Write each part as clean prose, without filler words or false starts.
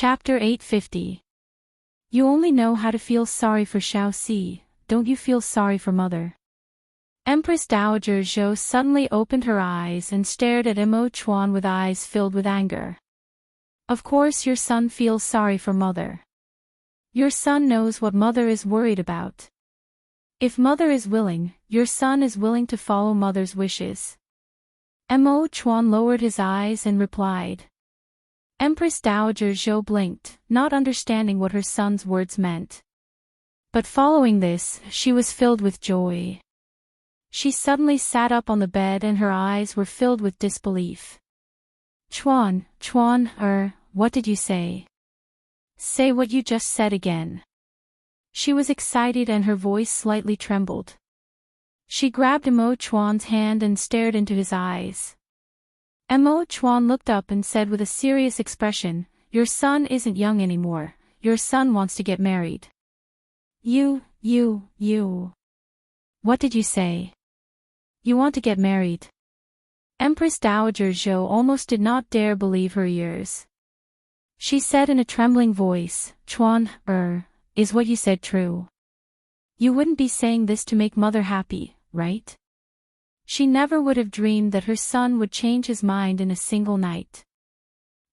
Chapter 850. You only know how to feel sorry for Xiaoxi, don't you feel sorry for mother? Empress Dowager Zhou suddenly opened her eyes and stared at Imo Chuan with eyes filled with anger. Of course your son feels sorry for mother. Your son knows what mother is worried about. If mother is willing, your son is willing to follow mother's wishes. Imo Chuan lowered his eyes and replied. Empress Dowager Zhou blinked, not understanding what her son's words meant. But following this, she was filled with joy. She suddenly sat up on the bed and her eyes were filled with disbelief. Chuan, what did you say? Say what you just said again. She was excited and her voice slightly trembled. She grabbed Imo Chuan's hand and stared into his eyes. Imo Chuan looked up and said with a serious expression, your son isn't young anymore, your son wants to get married. You. What did you say? You want to get married? Empress Dowager Zhou almost did not dare believe her ears. She said in a trembling voice, Chuan, is what you said true? You wouldn't be saying this to make mother happy, right? She never would have dreamed that her son would change his mind in a single night.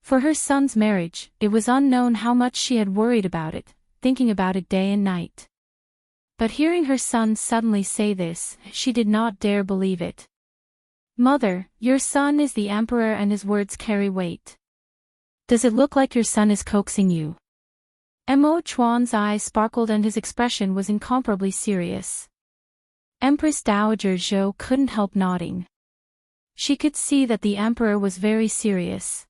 For her son's marriage, it was unknown how much she had worried about it, thinking about it day and night. But hearing her son suddenly say this, she did not dare believe it. Mother, your son is the emperor and his words carry weight. Does it look like your son is coaxing you? Imo Chuan's eyes sparkled and his expression was incomparably serious. Empress Dowager Zhou couldn't help nodding. She could see that the emperor was very serious.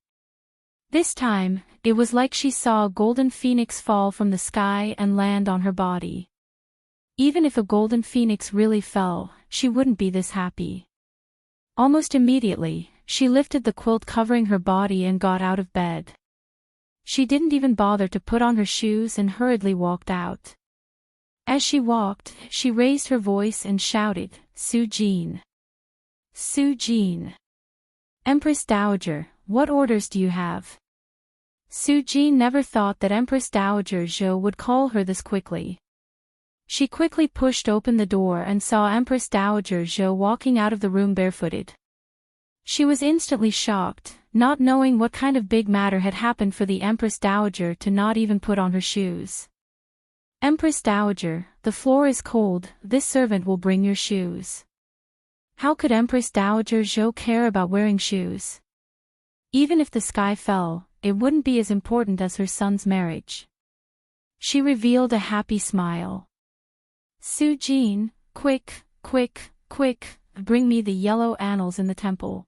This time, it was like she saw a golden phoenix fall from the sky and land on her body. Even if a golden phoenix really fell, she wouldn't be this happy. Almost immediately, she lifted the quilt covering her body and got out of bed. She didn't even bother to put on her shoes and hurriedly walked out. As she walked, she raised her voice and shouted, Su Jin. Su Jin. Empress Dowager, what orders do you have? Su Jin never thought that Empress Dowager Zhou would call her this quickly. She quickly pushed open the door and saw Empress Dowager Zhou walking out of the room barefooted. She was instantly shocked, not knowing what kind of big matter had happened for the Empress Dowager to not even put on her shoes. Empress Dowager, the floor is cold, this servant will bring your shoes. How could Empress Dowager Zhou care about wearing shoes? Even if the sky fell, it wouldn't be as important as her son's marriage. She revealed a happy smile. Su Jin, quick, bring me the yellow annals in the temple.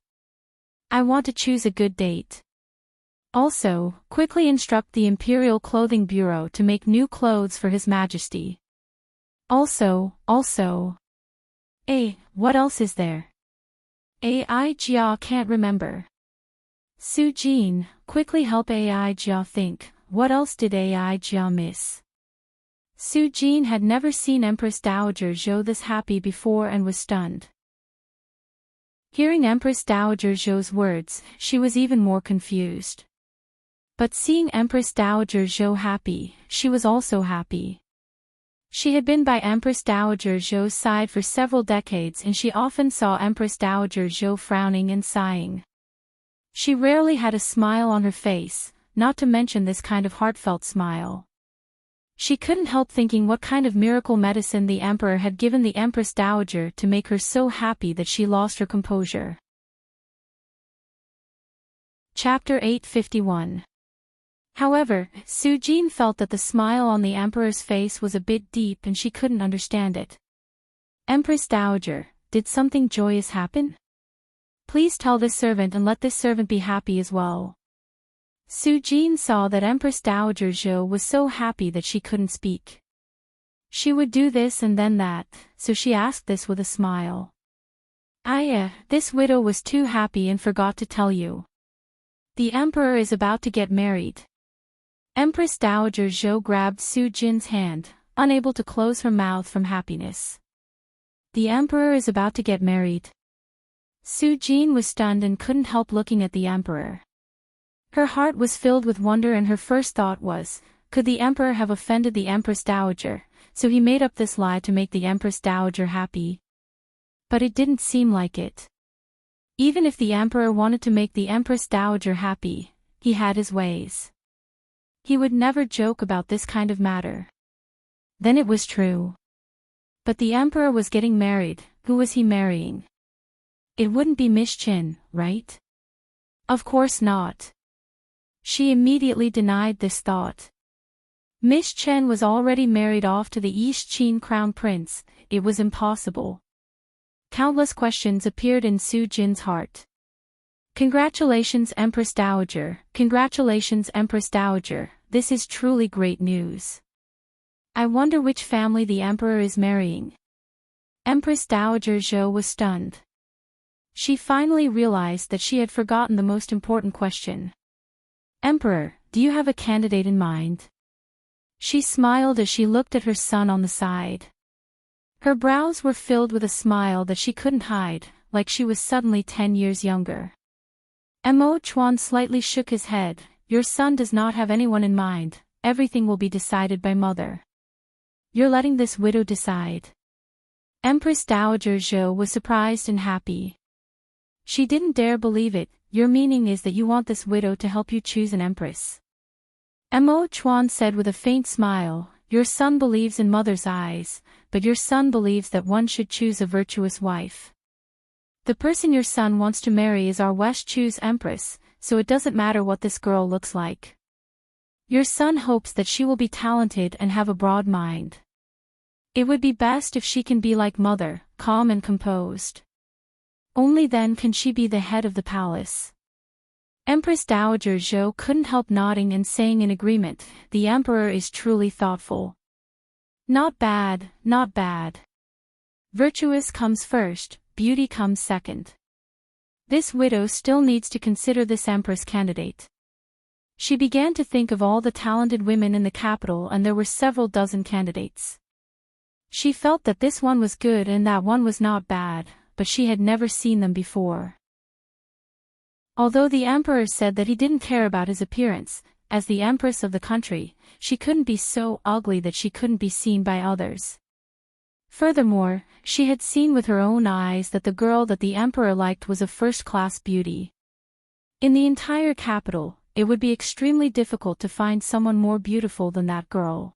I want to choose a good date. Also, quickly instruct the Imperial Clothing Bureau to make new clothes for His Majesty. Also. What else is there? Ai Jia can't remember. Su Jin, quickly help Ai Jia think, what else did Ai Jia miss? Su Jin had never seen Empress Dowager Zhou this happy before and was stunned. Hearing Empress Dowager Zhou's words, she was even more confused. But seeing Empress Dowager Zhou happy, she was also happy. She had been by Empress Dowager Zhou's side for several decades and she often saw Empress Dowager Zhou frowning and sighing. She rarely had a smile on her face, not to mention this kind of heartfelt smile. She couldn't help thinking what kind of miracle medicine the emperor had given the Empress Dowager to make her so happy that she lost her composure. Chapter 851. However, Su Jin felt that the smile on the emperor's face was a bit deep and she couldn't understand it. Empress Dowager, did something joyous happen? Please tell this servant and let this servant be happy as well. Su Jin saw that Empress Dowager Zhou was so happy that she couldn't speak. She would do this and then that, so she asked this with a smile. This widow was too happy and forgot to tell you. The emperor is about to get married. Empress Dowager Zhou grabbed Su Jin's hand, unable to close her mouth from happiness. The emperor is about to get married. Su Jin was stunned and couldn't help looking at the emperor. Her heart was filled with wonder and her first thought was, could the emperor have offended the Empress Dowager, so he made up this lie to make the Empress Dowager happy? But it didn't seem like it. Even if the emperor wanted to make the Empress Dowager happy, he had his ways. He would never joke about this kind of matter. Then it was true. But the emperor was getting married. Who was he marrying? It wouldn't be Miss Qin, right? Of course not. She immediately denied this thought. Miss Chen was already married off to the East Qin crown prince. It was impossible. Countless questions appeared in Su Jin's heart. Congratulations, Empress Dowager. Congratulations, Empress Dowager. This is truly great news. I wonder which family the emperor is marrying. Empress Dowager Zhou was stunned. She finally realized that she had forgotten the most important question. Emperor, do you have a candidate in mind? She smiled as she looked at her son on the side. Her brows were filled with a smile that she couldn't hide, like she was suddenly 10 years younger. Mo Chuan slightly shook his head. Your son does not have anyone in mind. Everything will be decided by mother. You're letting this widow decide. Empress Dowager Zhou was surprised and happy. She didn't dare believe it. Your meaning is that you want this widow to help you choose an empress. Mo Chuan said with a faint smile, your son believes in mother's eyes, but your son believes that one should choose a virtuous wife. The person your son wants to marry is our West Chu's empress, so it doesn't matter what this girl looks like. Your son hopes that she will be talented and have a broad mind. It would be best if she can be like mother, calm and composed. Only then can she be the head of the palace. Empress Dowager Zhou couldn't help nodding and saying in agreement, the emperor is truly thoughtful. Not bad, not bad. Virtuous comes first, beauty comes second. This widow still needs to consider this empress candidate. She began to think of all the talented women in the capital and there were several dozen candidates. She felt that this one was good and that one was not bad, but she had never seen them before. Although the emperor said that he didn't care about his appearance, as the empress of the country, she couldn't be so ugly that she couldn't be seen by others. Furthermore, she had seen with her own eyes that the girl that the emperor liked was a first-class beauty. In the entire capital, it would be extremely difficult to find someone more beautiful than that girl.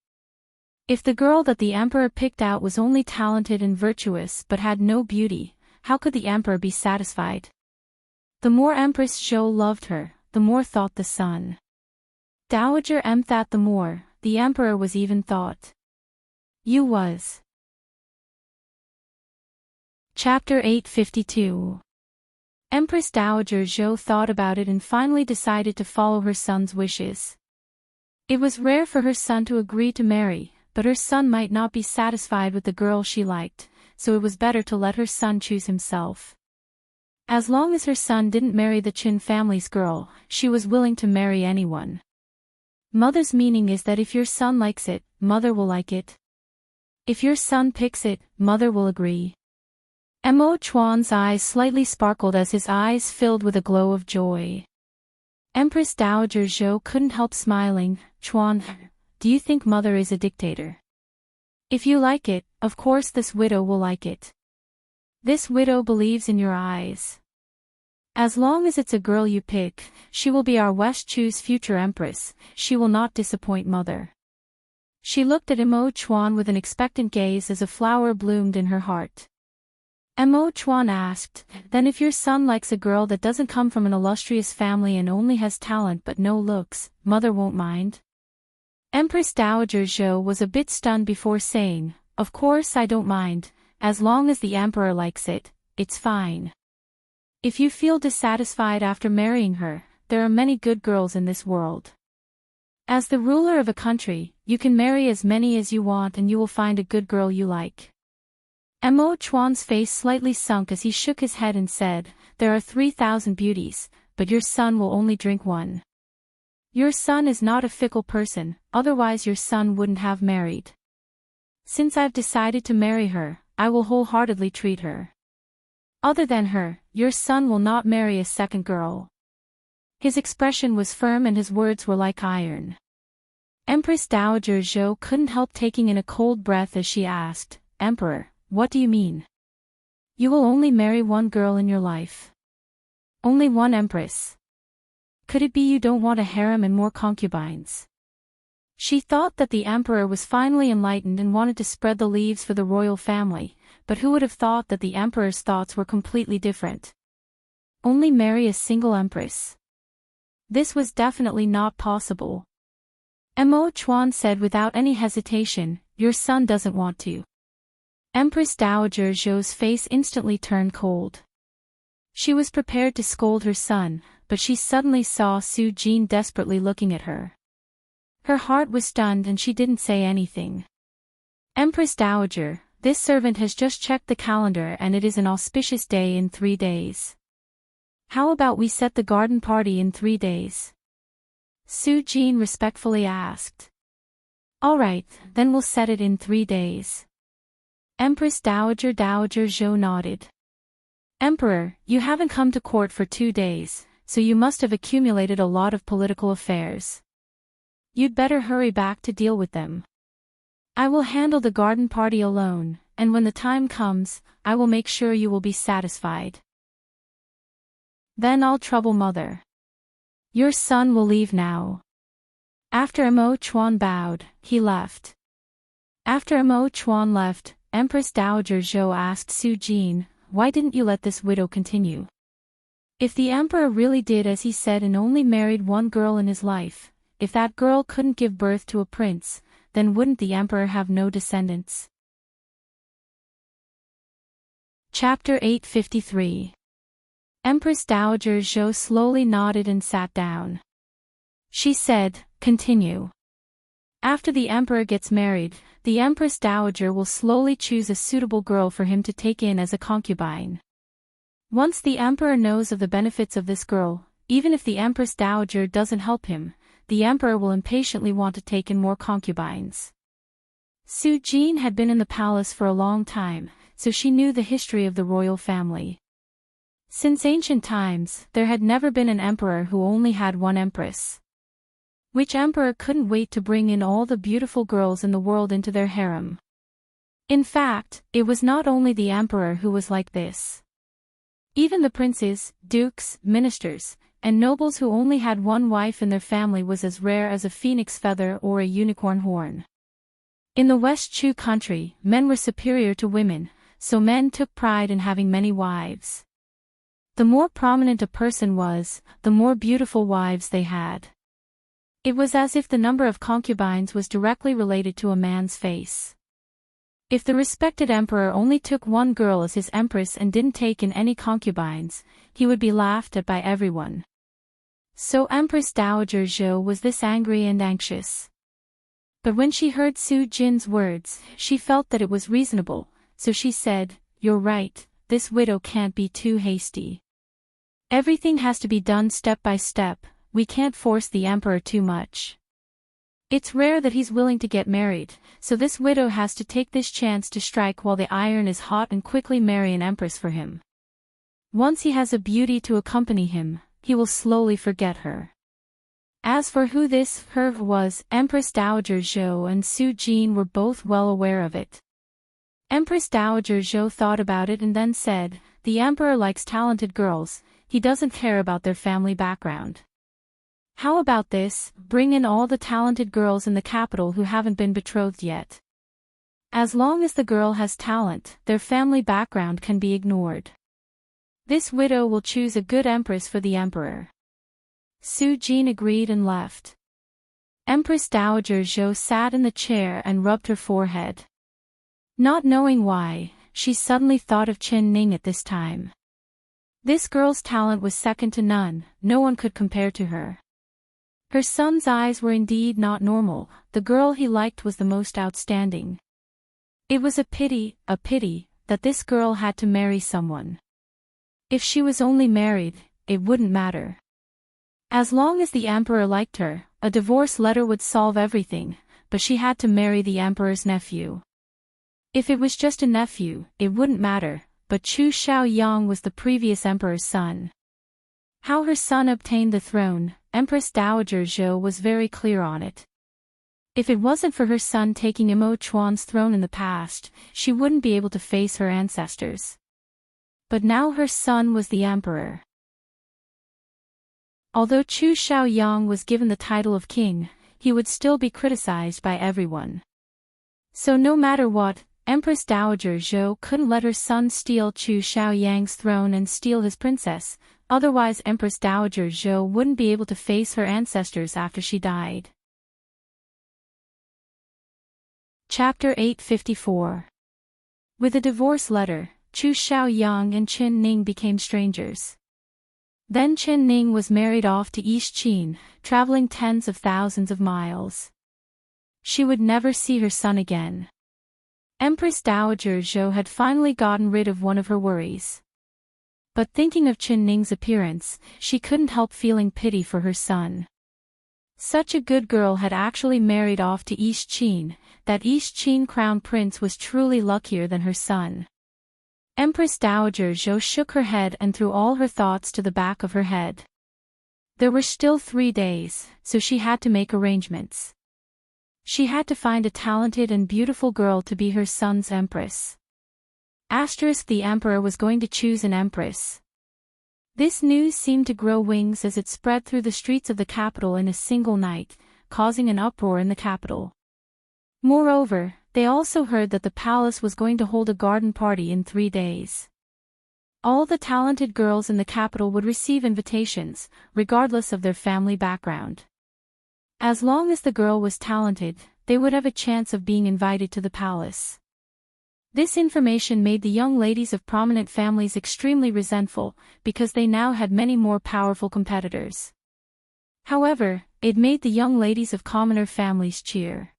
If the girl that the emperor picked out was only talented and virtuous but had no beauty, how could the emperor be satisfied? The more Empress Zhou loved her, the more thought the son. Dowager thought the more, the emperor was even thought. You was. Chapter 852. Empress Dowager Zhou thought about it and finally decided to follow her son's wishes. It was rare for her son to agree to marry, but her son might not be satisfied with the girl she liked, so it was better to let her son choose himself. As long as her son didn't marry the Qin family's girl, she was willing to marry anyone. Mother's meaning is that if your son likes it, mother will like it. If your son picks it, mother will agree. Mo Chuan's eyes slightly sparkled as his eyes filled with a glow of joy. Empress Dowager Zhou couldn't help smiling. Chuan, do you think mother is a dictator? If you like it, of course this widow will like it. This widow believes in your eyes. As long as it's a girl you pick, she will be our West Chu's future empress, she will not disappoint mother. She looked at Mo Chuan with an expectant gaze as a flower bloomed in her heart. Mo Chuan asked, then if your son likes a girl that doesn't come from an illustrious family and only has talent but no looks, mother won't mind? Empress Dowager Zhou was a bit stunned before saying, of course I don't mind. As long as the emperor likes it, it's fine. If you feel dissatisfied after marrying her, there are many good girls in this world. As the ruler of a country, you can marry as many as you want and you will find a good girl you like. Mo Chuan's face slightly sunk as he shook his head and said, there are 3,000 beauties, but your son will only drink one. Your son is not a fickle person, otherwise your son wouldn't have married. Since I've decided to marry her, I will wholeheartedly treat her. Other than her, your son will not marry a second girl. His expression was firm and his words were like iron. Empress Dowager Zhou couldn't help taking in a cold breath as she asked, "Emperor, what do you mean? You will only marry one girl in your life. Only one empress. Could it be you don't want a harem and more concubines?" She thought that the emperor was finally enlightened and wanted to spread the leaves for the royal family, but who would have thought that the emperor's thoughts were completely different? Only marry a single empress. This was definitely not possible. Mo Chuan said without any hesitation, "Your son doesn't want to." Empress Dowager Zhou's face instantly turned cold. She was prepared to scold her son, but she suddenly saw Su Jin desperately looking at her. Her heart was stunned and she didn't say anything. "Empress Dowager, this servant has just checked the calendar and it is an auspicious day in 3 days. How about we set the garden party in 3 days?" Su Jin respectfully asked. "All right, then we'll set it in 3 days." Empress Dowager Zhou nodded. "Emperor, you haven't come to court for 2 days, so you must have accumulated a lot of political affairs. You'd better hurry back to deal with them. I will handle the garden party alone, and when the time comes, I will make sure you will be satisfied. Then I'll trouble mother. Your son will leave now." After Mo Chuan bowed, he left. After Mo Chuan left, Empress Dowager Zhou asked Su Jin, "Why didn't you let this widow continue? If the emperor really did as he said and only married one girl in his life, if that girl couldn't give birth to a prince, then wouldn't the emperor have no descendants?" Chapter 853. Empress Dowager Zhou slowly nodded and sat down. She said, "Continue. After the emperor gets married, the Empress Dowager will slowly choose a suitable girl for him to take in as a concubine. Once the emperor knows of the benefits of this girl, even if the Empress Dowager doesn't help him, the emperor will impatiently want to take in more concubines." Su Jin had been in the palace for a long time, so she knew the history of the royal family. Since ancient times, there had never been an emperor who only had one empress. Which emperor couldn't wait to bring in all the beautiful girls in the world into their harem? In fact, it was not only the emperor who was like this. Even the princes, dukes, ministers, and nobles who only had one wife in their family was as rare as a phoenix feather or a unicorn horn. In the West Chu country, men were superior to women, so men took pride in having many wives. The more prominent a person was, the more beautiful wives they had. It was as if the number of concubines was directly related to a man's face. If the respected emperor only took one girl as his empress and didn't take in any concubines, he would be laughed at by everyone. So Empress Dowager Zhou was this angry and anxious. But when she heard Su Jin's words, she felt that it was reasonable, so she said, "You're right, this widow can't be too hasty. Everything has to be done step by step, we can't force the emperor too much. It's rare that he's willing to get married, so this widow has to take this chance to strike while the iron is hot and quickly marry an empress for him. Once he has a beauty to accompany him, he will slowly forget her." As for who this her was, Empress Dowager Zhou and Su Jin were both well aware of it. Empress Dowager Zhou thought about it and then said, "The emperor likes talented girls, he doesn't care about their family background. How about this, bring in all the talented girls in the capital who haven't been betrothed yet. As long as the girl has talent, their family background can be ignored. This widow will choose a good empress for the emperor." Su Jin agreed and left. Empress Dowager Zhou sat in the chair and rubbed her forehead. Not knowing why, she suddenly thought of Chen Ning at this time. This girl's talent was second to none, no one could compare to her. Her son's eyes were indeed not normal, the girl he liked was the most outstanding. It was a pity, that this girl had to marry someone. If she was only married, it wouldn't matter. As long as the emperor liked her, a divorce letter would solve everything, but she had to marry the emperor's nephew. If it was just a nephew, it wouldn't matter, but Chu Xiaoyang was the previous emperor's son. How her son obtained the throne, Empress Dowager Zhou was very clear on it. If it wasn't for her son taking Imo Chuan's throne in the past, she wouldn't be able to face her ancestors. But now her son was the emperor. Although Chu Xiaoyang was given the title of king, he would still be criticized by everyone. So no matter what, Empress Dowager Zhou couldn't let her son steal Chu Xiaoyang's throne and steal his princess, otherwise Empress Dowager Zhou wouldn't be able to face her ancestors after she died. Chapter 854. With a divorce letter, Chu Xiaoyang and Qin Ning became strangers. Then Qin Ning was married off to East Qin, traveling tens of thousands of miles. She would never see her son again. Empress Dowager Zhou had finally gotten rid of one of her worries. But thinking of Qin Ning's appearance, she couldn't help feeling pity for her son. Such a good girl had actually married off to East Qin, that East Qin crown prince was truly luckier than her son. Empress Dowager Zhou shook her head and threw all her thoughts to the back of her head. There were still 3 days, so she had to make arrangements. She had to find a talented and beautiful girl to be her son's empress. The emperor was going to choose an empress. This news seemed to grow wings as it spread through the streets of the capital in a single night, causing an uproar in the capital. Moreover, they also heard that the palace was going to hold a garden party in 3 days. All the talented girls in the capital would receive invitations, regardless of their family background. As long as the girl was talented, they would have a chance of being invited to the palace. This information made the young ladies of prominent families extremely resentful, because they now had many more powerful competitors. However, it made the young ladies of commoner families cheer.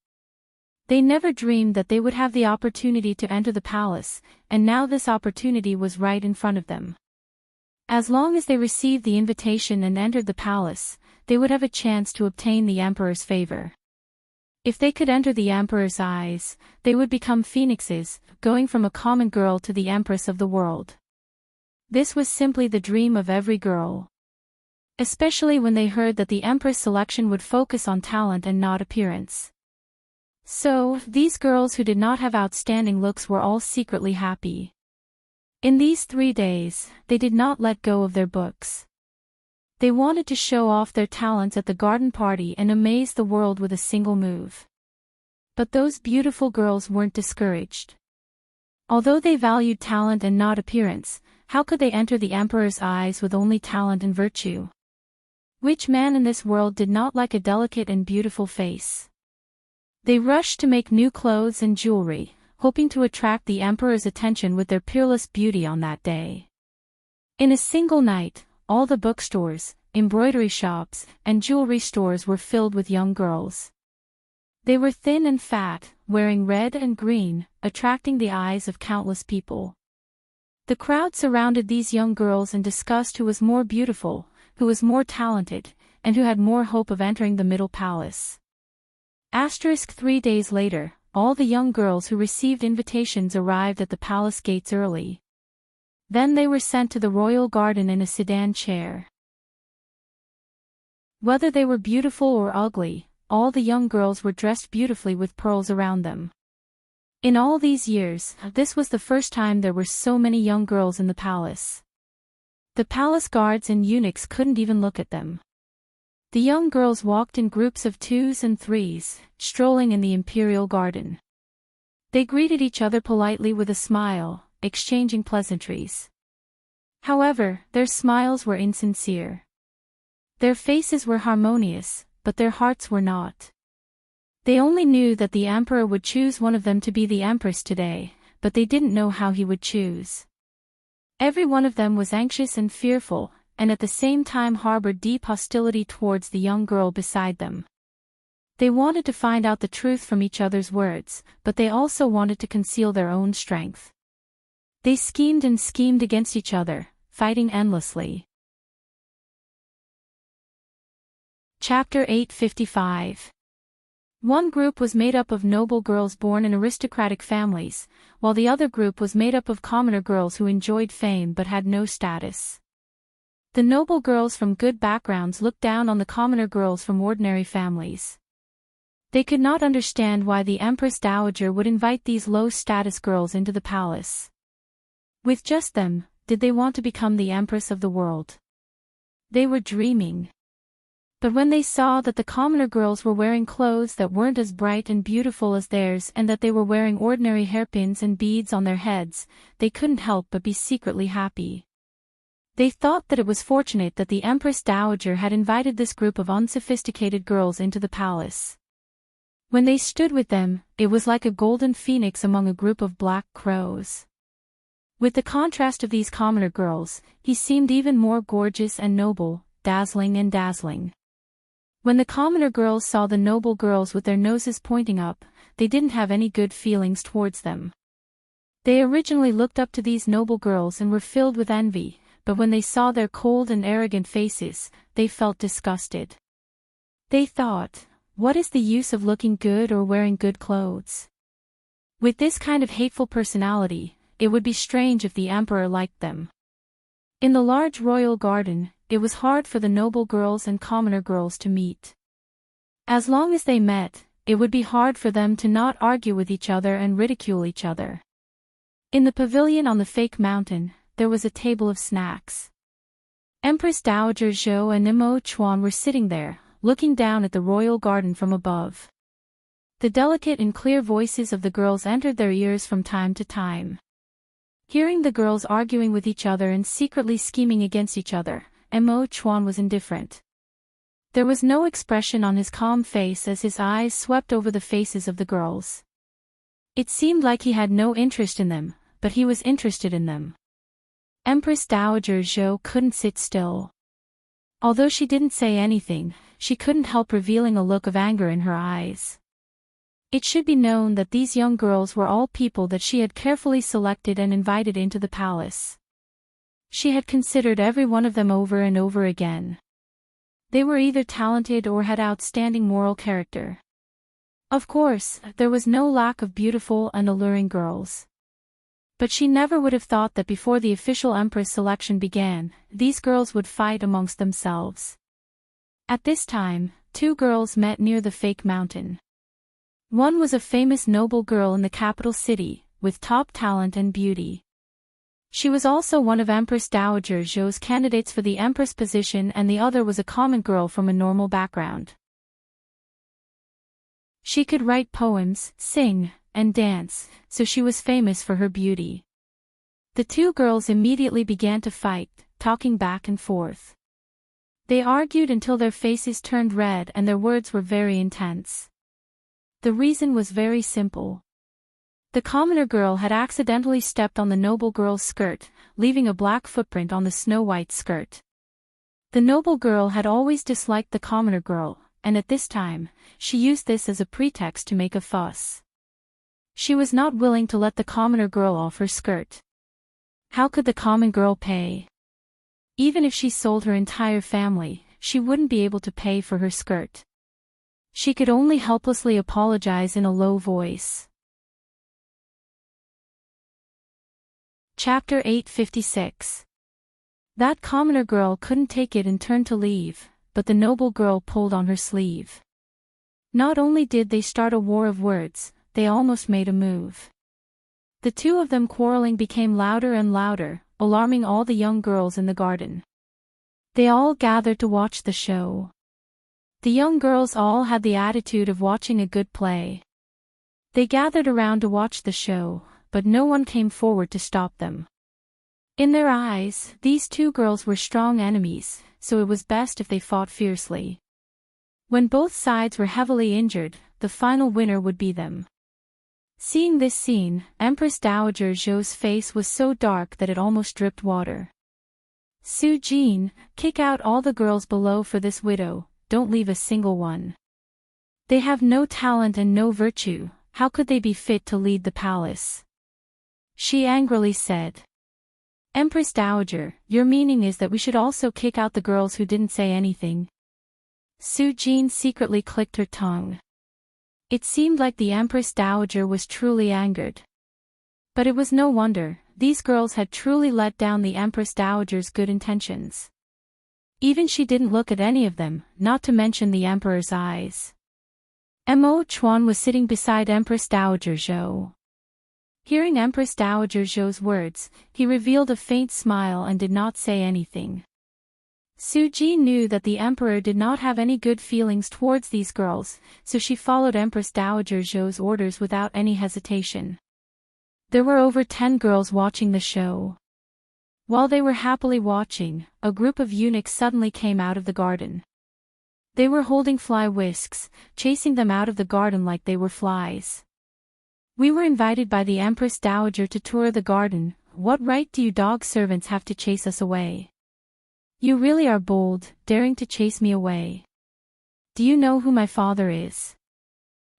They never dreamed that they would have the opportunity to enter the palace, and now this opportunity was right in front of them. As long as they received the invitation and entered the palace, they would have a chance to obtain the emperor's favor. If they could enter the emperor's eyes, they would become phoenixes, going from a common girl to the empress of the world. This was simply the dream of every girl. Especially when they heard that the empress selection would focus on talent and not appearance. So, these girls who did not have outstanding looks were all secretly happy. In these 3 days, they did not let go of their books. They wanted to show off their talents at the garden party and amaze the world with a single move. But those beautiful girls weren't discouraged. Although they valued talent and not appearance, how could they enter the emperor's eyes with only talent and virtue? Which man in this world did not like a delicate and beautiful face? They rushed to make new clothes and jewelry, hoping to attract the emperor's attention with their peerless beauty on that day. In a single night, all the bookstores, embroidery shops, and jewelry stores were filled with young girls. They were thin and fat, wearing red and green, attracting the eyes of countless people. The crowd surrounded these young girls and discussed who was more beautiful, who was more talented, and who had more hope of entering the middle palace. 3 days later, all the young girls who received invitations arrived at the palace gates early. Then they were sent to the royal garden in a sedan chair. Whether they were beautiful or ugly, all the young girls were dressed beautifully with pearls around them. In all these years, this was the first time there were so many young girls in the palace. The palace guards and eunuchs couldn't even look at them. The young girls walked in groups of 2s and 3s, strolling in the imperial garden. They greeted each other politely with a smile, exchanging pleasantries. However, their smiles were insincere. Their faces were harmonious, but their hearts were not. They only knew that the emperor would choose one of them to be the empress today, but they didn't know how he would choose. Every one of them was anxious and fearful, and at the same time harbored deep hostility towards the young girl beside them. They wanted to find out the truth from each other's words, but they also wanted to conceal their own strength. They schemed and schemed against each other, fighting endlessly. Chapter 855. One group was made up of noble girls born in aristocratic families, while the other group was made up of commoner girls who enjoyed fame but had no status. The noble girls from good backgrounds looked down on the commoner girls from ordinary families. They could not understand why the Empress Dowager would invite these low-status girls into the palace. With just them, did they want to become the Empress of the world? They were dreaming. But when they saw that the commoner girls were wearing clothes that weren't as bright and beautiful as theirs and that they were wearing ordinary hairpins and beads on their heads, they couldn't help but be secretly happy. They thought that it was fortunate that the Empress Dowager had invited this group of unsophisticated girls into the palace. When they stood with them, it was like a golden phoenix among a group of black crows. With the contrast of these commoner girls, he seemed even more gorgeous and noble, dazzling and dazzling. When the commoner girls saw the noble girls with their noses pointing up, they didn't have any good feelings towards them. They originally looked up to these noble girls and were filled with envy, but when they saw their cold and arrogant faces, they felt disgusted. They thought, what is the use of looking good or wearing good clothes? With this kind of hateful personality, it would be strange if the emperor liked them. In the large royal garden, it was hard for the noble girls and commoner girls to meet. As long as they met, it would be hard for them to not argue with each other and ridicule each other. In the pavilion on the fake mountain, there was a table of snacks. Empress Dowager Zhou and Nimo Chuan were sitting there, looking down at the royal garden from above. The delicate and clear voices of the girls entered their ears from time to time. Hearing the girls arguing with each other and secretly scheming against each other, Nimo Chuan was indifferent. There was no expression on his calm face as his eyes swept over the faces of the girls. It seemed like he had no interest in them, but he was interested in them. Empress Dowager Zhou couldn't sit still. Although she didn't say anything, she couldn't help revealing a look of anger in her eyes. It should be known that these young girls were all people that she had carefully selected and invited into the palace. She had considered every one of them over and over again. They were either talented or had outstanding moral character. Of course, there was no lack of beautiful and alluring girls. But she never would have thought that before the official Empress selection began, these girls would fight amongst themselves. At this time, two girls met near the fake mountain. One was a famous noble girl in the capital city, with top talent and beauty. She was also one of Empress Dowager Zhou's candidates for the Empress position, and the other was a common girl from a normal background. She could write poems, sing, and dance, so she was famous for her beauty. The two girls immediately began to fight, talking back and forth. They argued until their faces turned red and their words were very intense. The reason was very simple. The commoner girl had accidentally stepped on the noble girl's skirt, leaving a black footprint on the snow-white skirt. The noble girl had always disliked the commoner girl, and at this time, she used this as a pretext to make a fuss. She was not willing to let the commoner girl off her skirt. How could the common girl pay? Even if she sold her entire family, she wouldn't be able to pay for her skirt. She could only helplessly apologize in a low voice. Chapter 856. That commoner girl couldn't take it and turned to leave, but the noble girl pulled on her sleeve. Not only did they start a war of words, they almost made a move. The two of them quarreling became louder and louder, alarming all the young girls in the garden. They all gathered to watch the show. The young girls all had the attitude of watching a good play. They gathered around to watch the show, but no one came forward to stop them. In their eyes, these two girls were strong enemies, so it was best if they fought fiercely. When both sides were heavily injured, the final winner would be them. Seeing this scene, Empress Dowager Zhou's face was so dark that it almost dripped water. Su Jin, kick out all the girls below for this widow, don't leave a single one. They have no talent and no virtue, how could they be fit to lead the palace? She angrily said. Empress Dowager, your meaning is that we should also kick out the girls who didn't say anything? Su Jin secretly clicked her tongue. It seemed like the Empress Dowager was truly angered. But it was no wonder, these girls had truly let down the Empress Dowager's good intentions. Even she didn't look at any of them, not to mention the emperor's eyes. Mo Chuan was sitting beside Empress Dowager Zhou. Hearing Empress Dowager Zhou's words, he revealed a faint smile and did not say anything. Su Ji knew that the emperor did not have any good feelings towards these girls, so she followed Empress Dowager Zhou's orders without any hesitation. There were over 10 girls watching the show. While they were happily watching, a group of eunuchs suddenly came out of the garden. They were holding fly whisks, chasing them out of the garden like they were flies. "We were invited by the Empress Dowager to tour the garden. What right do you dog servants have to chase us away? You really are bold, daring to chase me away. Do you know who my father is?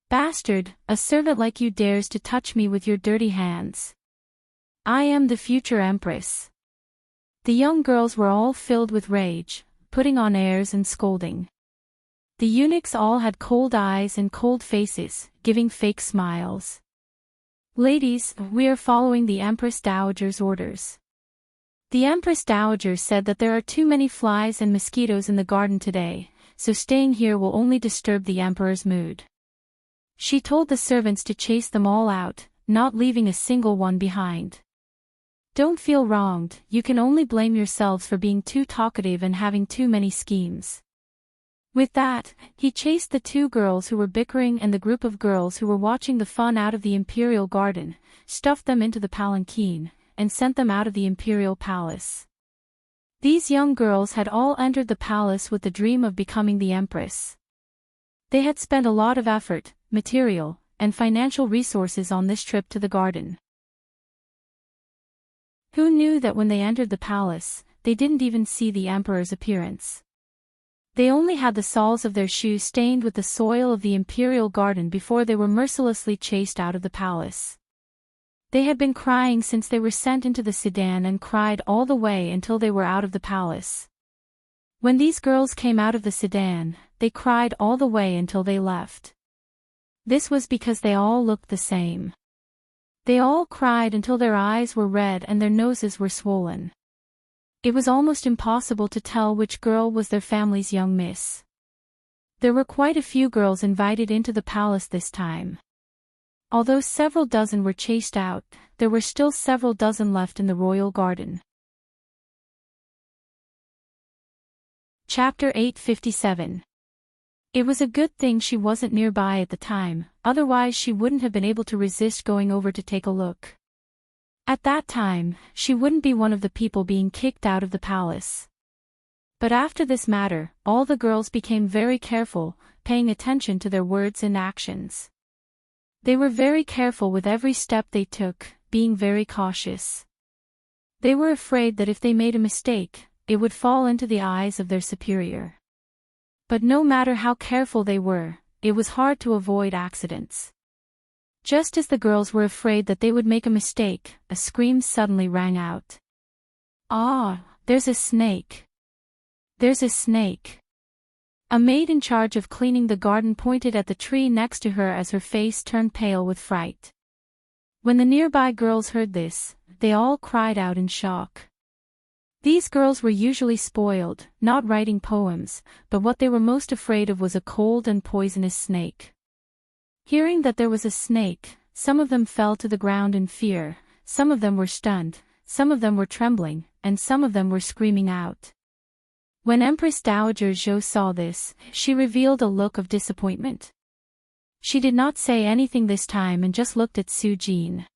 Bastard, a servant like you dares to touch me with your dirty hands. I am the future empress." The young girls were all filled with rage, putting on airs and scolding. The eunuchs all had cold eyes and cold faces, giving fake smiles. "Ladies, we are following the Empress Dowager's orders. The Empress Dowager said that there are too many flies and mosquitoes in the garden today, so staying here will only disturb the emperor's mood. She told the servants to chase them all out, not leaving a single one behind. Don't feel wronged, you can only blame yourselves for being too talkative and having too many schemes." With that, he chased the 2 girls who were bickering and the group of girls who were watching the fun out of the imperial garden, stuffed them into the palanquin, and sent them out of the imperial palace. These young girls had all entered the palace with the dream of becoming the empress. They had spent a lot of effort, material, and financial resources on this trip to the garden. Who knew that when they entered the palace, they didn't even see the emperor's appearance? They only had the soles of their shoes stained with the soil of the imperial garden before they were mercilessly chased out of the palace. They had been crying since they were sent into the sedan and cried all the way until they were out of the palace. When these girls came out of the sedan, they cried all the way until they left. This was because they all looked the same. They all cried until their eyes were red and their noses were swollen. It was almost impossible to tell which girl was their family's young miss. There were quite a few girls invited into the palace this time. Although several dozen were chased out, there were still several dozen left in the royal garden. Chapter 857. It was a good thing she wasn't nearby at the time, otherwise she wouldn't have been able to resist going over to take a look. At that time, she wouldn't be one of the people being kicked out of the palace. But after this matter, all the girls became very careful, paying attention to their words and actions. They were very careful with every step they took, being very cautious. They were afraid that if they made a mistake, it would fall into the eyes of their superior. But no matter how careful they were, it was hard to avoid accidents. Just as the girls were afraid that they would make a mistake, a scream suddenly rang out. "Ah, there's a snake! There's a snake!" A maid in charge of cleaning the garden pointed at the tree next to her as her face turned pale with fright. When the nearby girls heard this, they all cried out in shock. These girls were usually spoiled, not writing poems, but what they were most afraid of was a cold and poisonous snake. Hearing that there was a snake, some of them fell to the ground in fear, some of them were stunned, some of them were trembling, and some of them were screaming out. When Empress Dowager Zhou saw this, she revealed a look of disappointment. She did not say anything this time and just looked at Su Jin.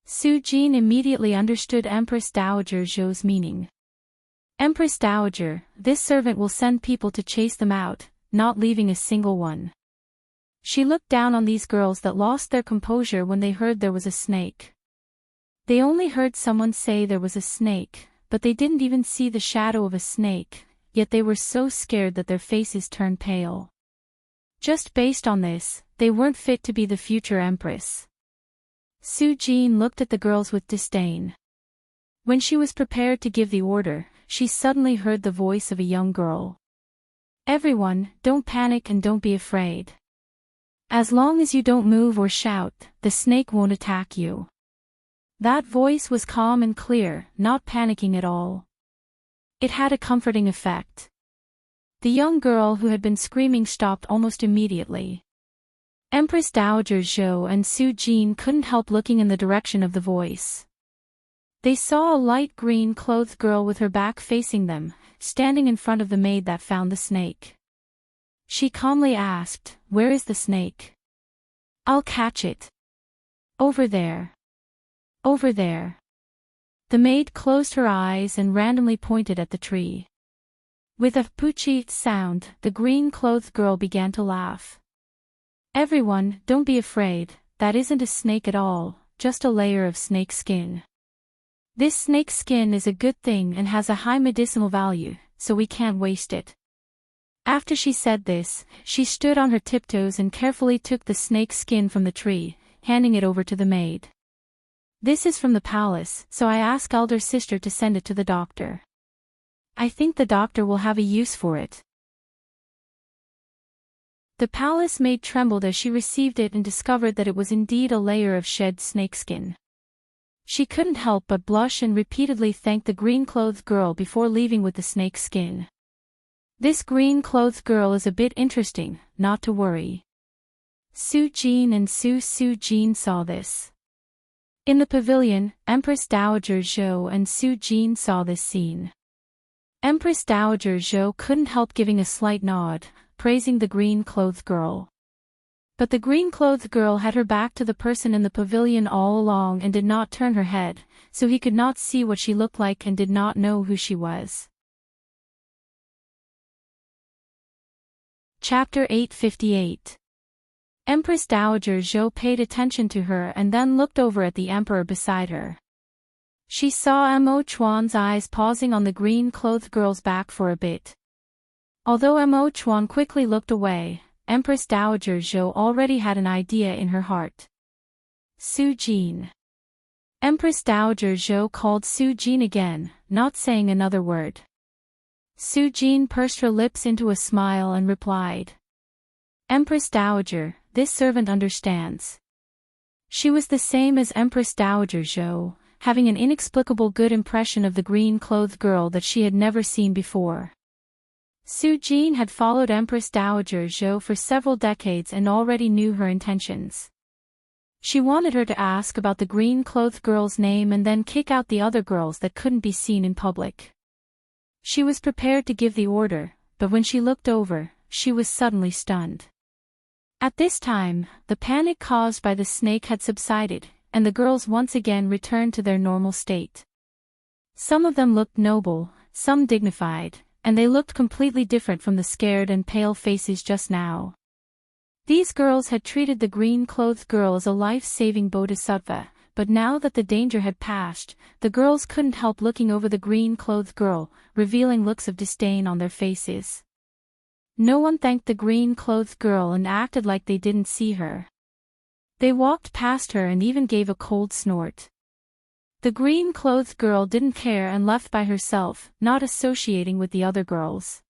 Su Jin immediately understood Empress Dowager Zhou's meaning. "Empress Dowager, this servant will send people to chase them out, not leaving a single one." She looked down on these girls that lost their composure when they heard there was a snake. They only heard someone say there was a snake, but they didn't even see the shadow of a snake, yet they were so scared that their faces turned pale. Just based on this, they weren't fit to be the future empress. Su Jin looked at the girls with disdain. When she was prepared to give the order, she suddenly heard the voice of a young girl. "Everyone, don't panic and don't be afraid. As long as you don't move or shout, the snake won't attack you." That voice was calm and clear, not panicking at all. It had a comforting effect. The young girl who had been screaming stopped almost immediately. Empress Dowager Zhou and Su Jin couldn't help looking in the direction of the voice. They saw a light green-clothed girl with her back facing them, standing in front of the maid that found the snake. She calmly asked, "Where is the snake?" "I'll catch it. Over there. Over there." The maid closed her eyes and randomly pointed at the tree. With a poochie sound, the green-clothed girl began to laugh. "Everyone, don't be afraid, that isn't a snake at all, just a layer of snake skin. This snake skin is a good thing and has a high medicinal value, so we can't waste it." After she said this, she stood on her tiptoes and carefully took the snake skin from the tree, handing it over to the maid. "This is from the palace, so I ask elder sister to send it to the doctor. I think the doctor will have a use for it." The palace maid trembled as she received it and discovered that it was indeed a layer of shed snakeskin. She couldn't help but blush and repeatedly thank the green-clothed girl before leaving with the snake skin. "This green-clothed girl is a bit interesting, not to worry." Su Jin and Su Jin saw this. In the pavilion, Empress Dowager Zhou and Su Jin saw this scene. Empress Dowager Zhou couldn't help giving a slight nod, praising the green-clothed girl. But the green-clothed girl had her back to the person in the pavilion all along and did not turn her head, so he could not see what she looked like and did not know who she was. Chapter 858. Empress Dowager Zhou paid attention to her and then looked over at the emperor beside her. She saw Mo Chuan's eyes pausing on the green-clothed girl's back for a bit. Although Mo Chuan quickly looked away, Empress Dowager Zhou already had an idea in her heart. Su Jin. Empress Dowager Zhou called Su Jin again, not saying another word. Su Jin pursed her lips into a smile and replied, "Empress Dowager, this servant understands." She was the same as Empress Dowager Zhou, having an inexplicable good impression of the green-clothed girl that she had never seen before. Su Jin had followed Empress Dowager Zhou for several decades and already knew her intentions. She wanted her to ask about the green-clothed girl's name and then kick out the other girls that couldn't be seen in public. She was prepared to give the order, but when she looked over, she was suddenly stunned. At this time, the panic caused by the snake had subsided, and the girls once again returned to their normal state. Some of them looked noble, some dignified, and they looked completely different from the scared and pale faces just now. These girls had treated the green-clothed girl as a life-saving bodhisattva, but now that the danger had passed, the girls couldn't help looking over the green-clothed girl, revealing looks of disdain on their faces. No one thanked the green-clothed girl and acted like they didn't see her. They walked past her and even gave a cold snort. The green-clothed girl didn't care and left by herself, not associating with the other girls.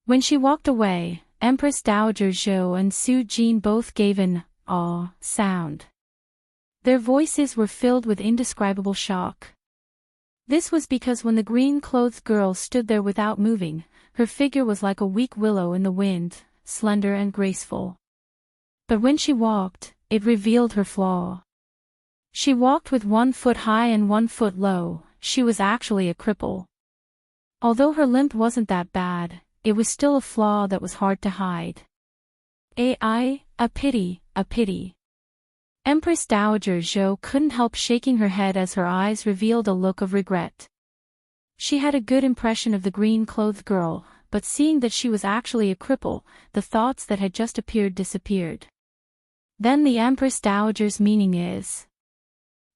When she walked away, Empress Dowager Zhou and Su Jin both gave an "aw" sound. Their voices were filled with indescribable shock. This was because when the green-clothed girl stood there without moving, her figure was like a weak willow in the wind, slender and graceful. But when she walked, it revealed her flaw. She walked with 1 foot high and 1 foot low. She was actually a cripple. Although her limp wasn't that bad, it was still a flaw that was hard to hide. A pity, a pity. Empress Dowager Zhou couldn't help shaking her head as her eyes revealed a look of regret. She had a good impression of the green-clothed girl, but seeing that she was actually a cripple, the thoughts that had just appeared disappeared. "Then the Empress Dowager's meaning is?"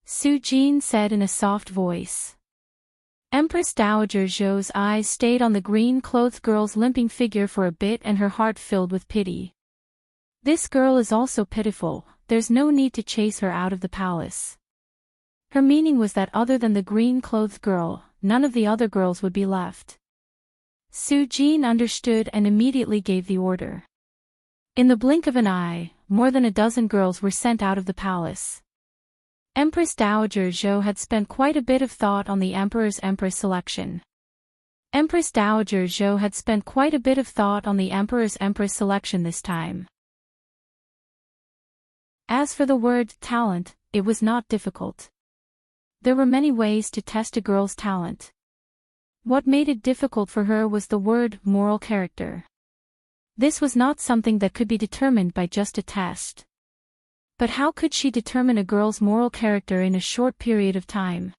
Su Jin said in a soft voice. Empress Dowager Zhou's eyes stayed on the green-clothed girl's limping figure for a bit and her heart filled with pity. This girl is also pitiful, there's no need to chase her out of the palace. Her meaning was that other than the green-clothed girl, none of the other girls would be left. Su Jin understood and immediately gave the order. In the blink of an eye, more than a dozen girls were sent out of the palace. Empress Dowager Zhou had spent quite a bit of thought on the emperor's empress selection. Empress Dowager Zhou had spent quite a bit of thought on the Emperor's-Empress selection this time. As for the word talent, it was not difficult. There were many ways to test a girl's talent. What made it difficult for her was the word moral character. This was not something that could be determined by just a test. But how could she determine a girl's moral character in a short period of time?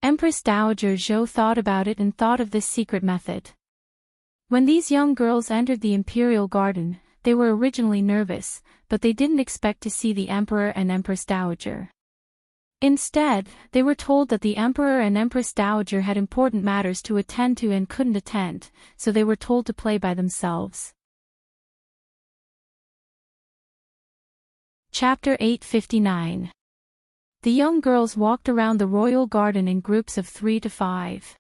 Empress Dowager Zhou thought about it and thought of this secret method. When these young girls entered the imperial garden, they were originally nervous, but they didn't expect to see the Emperor and Empress Dowager. Instead, they were told that the Emperor and Empress Dowager had important matters to attend to and couldn't attend, so they were told to play by themselves. Chapter 859. The young girls walked around the royal garden in groups of 3 to 5.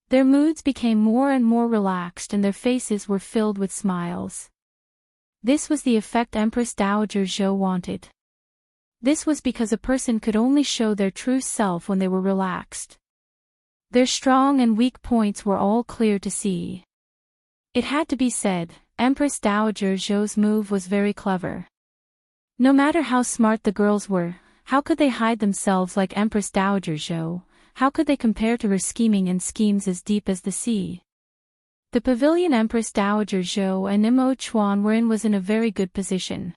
Their moods became more and more relaxed and their faces were filled with smiles. This was the effect Empress Dowager Zhou wanted. This was because a person could only show their true self when they were relaxed. Their strong and weak points were all clear to see. It had to be said, Empress Dowager Zhou's move was very clever. No matter how smart the girls were, how could they hide themselves like Empress Dowager Zhou? How could they compare to her scheming and schemes as deep as the sea? The pavilion Empress Dowager Zhou and Imo Chuan were in was in a very good position.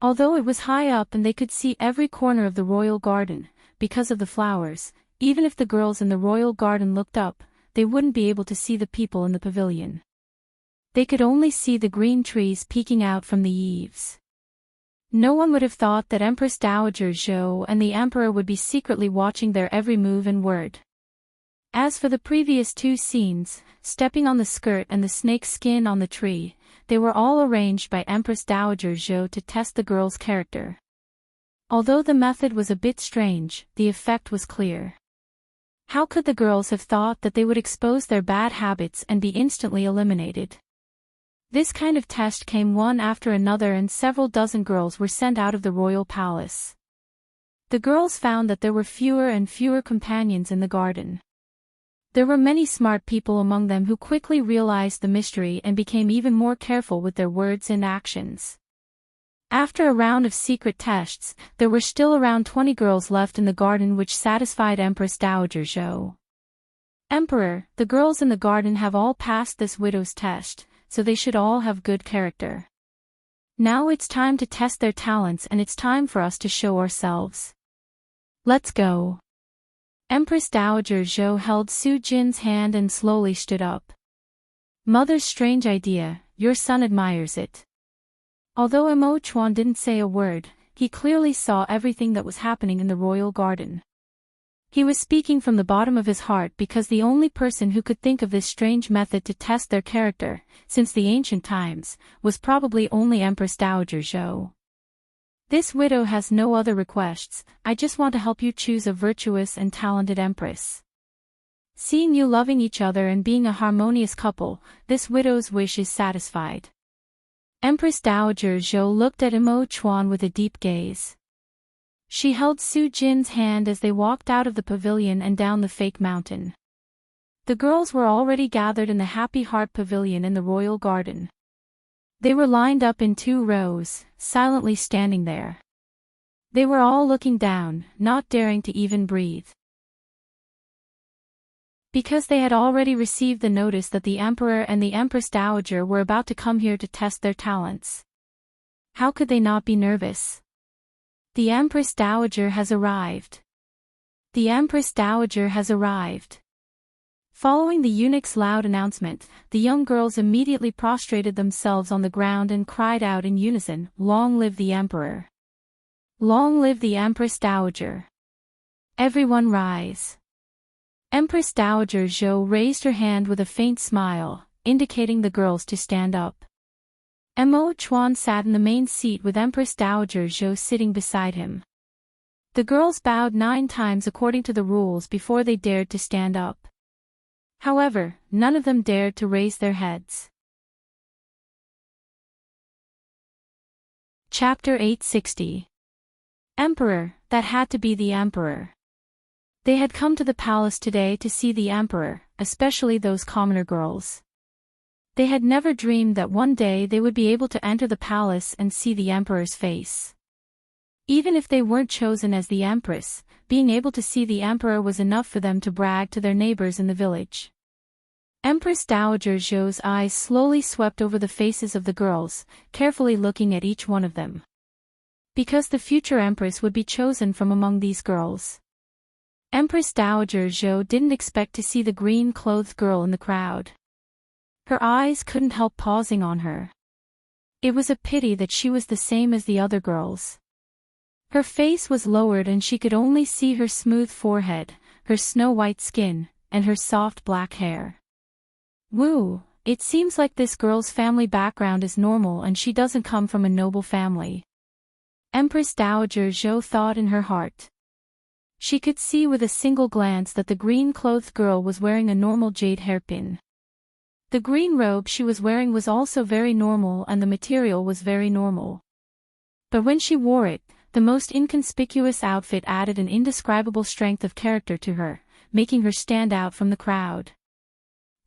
Although it was high up and they could see every corner of the royal garden, because of the flowers, even if the girls in the royal garden looked up, they wouldn't be able to see the people in the pavilion. They could only see the green trees peeking out from the eaves. No one would have thought that Empress Dowager Zhou and the Emperor would be secretly watching their every move and word. As for the previous 2 scenes, stepping on the skirt and the snake skin on the tree, they were all arranged by Empress Dowager Zhou to test the girl's character. Although the method was a bit strange, the effect was clear. How could the girls have thought that they would expose their bad habits and be instantly eliminated? This kind of test came one after another and several dozen girls were sent out of the royal palace. The girls found that there were fewer and fewer companions in the garden. There were many smart people among them who quickly realized the mystery and became even more careful with their words and actions. After a round of secret tests, there were still around 20 girls left in the garden, which satisfied Empress Dowager Zhou. Emperor, the girls in the garden have all passed this widow's test, so they should all have good character. Now it's time to test their talents and it's time for us to show ourselves. Let's go. Empress Dowager Zhou held Su Jin's hand and slowly stood up. Mother's strange idea, your son admires it. Although Imo Chuan didn't say a word, he clearly saw everything that was happening in the royal garden. He was speaking from the bottom of his heart because the only person who could think of this strange method to test their character, since the ancient times, was probably only Empress Dowager Zhou. This widow has no other requests, I just want to help you choose a virtuous and talented empress. Seeing you loving each other and being a harmonious couple, this widow's wish is satisfied. Empress Dowager Zhou looked at Imo Chuan with a deep gaze. She held Su Jin's hand as they walked out of the pavilion and down the fake mountain. The girls were already gathered in the Happy Heart Pavilion in the royal garden. They were lined up in 2 rows, silently standing there. They were all looking down, not daring to even breathe. Because they had already received the notice that the Emperor and the Empress Dowager were about to come here to test their talents. How could they not be nervous? The Empress Dowager has arrived. The Empress Dowager has arrived. Following the eunuch's loud announcement, the young girls immediately prostrated themselves on the ground and cried out in unison, "Long live the Emperor! Long live the Empress Dowager! Everyone rise!" Empress Dowager Zhou raised her hand with a faint smile, indicating the girls to stand up. Imo Chuan sat in the main seat with Empress Dowager Zhou sitting beside him. The girls bowed 9 times according to the rules before they dared to stand up. However, none of them dared to raise their heads. Chapter 860. Emperor, that had to be the Emperor. They had come to the palace today to see the emperor, especially those commoner girls. They had never dreamed that one day they would be able to enter the palace and see the emperor's face. Even if they weren't chosen as the empress, being able to see the emperor was enough for them to brag to their neighbors in the village. Empress Dowager Zhou's eyes slowly swept over the faces of the girls, carefully looking at each one of them. Because the future empress would be chosen from among these girls. Empress Dowager Zhou didn't expect to see the green-clothed girl in the crowd. Her eyes couldn't help pausing on her. It was a pity that she was the same as the other girls. Her face was lowered and she could only see her smooth forehead, her snow-white skin, and her soft black hair. Woo, it seems like this girl's family background is normal and she doesn't come from a noble family. Empress Dowager Zhou thought in her heart. She could see with a single glance that the green-clothed girl was wearing a normal jade hairpin. The green robe she was wearing was also very normal and the material was very normal. But when she wore it, the most inconspicuous outfit added an indescribable strength of character to her, making her stand out from the crowd.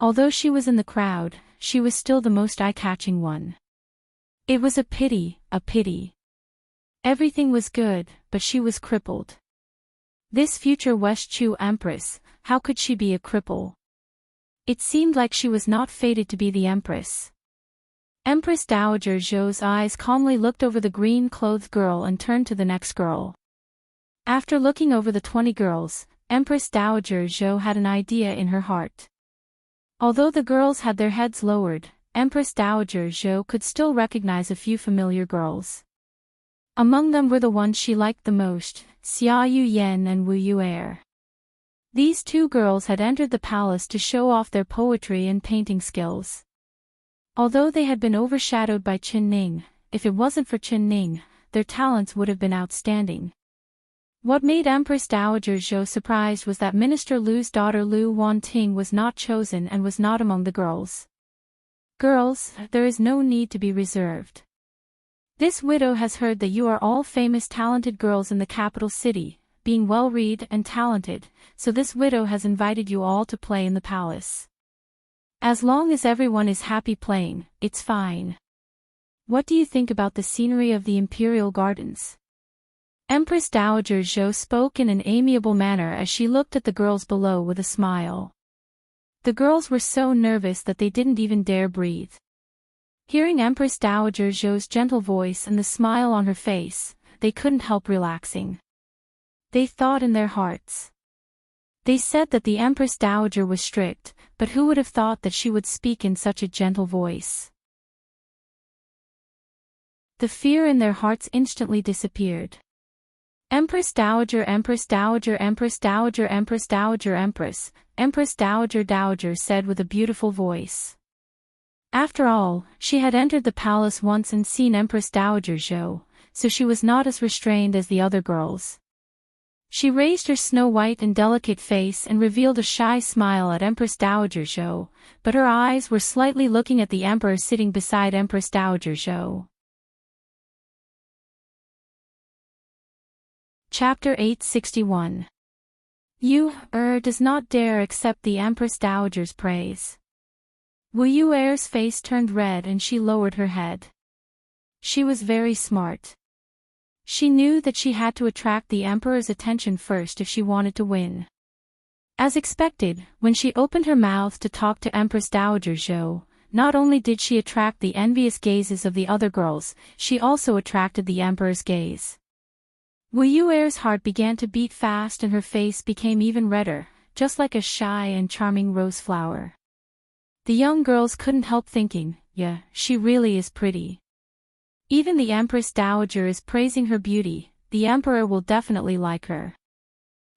Although she was in the crowd, she was still the most eye-catching one. It was a pity, a pity. Everything was good, but she was crippled. This future West Chu Empress, how could she be a cripple? It seemed like she was not fated to be the Empress. Empress Dowager Zhou's eyes calmly looked over the green-clothed girl and turned to the next girl. After looking over the 20 girls, Empress Dowager Zhou had an idea in her heart. Although the girls had their heads lowered, Empress Dowager Zhou could still recognize a few familiar girls. Among them were the ones she liked the most, Xia Yuyan and Wu Yu'er. These two girls had entered the palace to show off their poetry and painting skills. Although they had been overshadowed by Qin Ning, if it wasn't for Qin Ning, their talents would have been outstanding. What made Empress Dowager Zhou surprised was that Minister Lu's daughter Lu Wanting was not chosen and was not among the girls. Girls, there is no need to be reserved. This widow has heard that you are all famous talented girls in the capital city, being well-read and talented, so this widow has invited you all to play in the palace. As long as everyone is happy playing, it's fine. What do you think about the scenery of the imperial gardens? Empress Dowager Zhou spoke in an amiable manner as she looked at the girls below with a smile. The girls were so nervous that they didn't even dare breathe. Hearing Empress Dowager Zhou's gentle voice and the smile on her face, they couldn't help relaxing. They thought in their hearts. They said that the Empress Dowager was strict, but who would have thought that she would speak in such a gentle voice? The fear in their hearts instantly disappeared. Empress Dowager, Empress Dowager, Empress Dowager, Empress Dowager, Empress, Empress Dowager Dowager said with a beautiful voice. After all, she had entered the palace once and seen Empress Dowager Zhou, so she was not as restrained as the other girls. She raised her snow-white and delicate face and revealed a shy smile at Empress Dowager Zhou, but her eyes were slightly looking at the emperor sitting beside Empress Dowager Zhou. Chapter 861. Yu does not dare accept the Empress Dowager's praise. Wu Yu'er's face turned red and she lowered her head. She was very smart. She knew that she had to attract the emperor's attention first if she wanted to win. As expected, when she opened her mouth to talk to Empress Dowager Zhou, not only did she attract the envious gazes of the other girls, she also attracted the emperor's gaze. Wu Yu'er's heart began to beat fast and her face became even redder, just like a shy and charming rose flower. The young girls couldn't help thinking, yeah, she really is pretty. Even the Empress Dowager is praising her beauty, the emperor will definitely like her.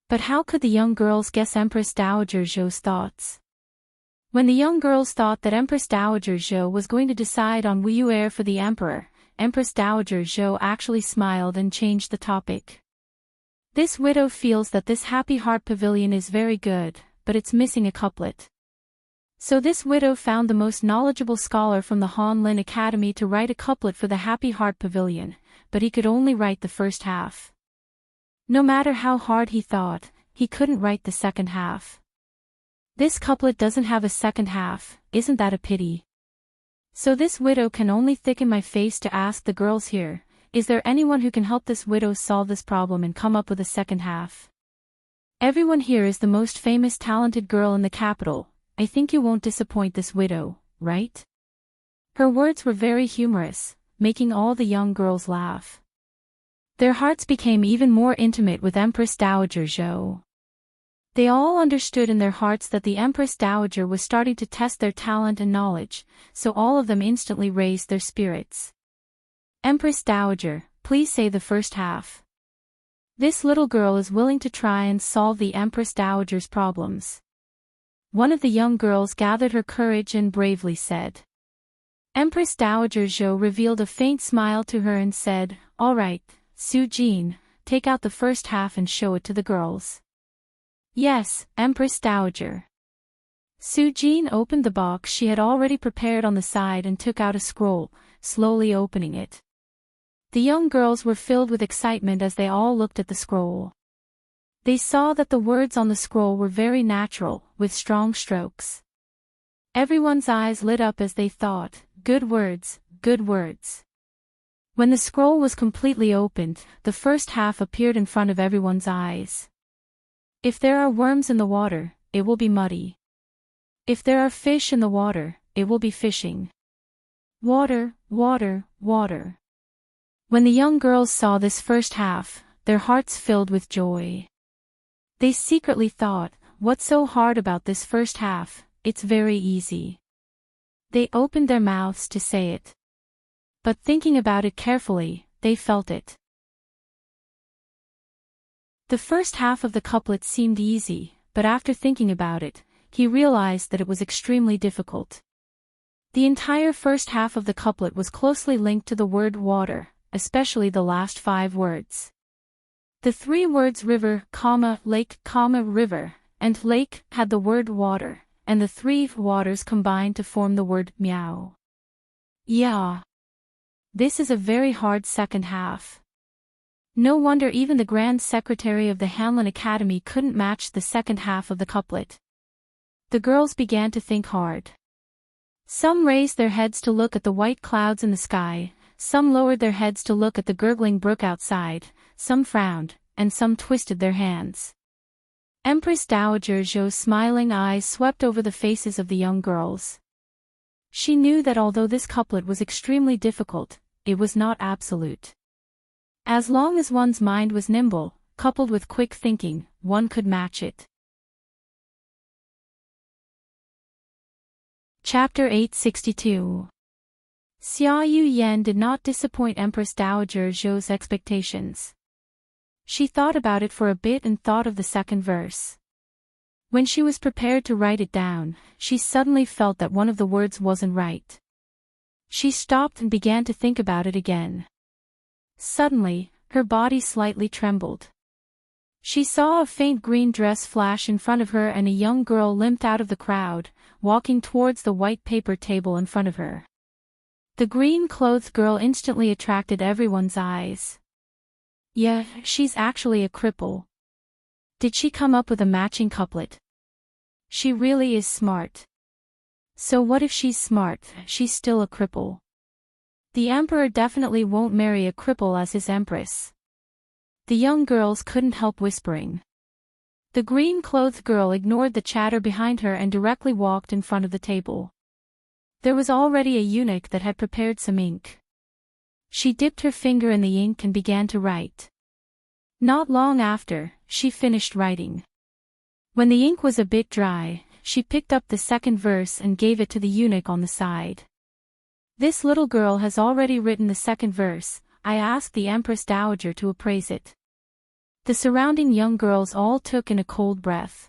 But how could the young girls guess Empress Dowager Zhou's thoughts? When the young girls thought that Empress Dowager Zhou was going to decide on Wu Yu'er for the emperor, Empress Dowager Zhou actually smiled and changed the topic. This widow feels that this Happy Heart Pavilion is very good, but it's missing a couplet. So this widow found the most knowledgeable scholar from the Han Lin Academy to write a couplet for the Happy Heart Pavilion, but he could only write the first half. No matter how hard he thought, he couldn't write the second half. This couplet doesn't have a second half, isn't that a pity? So this widow can only thicken my face to ask the girls here, is there anyone who can help this widow solve this problem and come up with a second half? Everyone here is the most famous talented girl in the capital, I think you won't disappoint this widow, right? Her words were very humorous, making all the young girls laugh. Their hearts became even more intimate with Empress Dowager Zhou. They all understood in their hearts that the Empress Dowager was starting to test their talent and knowledge, so all of them instantly raised their spirits. Empress Dowager, please say the first half. This little girl is willing to try and solve the Empress Dowager's problems. One of the young girls gathered her courage and bravely said. Empress Dowager Zhou revealed a faint smile to her and said, all right, Su Jin, take out the first half and show it to the girls. Yes, Empress Dowager. Su Jin opened the box she had already prepared on the side and took out a scroll, slowly opening it. The young girls were filled with excitement as they all looked at the scroll. They saw that the words on the scroll were very natural, with strong strokes. Everyone's eyes lit up as they thought, good words, good words. When the scroll was completely opened, the first half appeared in front of everyone's eyes. If there are worms in the water, it will be muddy. If there are fish in the water, it will be fishing. Water, water, water. When the young girls saw this first half, their hearts filled with joy. They secretly thought, what's so hard about this first half, it's very easy. They opened their mouths to say it. But thinking about it carefully, they felt it. The first half of the couplet seemed easy, but after thinking about it, he realized that it was extremely difficult. The entire first half of the couplet was closely linked to the word water, especially the last 5 words. The 3 words river, lake, river, and lake had the word water, and the 3 waters combined to form the word meow. Yeah. This is a very hard second half. No wonder even the Grand Secretary of the Hanlin Academy couldn't match the second half of the couplet. The girls began to think hard. Some raised their heads to look at the white clouds in the sky, some lowered their heads to look at the gurgling brook outside, some frowned, and some twisted their hands. Empress Dowager Zhou's smiling eyes swept over the faces of the young girls. She knew that although this couplet was extremely difficult, it was not absolute. As long as one's mind was nimble, coupled with quick thinking, one could match it. Chapter 862. Xia Yu Yan did not disappoint Empress Dowager Zhou's expectations. She thought about it for a bit and thought of the second verse. When she was prepared to write it down, she suddenly felt that one of the words wasn't right. She stopped and began to think about it again. Suddenly, her body slightly trembled. She saw a faint green dress flash in front of her and a young girl limped out of the crowd, walking towards the white paper table in front of her. The green-clothed girl instantly attracted everyone's eyes. Yeah, she's actually a cripple. Did she come up with a matching couplet? She really is smart. So what if she's smart, she's still a cripple? The emperor definitely won't marry a cripple as his empress. The young girls couldn't help whispering. The green-clothed girl ignored the chatter behind her and directly walked in front of the table. There was already a eunuch that had prepared some ink. She dipped her finger in the ink and began to write. Not long after, she finished writing. When the ink was a bit dry, she picked up the second verse and gave it to the eunuch on the side. This little girl has already written the second verse, I asked the Empress Dowager to appraise it. The surrounding young girls all took in a cold breath.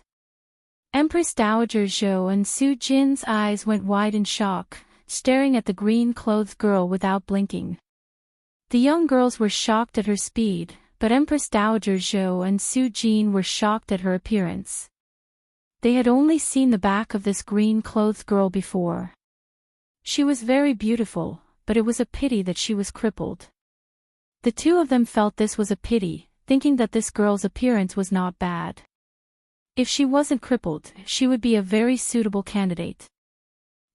Empress Dowager Zhou and Su Jin's eyes went wide in shock, staring at the green-clothed girl without blinking. The young girls were shocked at her speed, but Empress Dowager Zhou and Su Jin were shocked at her appearance. They had only seen the back of this green-clothed girl before. She was very beautiful, but it was a pity that she was crippled. The two of them felt this was a pity, thinking that this girl's appearance was not bad. If she wasn't crippled, she would be a very suitable candidate.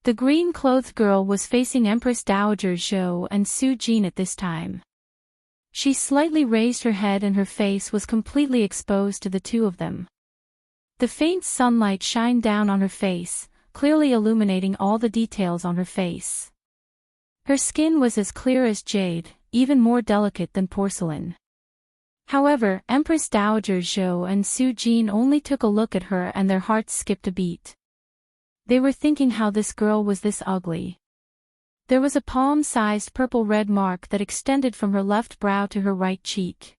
The green-clothed girl was facing Empress Dowager Zhou and Su Jin at this time. She slightly raised her head and her face was completely exposed to the two of them. The faint sunlight shined down on her face, clearly illuminating all the details on her face. Her skin was as clear as jade, even more delicate than porcelain. However, Empress Dowager Zhou and Su Jin only took a look at her and their hearts skipped a beat. They were thinking how this girl was this ugly. There was a palm-sized purple-red mark that extended from her left brow to her right cheek.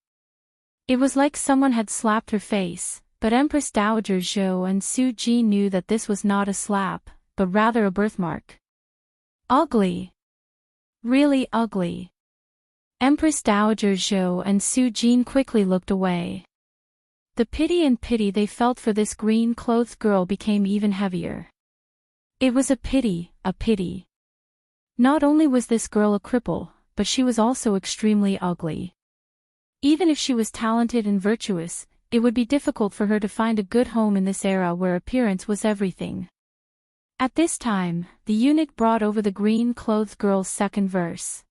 It was like someone had slapped her face, but Empress Dowager Zhou and Su Jin knew that this was not a slap, but rather a birthmark. Ugly. Really ugly. Empress Dowager Zhou and Su Jin quickly looked away. The pity they felt for this green-clothed girl became even heavier. It was a pity, a pity. Not only was this girl a cripple, but she was also extremely ugly. Even if she was talented and virtuous, it would be difficult for her to find a good home in this era where appearance was everything. At this time, the eunuch brought over the green-clothed girl's second verse.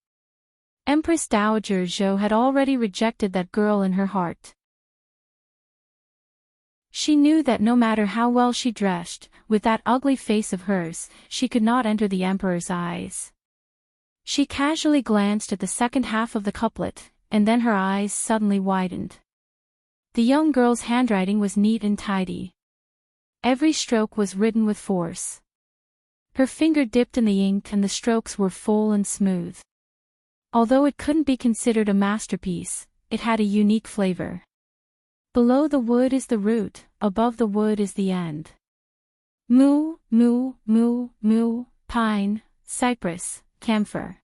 Empress Dowager Zhou had already rejected that girl in her heart. She knew that no matter how well she dressed, with that ugly face of hers, she could not enter the emperor's eyes. She casually glanced at the second half of the couplet, and then her eyes suddenly widened. The young girl's handwriting was neat and tidy. Every stroke was written with force. Her finger dipped in the ink and the strokes were full and smooth. Although it couldn't be considered a masterpiece, it had a unique flavor. Below the wood is the root, above the wood is the end. Moo, moo, moo, moo, pine, cypress, camphor.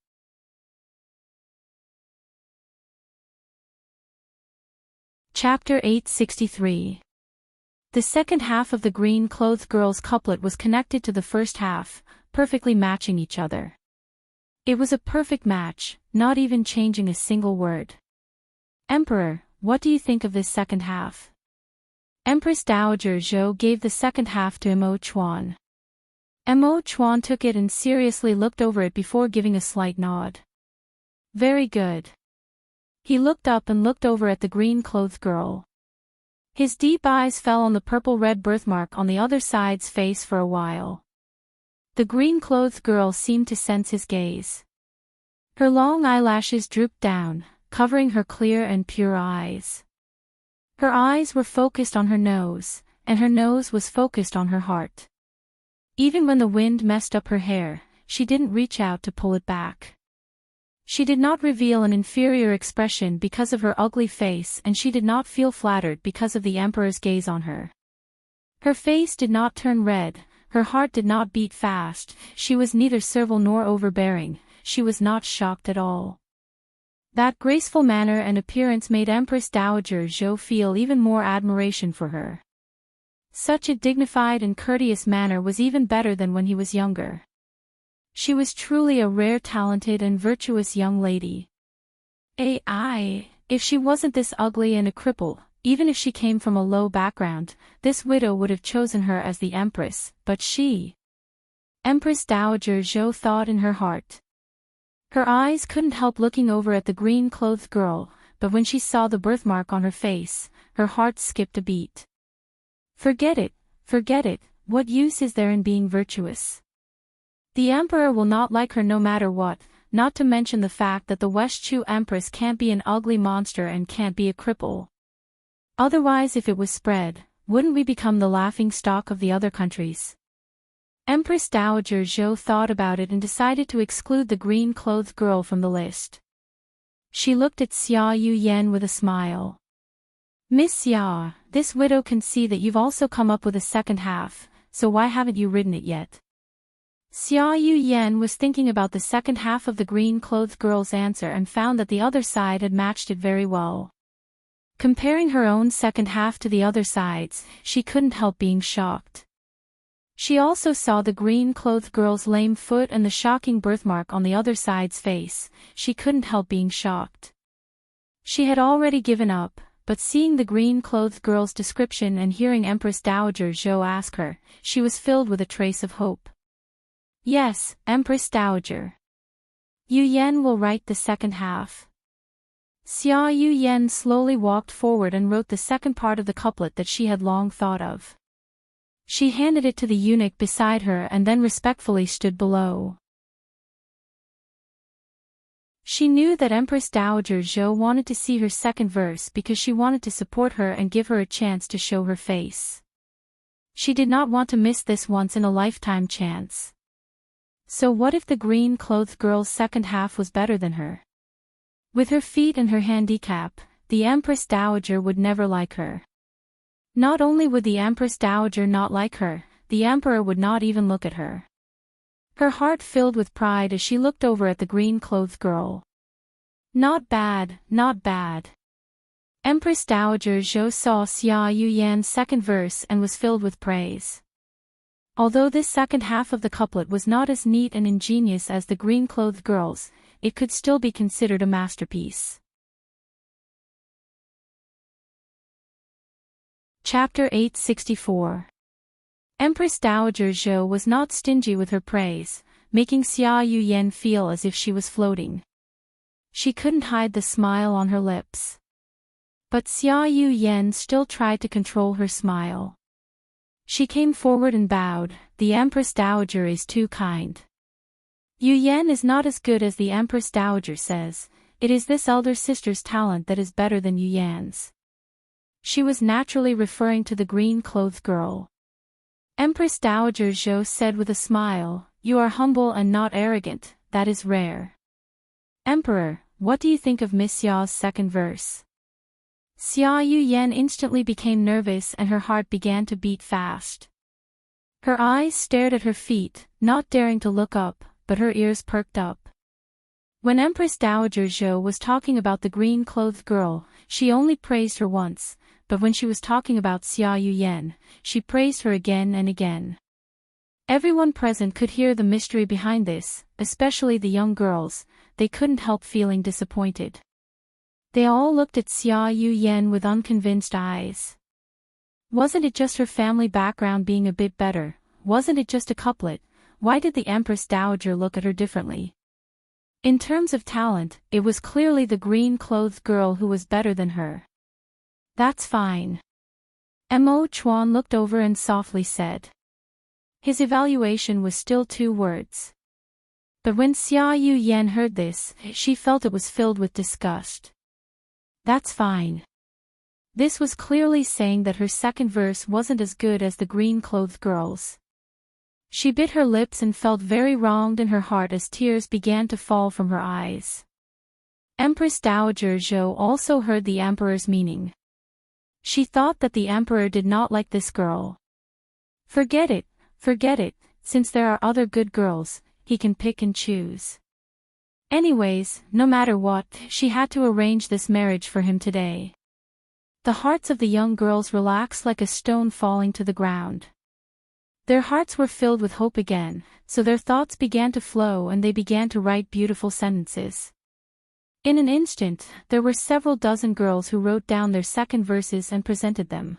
Chapter 863. The second half of the green-clothed girl's couplet was connected to the first half, perfectly matching each other. It was a perfect match, not even changing a single word. Emperor, what do you think of this second half? Empress Dowager Zhou gave the second half to Mo Chuan. Mo Chuan took it and seriously looked over it before giving a slight nod. Very good. He looked up and looked over at the green-clothed girl. His deep eyes fell on the purple-red birthmark on the other side's face for a while. The green-clothed girl seemed to sense his gaze. Her long eyelashes drooped down, covering her clear and pure eyes. Her eyes were focused on her nose, and her nose was focused on her heart. Even when the wind messed up her hair, she didn't reach out to pull it back. She did not reveal an inferior expression because of her ugly face, and she did not feel flattered because of the emperor's gaze on her. Her face did not turn red, her heart did not beat fast, she was neither servile nor overbearing, she was not shocked at all. That graceful manner and appearance made Empress Dowager Zhou feel even more admiration for her. Such a dignified and courteous manner was even better than when he was younger. She was truly a rare, talented and virtuous young lady. If she wasn't this ugly and a cripple, even if she came from a low background, this widow would have chosen her as the empress, but she... Empress Dowager Zhou thought in her heart. Her eyes couldn't help looking over at the green-clothed girl, but when she saw the birthmark on her face, her heart skipped a beat. Forget it, what use is there in being virtuous? The emperor will not like her no matter what, not to mention the fact that the West-Chu empress can't be an ugly monster and can't be a cripple. Otherwise, if it was spread, wouldn't we become the laughing stock of the other countries? Empress Dowager Zhou thought about it and decided to exclude the green-clothed girl from the list. She looked at Xia Yuyan with a smile. Miss Xia, this widow can see that you've also come up with a second half, so why haven't you written it yet? Xia Yuyan was thinking about the second half of the green-clothed girl's answer and found that the other side had matched it very well. Comparing her own second half to the other side's, she couldn't help being shocked. She also saw the green-clothed girl's lame foot and the shocking birthmark on the other side's face, she couldn't help being shocked. She had already given up, but seeing the green-clothed girl's description and hearing Empress Dowager Zhou ask her, she was filled with a trace of hope. Yes, Empress Dowager. Yu Yan will write the second half. Xia Yu Yan slowly walked forward and wrote the second part of the couplet that she had long thought of. She handed it to the eunuch beside her and then respectfully stood below. She knew that Empress Dowager Zhou wanted to see her second verse because she wanted to support her and give her a chance to show her face. She did not want to miss this once-in-a-lifetime chance. So what if the green-clothed girl's second half was better than her? With her feet and her handicap, the Empress Dowager would never like her. Not only would the Empress Dowager not like her, the Emperor would not even look at her. Her heart filled with pride as she looked over at the green-clothed girl. Not bad, not bad. Empress Dowager Zhou saw Xia Yu Yan's second verse and was filled with praise. Although this second half of the couplet was not as neat and ingenious as the green-clothed girl's, it could still be considered a masterpiece. Chapter 864. Empress Dowager Zhou was not stingy with her praise, making Xia Yu Yan feel as if she was floating. She couldn't hide the smile on her lips. But Xia Yu Yan still tried to control her smile. She came forward and bowed. The Empress Dowager is too kind. Yu Yan is not as good as the Empress Dowager says. It is this elder sister's talent that is better than Yu Yan's. She was naturally referring to the green-clothed girl. Empress Dowager Zhou said with a smile, "You are humble and not arrogant, that is rare." Emperor, what do you think of Miss Xia's second verse? Xia Yu Yan instantly became nervous and her heart began to beat fast. Her eyes stared at her feet, not daring to look up, but her ears perked up. When Empress Dowager Zhou was talking about the green-clothed girl, she only praised her once, but when she was talking about Xia Yu Yan, she praised her again and again. Everyone present could hear the mystery behind this, especially the young girls. They couldn't help feeling disappointed. They all looked at Xia Yu Yan with unconvinced eyes. Wasn't it just her family background being a bit better? Wasn't it just a couplet? Why did the Empress Dowager look at her differently? In terms of talent, it was clearly the green-clothed girl who was better than her. That's fine. Mo Chuan looked over and softly said. His evaluation was still 2 words. But when Xia Yu Yan heard this, she felt it was filled with disgust. That's fine. This was clearly saying that her second verse wasn't as good as the green-clothed girl's. She bit her lips and felt very wronged in her heart as tears began to fall from her eyes. Empress Dowager Zhou also heard the emperor's meaning. She thought that the emperor did not like this girl. Forget it, since there are other good girls, he can pick and choose. Anyways, no matter what, she had to arrange this marriage for him today. The hearts of the young girls relaxed like a stone falling to the ground. Their hearts were filled with hope again, so their thoughts began to flow and they began to write beautiful sentences. In an instant, there were several dozen girls who wrote down their second verses and presented them.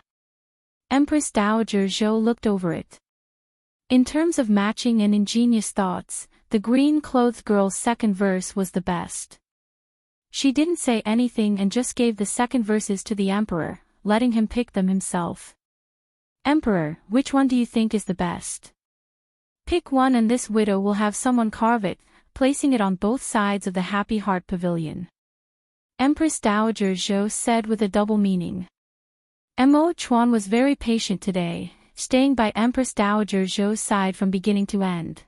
Empress Dowager Zhou looked over it. In terms of matching and ingenious thoughts, the green-clothed girl's second verse was the best. She didn't say anything and just gave the second verses to the emperor, letting him pick them himself. Emperor, which one do you think is the best? Pick one and this widow will have someone carve it, placing it on both sides of the Happy Heart Pavilion. Empress Dowager Zhou said with a double meaning. Mo Chuan was very patient today, staying by Empress Dowager Zhou's side from beginning to end.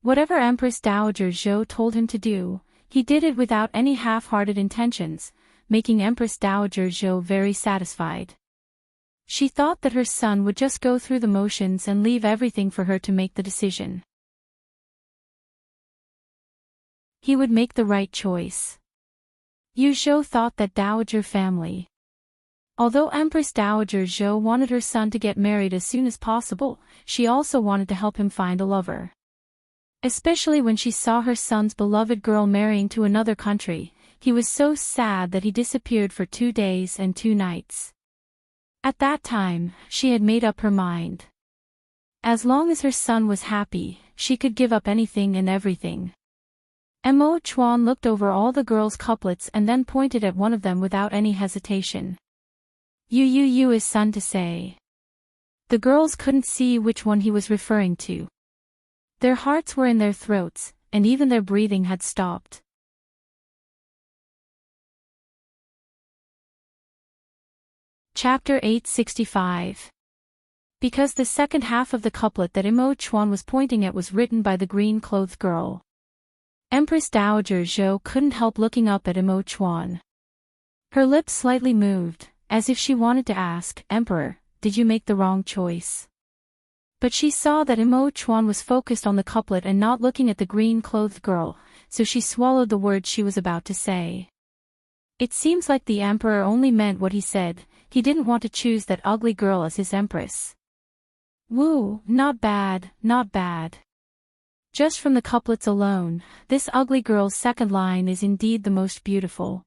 Whatever Empress Dowager Zhou told him to do, he did it without any half-hearted intentions, making Empress Dowager Zhou very satisfied. She thought that her son would just go through the motions and leave everything for her to make the decision. He would make the right choice. Yu Zhou thought that Dowager family. Although Empress Dowager Zhou wanted her son to get married as soon as possible, she also wanted to help him find a lover. Especially when she saw her son's beloved girl marrying to another country, He was so sad that he disappeared for 2 days and 2 nights. At that time, she had made up her mind. As long as her son was happy, she could give up anything and everything. Mo Chuan looked over all the girls' couplets and then pointed at one of them without any hesitation. You is son to say. The girls couldn't see which one he was referring to. Their hearts were in their throats, and even their breathing had stopped. Chapter 865. Because the second half of the couplet that Mo Chuan was pointing at was written by the green-clothed girl. Empress Dowager Zhou couldn't help looking up at Mo Chuan. Her lips slightly moved, as if she wanted to ask, "Emperor, did you make the wrong choice?" But she saw that Mo Chuan was focused on the couplet and not looking at the green-clothed girl, so she swallowed the words she was about to say. It seems like the emperor only meant what he said. He didn't want to choose that ugly girl as his empress. Woo, not bad, not bad. Just from the couplets alone, this ugly girl's second line is indeed the most beautiful.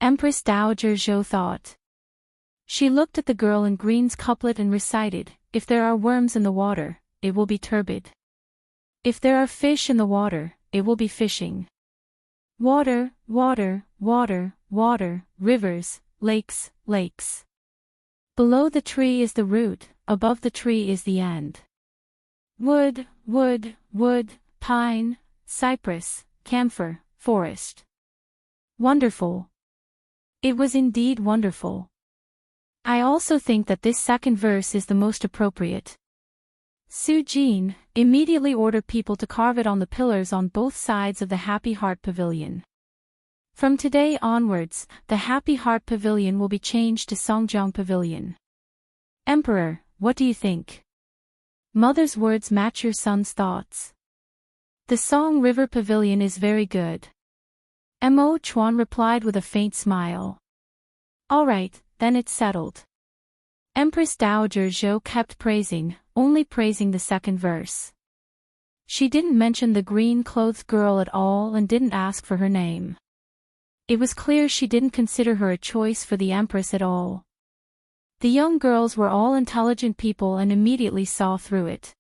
Empress Dowager Zhou thought. She looked at the girl in green's couplet and recited, "If there are worms in the water, it will be turbid. If there are fish in the water, it will be fishing. Water, water, water, water, rivers, lakes, lakes. Below the tree is the root, above the tree is the end. Wood, wood, wood, pine, cypress, camphor, forest." Wonderful. It was indeed wonderful. I also think that this second verse is the most appropriate. Su Jin, immediately order people to carve it on the pillars on both sides of the Happy Heart Pavilion. From today onwards, the Happy Heart Pavilion will be changed to Songjiang Pavilion. Emperor, what do you think? Mother's words match your son's thoughts. The Song River Pavilion is very good. Mo Chuan replied with a faint smile. All right, then it's settled. Empress Dowager Zhou kept praising, only praising the second verse. She didn't mention the green-clothed girl at all and didn't ask for her name. It was clear she didn't consider her a choice for the empress at all. The young girls were all intelligent people and immediately saw through it.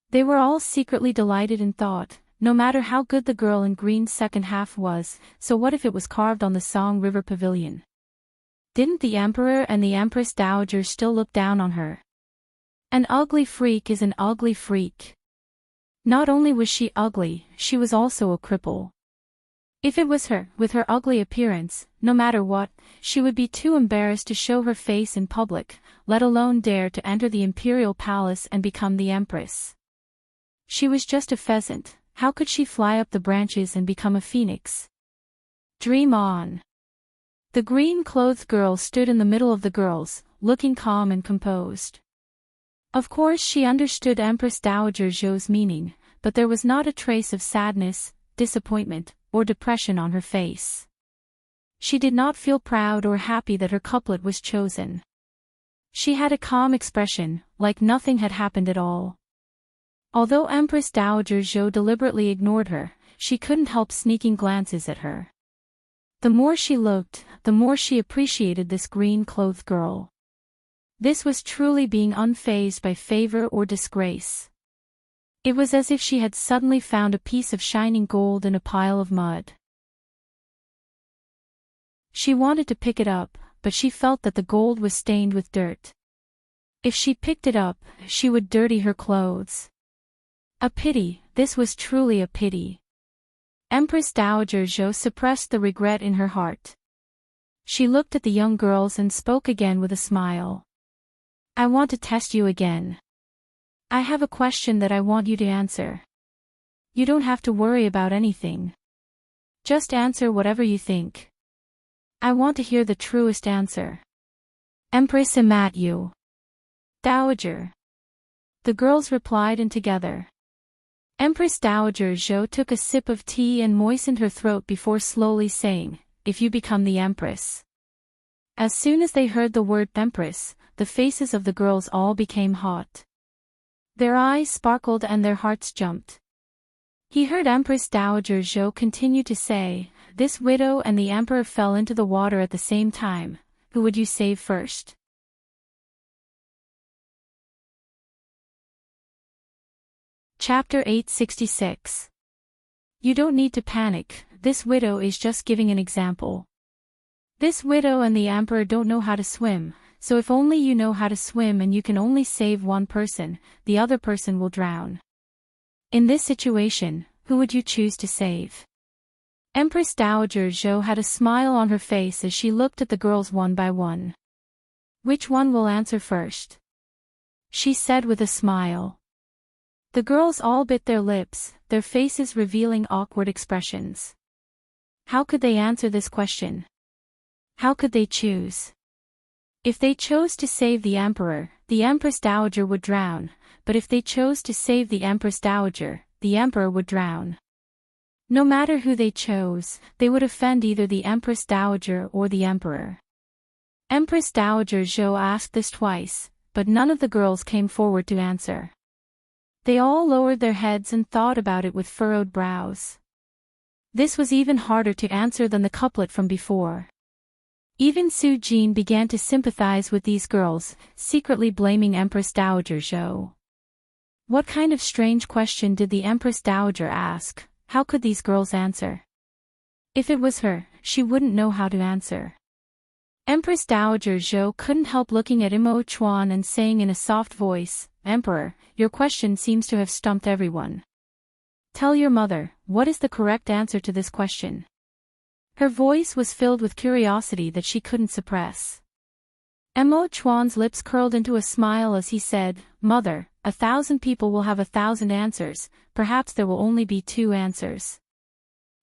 They were all secretly delighted and thought, no matter how good the girl in green's second half was, so what if it was carved on the Song River Pavilion? Didn't the emperor and the empress dowager still look down on her? An ugly freak is an ugly freak. Not only was she ugly, she was also a cripple. If it was her, with her ugly appearance, no matter what, she would be too embarrassed to show her face in public, let alone dare to enter the imperial palace and become the empress. She was just a pheasant, how could she fly up the branches and become a phoenix? Dream on. The green-clothed girl stood in the middle of the girls, looking calm and composed. Of course she understood Empress Dowager Zhou's meaning, but there was not a trace of sadness, disappointment, or depression on her face. She did not feel proud or happy that her couplet was chosen. She had a calm expression, like nothing had happened at all. Although Empress Dowager Zhou deliberately ignored her, she couldn't help sneaking glances at her. The more she looked, the more she appreciated this green-clothed girl. This was truly being unfazed by favor or disgrace. It was as if she had suddenly found a piece of shining gold in a pile of mud. She wanted to pick it up, but she felt that the gold was stained with dirt. If she picked it up, she would dirty her clothes. A pity, this was truly a pity. Empress Dowager Zhou suppressed the regret in her heart. She looked at the young girls and spoke again with a smile. I want to test you again. I have a question that I want you to answer. You don't have to worry about anything. Just answer whatever you think. I want to hear the truest answer. Empress Imat you. Dowager. The girls replied and together. Empress Dowager Zhou took a sip of tea and moistened her throat before slowly saying, if you become the empress. As soon as they heard the word empress, the faces of the girls all became hot. Their eyes sparkled and their hearts jumped. He heard Empress Dowager Zhou continue to say, this widow and the emperor fell into the water at the same time, who would you save first? Chapter 866. You don't need to panic, this widow is just giving an example. This widow and the emperor don't know how to swim, so if only you know how to swim and you can only save one person, the other person will drown. In this situation, who would you choose to save? Empress Dowager Zhou had a smile on her face as she looked at the girls one by one. Which one will answer first? She said with a smile. The girls all bit their lips, their faces revealing awkward expressions. How could they answer this question? How could they choose? If they chose to save the emperor, the Empress Dowager would drown, but if they chose to save the Empress Dowager, the emperor would drown. No matter who they chose, they would offend either the Empress Dowager or the emperor. Empress Dowager Zhou asked this twice, but none of the girls came forward to answer. They all lowered their heads and thought about it with furrowed brows. This was even harder to answer than the couplet from before. Even Su Jin began to sympathize with these girls, secretly blaming Empress Dowager Zhou. What kind of strange question did the Empress Dowager ask? How could these girls answer? If it was her, she wouldn't know how to answer. Empress Dowager Zhou couldn't help looking at Imo Chuan and saying in a soft voice, Emperor, your question seems to have stumped everyone. Tell your mother, what is the correct answer to this question? Her voice was filled with curiosity that she couldn't suppress. Imo Chuan's lips curled into a smile as he said, Mother, 1,000 people will have 1,000 answers, perhaps there will only be 2 answers.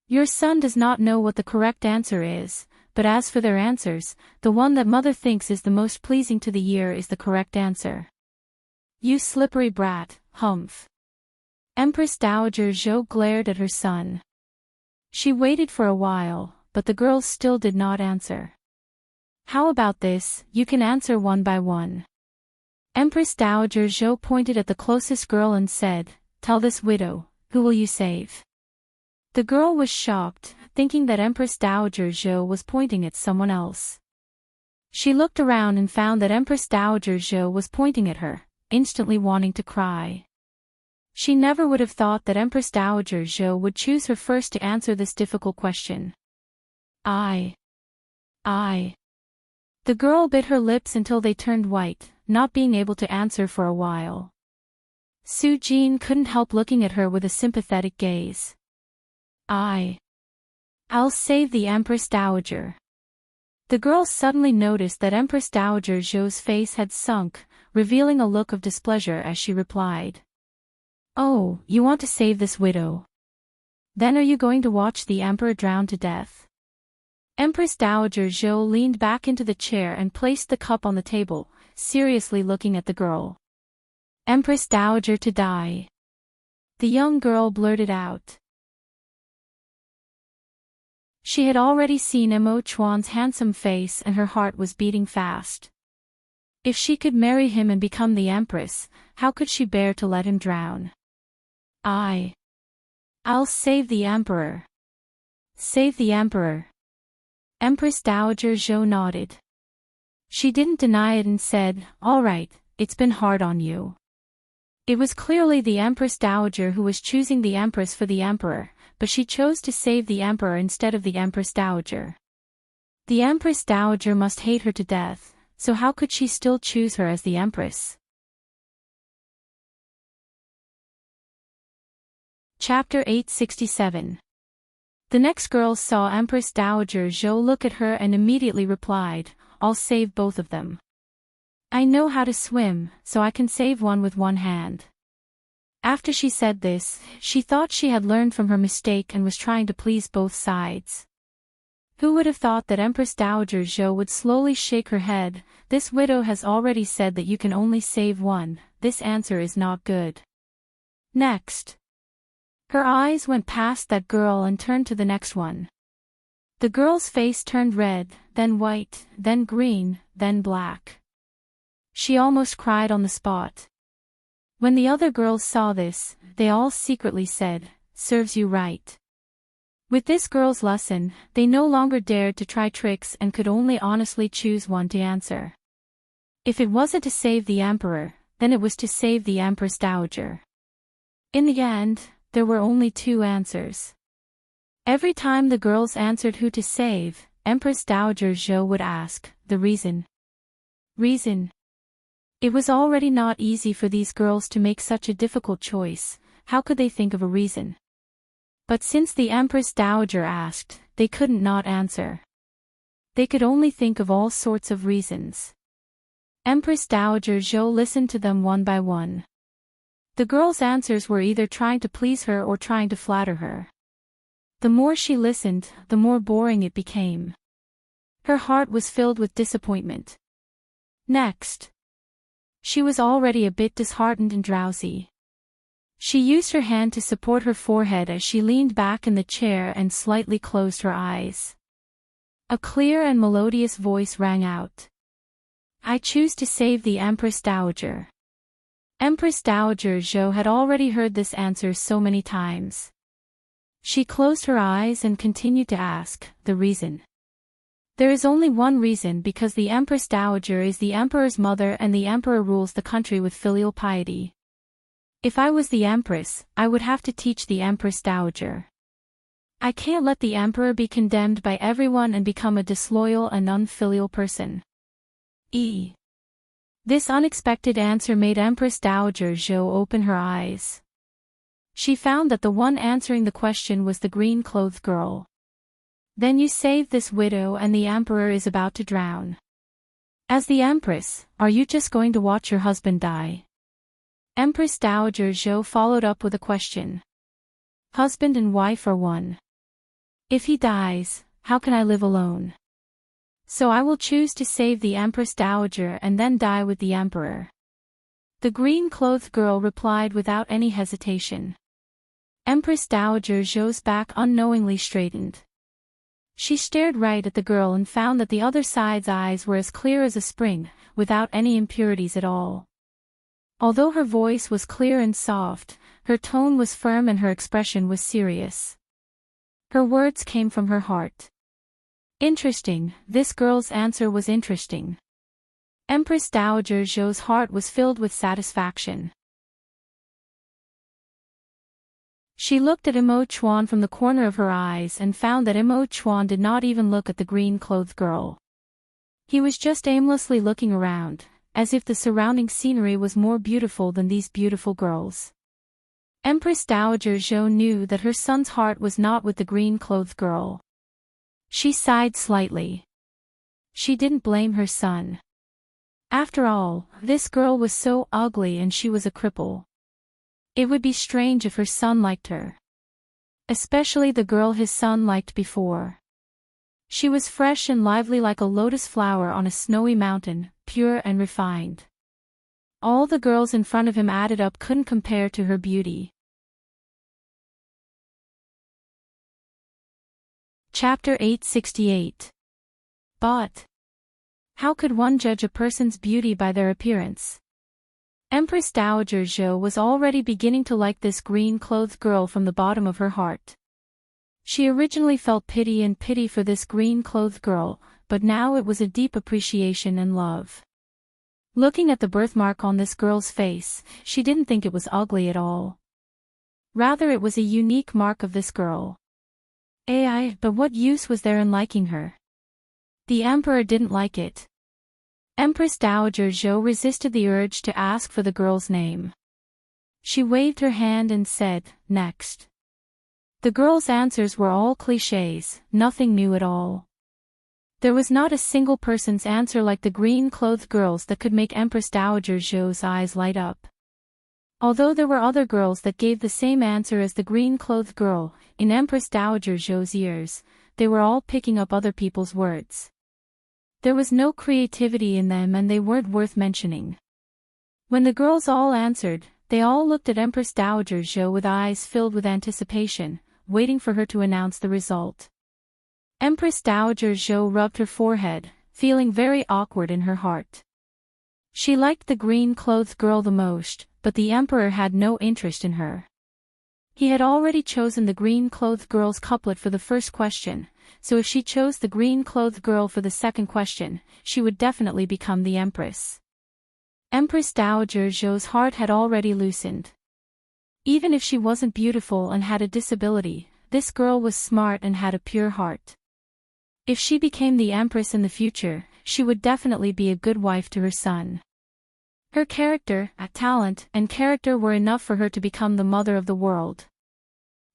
Your son does not know what the correct answer is, but as for their answers, the one that mother thinks is the most pleasing to the ear is the correct answer. You slippery brat, humph. Empress Dowager Zhou glared at her son. She waited for a while, but the girls still did not answer. How about this, you can answer one by one. Empress Dowager Zhou pointed at the closest girl and said, Tell this widow, who will you save? The girl was shocked, thinking that Empress Dowager Zhou was pointing at someone else. She looked around and found that Empress Dowager Zhou was pointing at her, instantly wanting to cry. She never would have thought that Empress Dowager Zhou would choose her first to answer this difficult question. I. The girl bit her lips until they turned white, not being able to answer for a while. Su Jin couldn't help looking at her with a sympathetic gaze. I'll save the Empress Dowager. The girl suddenly noticed that Empress Dowager Zhou's face had sunk, revealing a look of displeasure as she replied. Oh, you want to save this widow? Then are you going to watch the emperor drown to death? Empress Dowager Zhou leaned back into the chair and placed the cup on the table, seriously looking at the girl. Empress Dowager to die. The young girl blurted out. She had already seen Imo Chuan's handsome face and her heart was beating fast. If she could marry him and become the empress, how could she bear to let him drown? I'll save the emperor. Save the emperor. Empress Dowager Zhou nodded. She didn't deny it and said, All right, it's been hard on you. It was clearly the Empress Dowager who was choosing the empress for the emperor, but she chose to save the emperor instead of the Empress Dowager. The Empress Dowager must hate her to death, so how could she still choose her as the empress? Chapter 867. The next girl saw Empress Dowager Zhou look at her and immediately replied, I'll save both of them. I know how to swim, so I can save one with one hand. After she said this, she thought she had learned from her mistake and was trying to please both sides. Who would have thought that Empress Dowager Zhou would slowly shake her head? This widow has already said that you can only save one, this answer is not good. Next. Her eyes went past that girl and turned to the next one. The girl's face turned red, then white, then green, then black. She almost cried on the spot. When the other girls saw this, they all secretly said, Serves you right. With this girl's lesson, they no longer dared to try tricks and could only honestly choose one to answer. If it wasn't to save the emperor, then it was to save the Empress Dowager. In the end, there were only two answers. Every time the girls answered who to save, Empress Dowager Zhou would ask, the reason. Reason. It was already not easy for these girls to make such a difficult choice, how could they think of a reason? But since the Empress Dowager asked, they couldn't not answer. They could only think of all sorts of reasons. Empress Dowager Zhou listened to them one by one. The girls' answers were either trying to please her or trying to flatter her. The more she listened, the more boring it became. Her heart was filled with disappointment. Next. She was already a bit disheartened and drowsy. She used her hand to support her forehead as she leaned back in the chair and slightly closed her eyes. A clear and melodious voice rang out. I choose to save the Empress Dowager. Empress Dowager Zhou had already heard this answer so many times. She closed her eyes and continued to ask, the reason. There is only one reason, because the Empress Dowager is the Emperor's mother and the Emperor rules the country with filial piety. If I was the Empress, I would have to teach the Empress Dowager. I can't let the Emperor be condemned by everyone and become a disloyal and unfilial person. This unexpected answer made Empress Dowager Zhou open her eyes. She found that the one answering the question was the green-clothed girl. Then you saved this widow and the Emperor is about to drown. As the Empress, are you just going to watch your husband die? Empress Dowager Zhou followed up with a question. Husband and wife are one. If he dies, how can I live alone? So I will choose to save the Empress Dowager and then die with the Emperor. The green-clothed girl replied without any hesitation. Empress Dowager Zhou's back unknowingly straightened. She stared right at the girl and found that the other side's eyes were as clear as a spring, without any impurities at all. Although her voice was clear and soft, her tone was firm and her expression was serious. Her words came from her heart. Interesting, this girl's answer was interesting. Empress Dowager Zhou's heart was filled with satisfaction. She looked at Imo Chuan from the corner of her eyes and found that Imo Chuan did not even look at the green-clothed girl. He was just aimlessly looking around, as if the surrounding scenery was more beautiful than these beautiful girls. Empress Dowager Zhou knew that her son's heart was not with the green-clothed girl. She sighed slightly. She didn't blame her son. After all, this girl was so ugly and she was a cripple. It would be strange if her son liked her. Especially the girl his son liked before. She was fresh and lively like a lotus flower on a snowy mountain, pure and refined. All the girls in front of him added up couldn't compare to her beauty. Chapter 868. But how could one judge a person's beauty by their appearance? Empress Dowager Zhou was already beginning to like this green-clothed girl from the bottom of her heart. She originally felt pity for this green-clothed girl, but now it was a deep appreciation and love. Looking at the birthmark on this girl's face, she didn't think it was ugly at all. Rather, it was a unique mark of this girl. But what use was there in liking her? The Emperor didn't like it. Empress Dowager Zhou resisted the urge to ask for the girl's name. She waved her hand and said, next. The girl's answers were all clichés, nothing new at all. There was not a single person's answer like the green-clothed girl's that could make Empress Dowager Zhou's eyes light up. Although there were other girls that gave the same answer as the green-clothed girl, in Empress Dowager Zhou's ears, they were all picking up other people's words. There was no creativity in them and they weren't worth mentioning. When the girls all answered, they all looked at Empress Dowager Zhou with eyes filled with anticipation, waiting for her to announce the result. Empress Dowager Zhou rubbed her forehead, feeling very awkward in her heart. She liked the green-clothed girl the most, but the Emperor had no interest in her. He had already chosen the green-clothed girl's couplet for the first question, so if she chose the green-clothed girl for the second question, she would definitely become the Empress. Empress Dowager Zhou's heart had already loosened. Even if she wasn't beautiful and had a disability, this girl was smart and had a pure heart. If she became the Empress in the future, she would definitely be a good wife to her son. Her character, talent, and character were enough for her to become the mother of the world.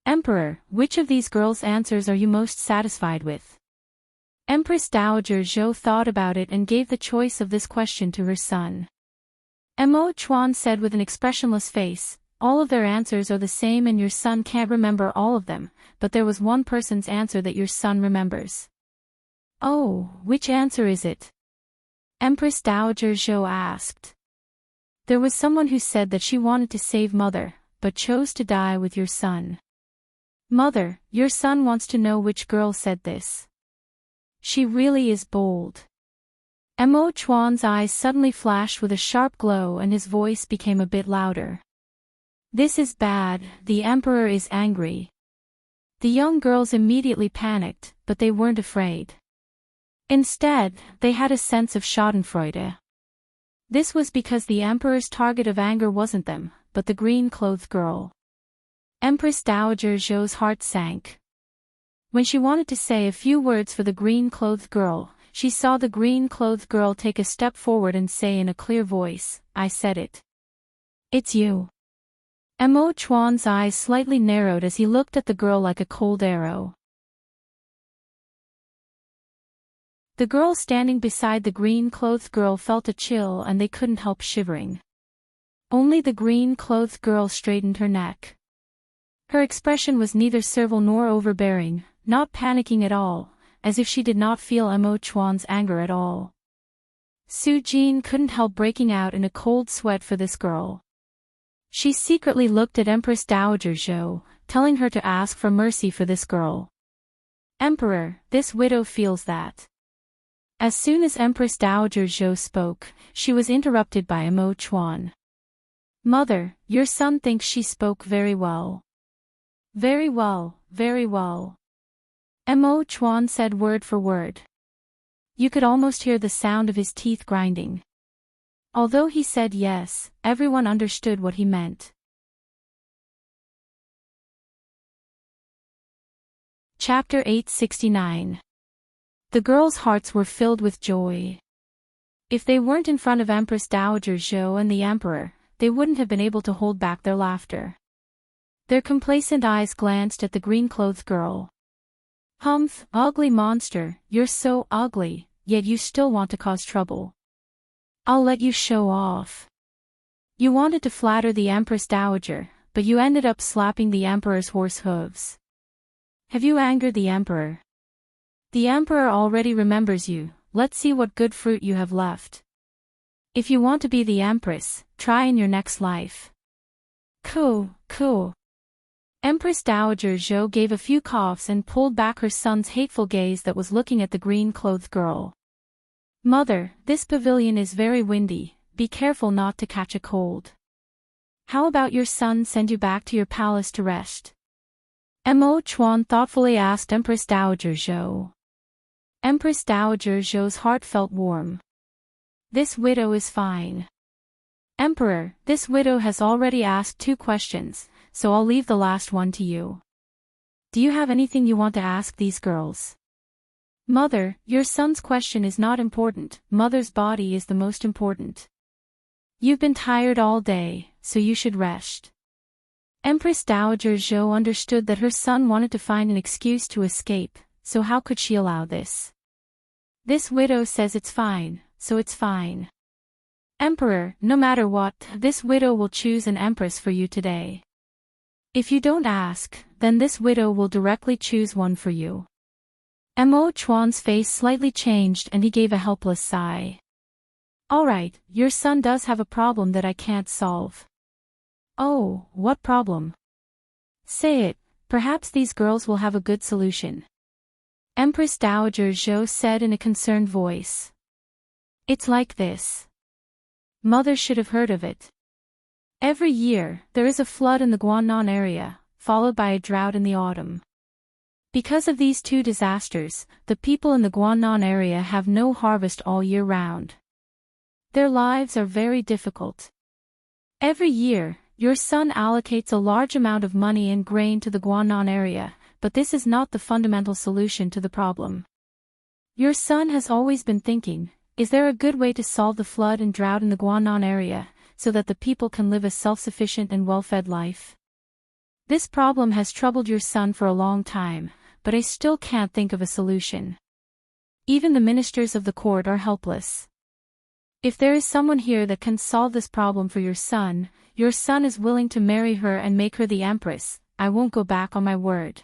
Emperor, which of these girls' answers are you most satisfied with? Empress Dowager Zhou thought about it and gave the choice of this question to her son. Mo Chuan said with an expressionless face, all of their answers are the same and your son can't remember all of them, but there was one person's answer that your son remembers. Oh, which answer is it? Empress Dowager Zhou asked. There was someone who said that she wanted to save mother, but chose to die with your son. Mother, your son wants to know which girl said this. She really is bold. Mo Chuan's eyes suddenly flashed with a sharp glow and his voice became a bit louder. This is bad, the emperor is angry. The young girls immediately panicked, but they weren't afraid. Instead, they had a sense of schadenfreude. This was because the emperor's target of anger wasn't them, but the green-clothed girl. Empress Dowager Zhou's heart sank. When she wanted to say a few words for the green-clothed girl, she saw the green-clothed girl take a step forward and say in a clear voice, I said it. It's you. Mo Chuan's eyes slightly narrowed as he looked at the girl like a cold arrow. The girl standing beside the green-clothed girl felt a chill and they couldn't help shivering. Only the green-clothed girl straightened her neck. Her expression was neither servile nor overbearing, not panicking at all, as if she did not feel Mo Chuan's anger at all. Su Jin couldn't help breaking out in a cold sweat for this girl. She secretly looked at Empress Dowager Zhou, telling her to ask for mercy for this girl. Emperor, this widow feels that. As soon as Empress Dowager Zhou spoke, she was interrupted by Mo Chuan. Mother, your son thinks she spoke very well. Very well, very well. Mo Chuan said word for word. You could almost hear the sound of his teeth grinding. Although he said yes, everyone understood what he meant. Chapter 869. The girls' hearts were filled with joy. If they weren't in front of Empress Dowager Zhou and the Emperor, they wouldn't have been able to hold back their laughter. Their complacent eyes glanced at the green-clothed girl. Humph, ugly monster, you're so ugly, yet you still want to cause trouble. I'll let you show off. You wanted to flatter the Empress Dowager, but you ended up slapping the Emperor's horse hooves. Have you angered the Emperor? The Emperor already remembers you, let's see what good fruit you have left. If you want to be the Empress, try in your next life. Cool. Empress Dowager Zhou gave a few coughs and pulled back her son's hateful gaze that was looking at the green-clothed girl. Mother, this pavilion is very windy, be careful not to catch a cold. How about your son send you back to your palace to rest? Mo Chuan thoughtfully asked Empress Dowager Zhou. Empress Dowager Zhou's heart felt warm. This widow is fine. Emperor, this widow has already asked 2 questions, so I'll leave the last one to you. Do you have anything you want to ask these girls? Mother, your son's question is not important, mother's body is the most important. You've been tired all day, so you should rest. Empress Dowager Zhou understood that her son wanted to find an excuse to escape, so how could she allow this? This widow says it's fine, so it's fine. Emperor, no matter what, this widow will choose an empress for you today. If you don't ask, then this widow will directly choose one for you. Mo Chuan's face slightly changed and he gave a helpless sigh. Alright, your son does have a problem that I can't solve. Oh, what problem? Say it, perhaps these girls will have a good solution. Empress Dowager Zhou said in a concerned voice. It's like this. Mother should have heard of it. Every year, there is a flood in the Guangnan area, followed by a drought in the autumn. Because of these two disasters, the people in the Guangnan area have no harvest all year round. Their lives are very difficult. Every year, your son allocates a large amount of money and grain to the Guangnan area, but this is not the fundamental solution to the problem. Your son has always been thinking, is there a good way to solve the flood and drought in the Guangnan area, so that the people can live a self-sufficient and well-fed life? This problem has troubled your son for a long time, but I still can't think of a solution. Even the ministers of the court are helpless. If there is someone here that can solve this problem for your son is willing to marry her and make her the Empress. I won't go back on my word.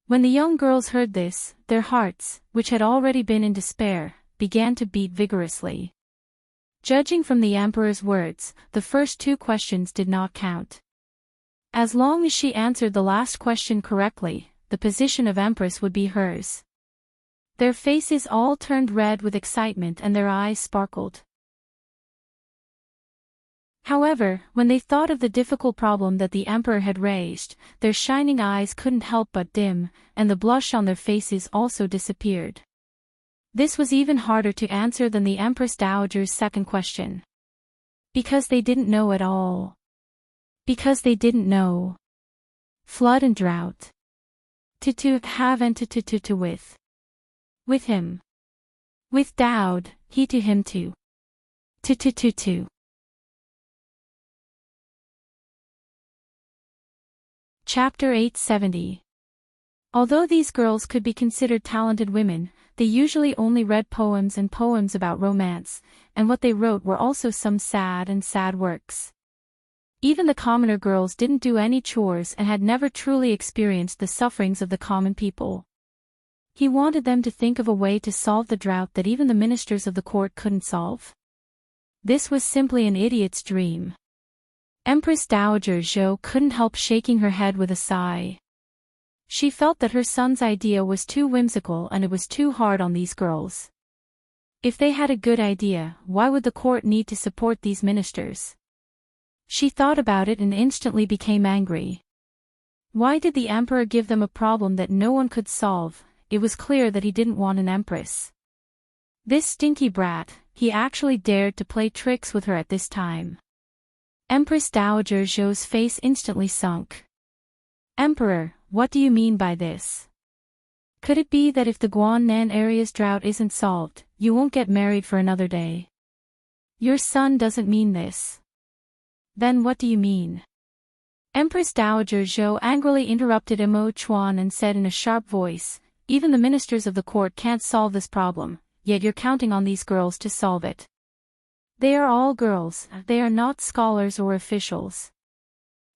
When the young girls heard this, their hearts, which had already been in despair, began to beat vigorously. Judging from the emperor's words, the first two questions did not count. As long as she answered the last question correctly, the position of Empress would be hers. Their faces all turned red with excitement and their eyes sparkled. However, when they thought of the difficult problem that the emperor had raised, their shining eyes couldn't help but dim, and the blush on their faces also disappeared. This was even harder to answer than the Empress Dowager's second question. Because they didn't know at all. Because they didn't know. Flood and drought. To have and to with. With him. With Dowd, he to him to. To. Chapter 870. Although these girls could be considered talented women, they usually only read poems and poems about romance, and what they wrote were also some sad works. Even the commoner girls didn't do any chores and had never truly experienced the sufferings of the common people. He wanted them to think of a way to solve the drought that even the ministers of the court couldn't solve. This was simply an idiot's dream. Empress Dowager Zhou couldn't help shaking her head with a sigh. She felt that her son's idea was too whimsical and it was too hard on these girls. If they had a good idea, why would the court need to support these ministers? She thought about it and instantly became angry. Why did the emperor give them a problem that no one could solve? It was clear that he didn't want an empress. This stinky brat, he actually dared to play tricks with her at this time. Empress Dowager Zhou's face instantly sunk. Emperor, what do you mean by this? Could it be that if the Guangnan area's drought isn't solved, you won't get married for another day? Your son doesn't mean this. Then what do you mean? Empress Dowager Zhou angrily interrupted Imo Chuan and said in a sharp voice, even the ministers of the court can't solve this problem, yet you're counting on these girls to solve it. They are all girls, they are not scholars or officials.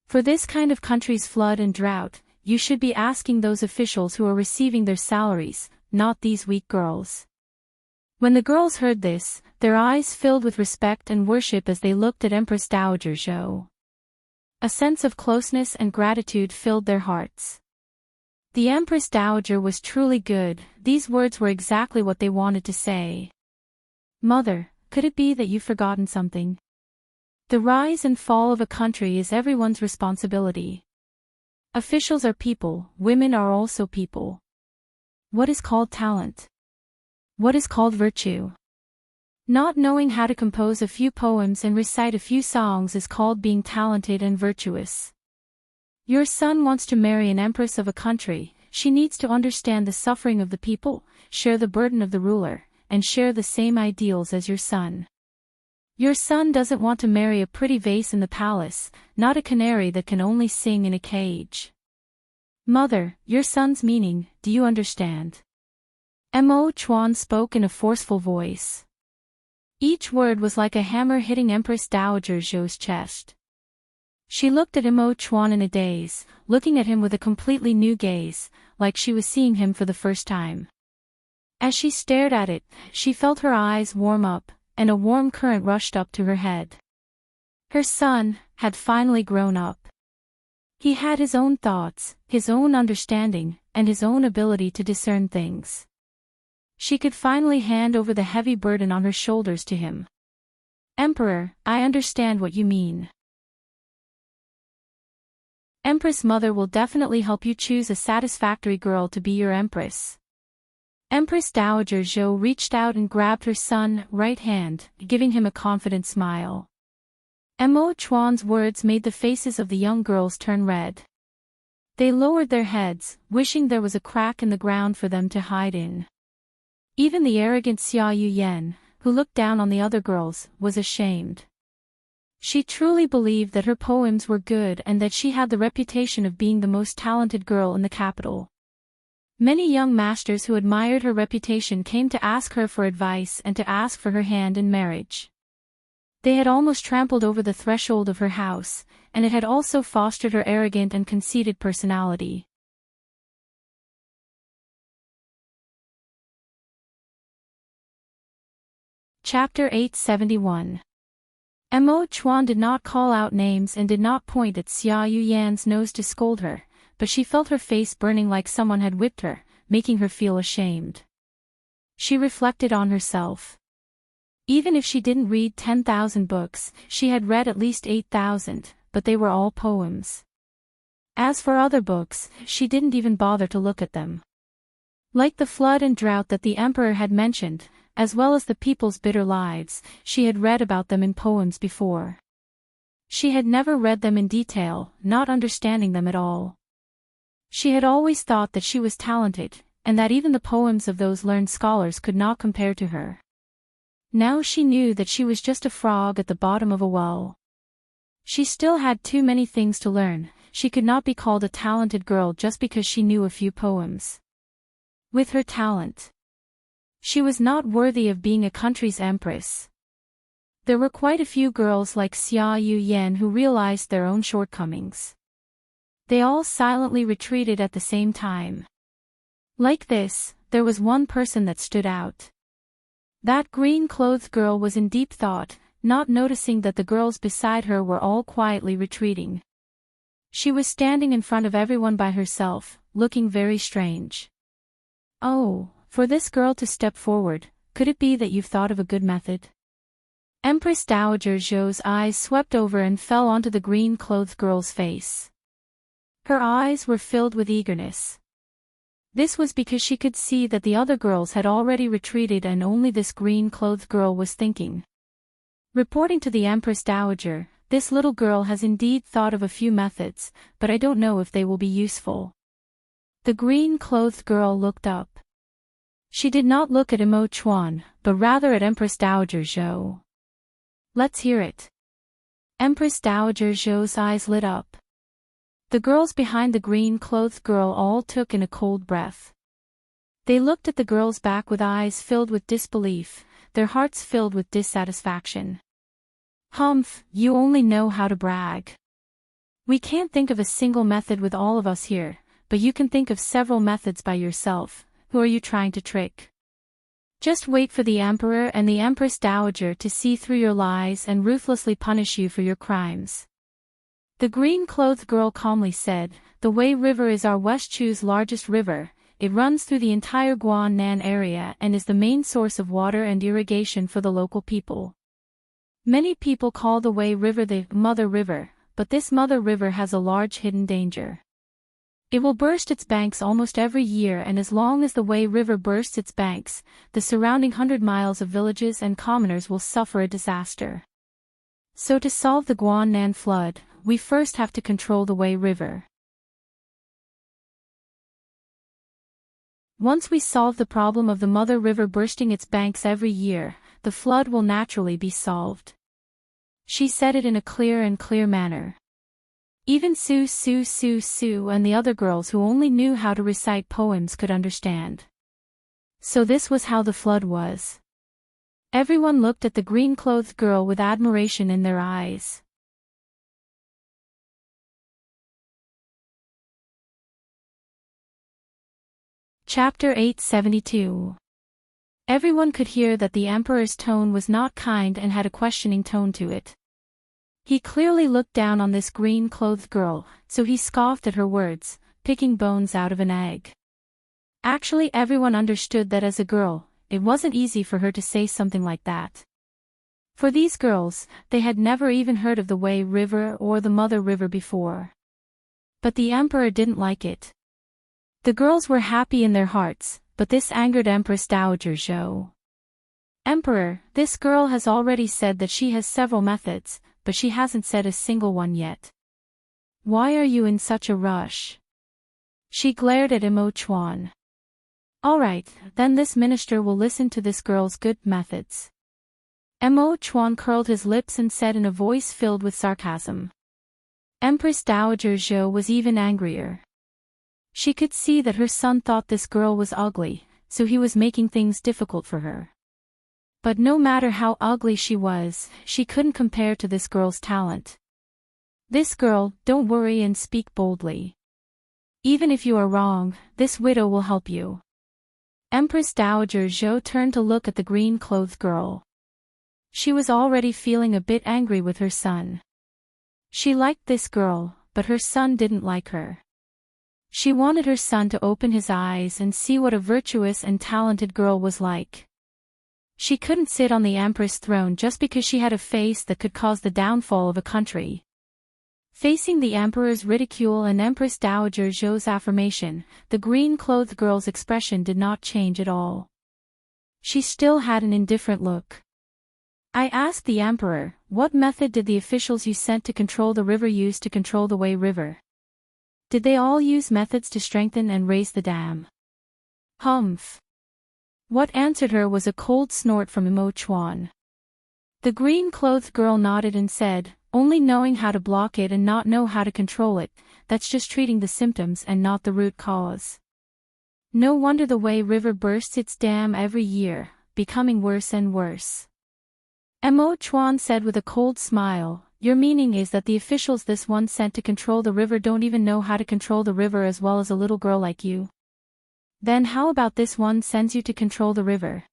For this kind of country's flood and drought, you should be asking those officials who are receiving their salaries, not these weak girls. When the girls heard this, their eyes filled with respect and worship as they looked at Empress Dowager Zhou. A sense of closeness and gratitude filled their hearts. The Empress Dowager was truly good, these words were exactly what they wanted to say. Mother, could it be that you've forgotten something? The rise and fall of a country is everyone's responsibility. Officials are people, women are also people. What is called talent? What is called virtue? Not knowing how to compose a few poems and recite a few songs is called being talented and virtuous. Your son wants to marry an empress of a country, she needs to understand the suffering of the people, share the burden of the ruler, and share the same ideals as your son. Your son doesn't want to marry a pretty vase in the palace, not a canary that can only sing in a cage. Mother, your son's meaning, do you understand? Mo Chuan spoke in a forceful voice. Each word was like a hammer hitting Empress Dowager Zhou's chest. She looked at Mo Chuan in a daze, looking at him with a completely new gaze, like she was seeing him for the first time. As she stared at it, she felt her eyes warm up, and a warm current rushed up to her head. Her son had finally grown up. He had his own thoughts, his own understanding, and his own ability to discern things. She could finally hand over the heavy burden on her shoulders to him. Emperor, I understand what you mean. Empress mother will definitely help you choose a satisfactory girl to be your empress. Empress Dowager Zhou reached out and grabbed her son's right hand, giving him a confident smile. Mo Chuan's words made the faces of the young girls turn red. They lowered their heads, wishing there was a crack in the ground for them to hide in. Even the arrogant Xia Yuyan, who looked down on the other girls, was ashamed. She truly believed that her poems were good and that she had the reputation of being the most talented girl in the capital. Many young masters who admired her reputation came to ask her for advice and to ask for her hand in marriage. They had almost trampled over the threshold of her house, and it had also fostered her arrogant and conceited personality. Chapter 871. Mo Chuan did not call out names and did not point at Xia Yuyan's nose to scold her, but she felt her face burning like someone had whipped her, making her feel ashamed. She reflected on herself. Even if she didn't read 10,000 books, she had read at least 8,000, but they were all poems. As for other books, she didn't even bother to look at them. Like the flood and drought that the emperor had mentioned, as well as the people's bitter lives, she had read about them in poems before. She had never read them in detail, not understanding them at all. She had always thought that she was talented, and that even the poems of those learned scholars could not compare to her. Now she knew that she was just a frog at the bottom of a well. She still had too many things to learn. She could not be called a talented girl just because she knew a few poems. With her talent, she was not worthy of being a country's empress. There were quite a few girls like Xia Yuyan who realized their own shortcomings. They all silently retreated at the same time. Like this, there was one person that stood out. That green-clothed girl was in deep thought, not noticing that the girls beside her were all quietly retreating. She was standing in front of everyone by herself, looking very strange. Oh, for this girl to step forward, could it be that you've thought of a good method? Empress Dowager Zhou's eyes swept over and fell onto the green-clothed girl's face. Her eyes were filled with eagerness. This was because she could see that the other girls had already retreated and only this green-clothed girl was thinking. Reporting to the Empress Dowager, this little girl has indeed thought of a few methods, but I don't know if they will be useful. The green-clothed girl looked up. She did not look at Mo Chuan, but rather at Empress Dowager Zhou. Let's hear it. Empress Dowager Zhou's eyes lit up. The girls behind the green-clothed girl all took in a cold breath. They looked at the girl's back with eyes filled with disbelief, their hearts filled with dissatisfaction. Humph, you only know how to brag. We can't think of a single method with all of us here, but you can think of several methods by yourself. Who are you trying to trick? Just wait for the Emperor and the Empress Dowager to see through your lies and ruthlessly punish you for your crimes. The green-clothed girl calmly said, "The Wei River is our West Chu's largest river. It runs through the entire Guannan area and is the main source of water and irrigation for the local people. Many people call the Wei River the Mother River, but this Mother River has a large hidden danger. It will burst its banks almost every year, and as long as the Wei River bursts its banks, the surrounding 100 miles of villages and commoners will suffer a disaster. So to solve the Guannan flood, we first have to control the Wei River. Once we solve the problem of the Mother River bursting its banks every year, the flood will naturally be solved." She said it in a clear manner. Even Su and the other girls who only knew how to recite poems could understand. So this was how the flood was. Everyone looked at the green-clothed girl with admiration in their eyes. Chapter 872. Everyone could hear that the Emperor's tone was not kind and had a questioning tone to it. He clearly looked down on this green-clothed girl, so he scoffed at her words, picking bones out of an egg. Actually, everyone understood that as a girl, it wasn't easy for her to say something like that. For these girls, they had never even heard of the Wei River or the Mother River before. But the emperor didn't like it. The girls were happy in their hearts, but this angered Empress Dowager Zhou. Emperor, this girl has already said that she has several methods, but she hasn't said a single one yet. Why are you in such a rush? She glared at Imo Chuan. Alright, then this minister will listen to this girl's good methods. Imo Chuan curled his lips and said in a voice filled with sarcasm. Empress Dowager Zhou was even angrier. She could see that her son thought this girl was ugly, so he was making things difficult for her. But no matter how ugly she was, she couldn't compare to this girl's talent. This girl, don't worry and speak boldly. Even if you are wrong, this widow will help you. Empress Dowager Zhou turned to look at the green-clothed girl. She was already feeling a bit angry with her son. She liked this girl, but her son didn't like her. She wanted her son to open his eyes and see what a virtuous and talented girl was like. She couldn't sit on the Empress throne just because she had a face that could cause the downfall of a country. Facing the Emperor's ridicule and Empress Dowager Zhou's affirmation, the green-clothed girl's expression did not change at all. She still had an indifferent look. I asked the Emperor, what method did the officials you sent to control the river use to control the Wei River? Did they all use methods to strengthen and raise the dam? Humph. What answered her was a cold snort from Imo Chuan. The green-clothed girl nodded and said, only knowing how to block it and not know how to control it, that's just treating the symptoms and not the root cause. No wonder the Wei River bursts its dam every year, becoming worse and worse. Imo Chuan said with a cold smile, your meaning is that the officials this one sent to control the river don't even know how to control the river as well as a little girl like you? Then how about this one sends you to control the river?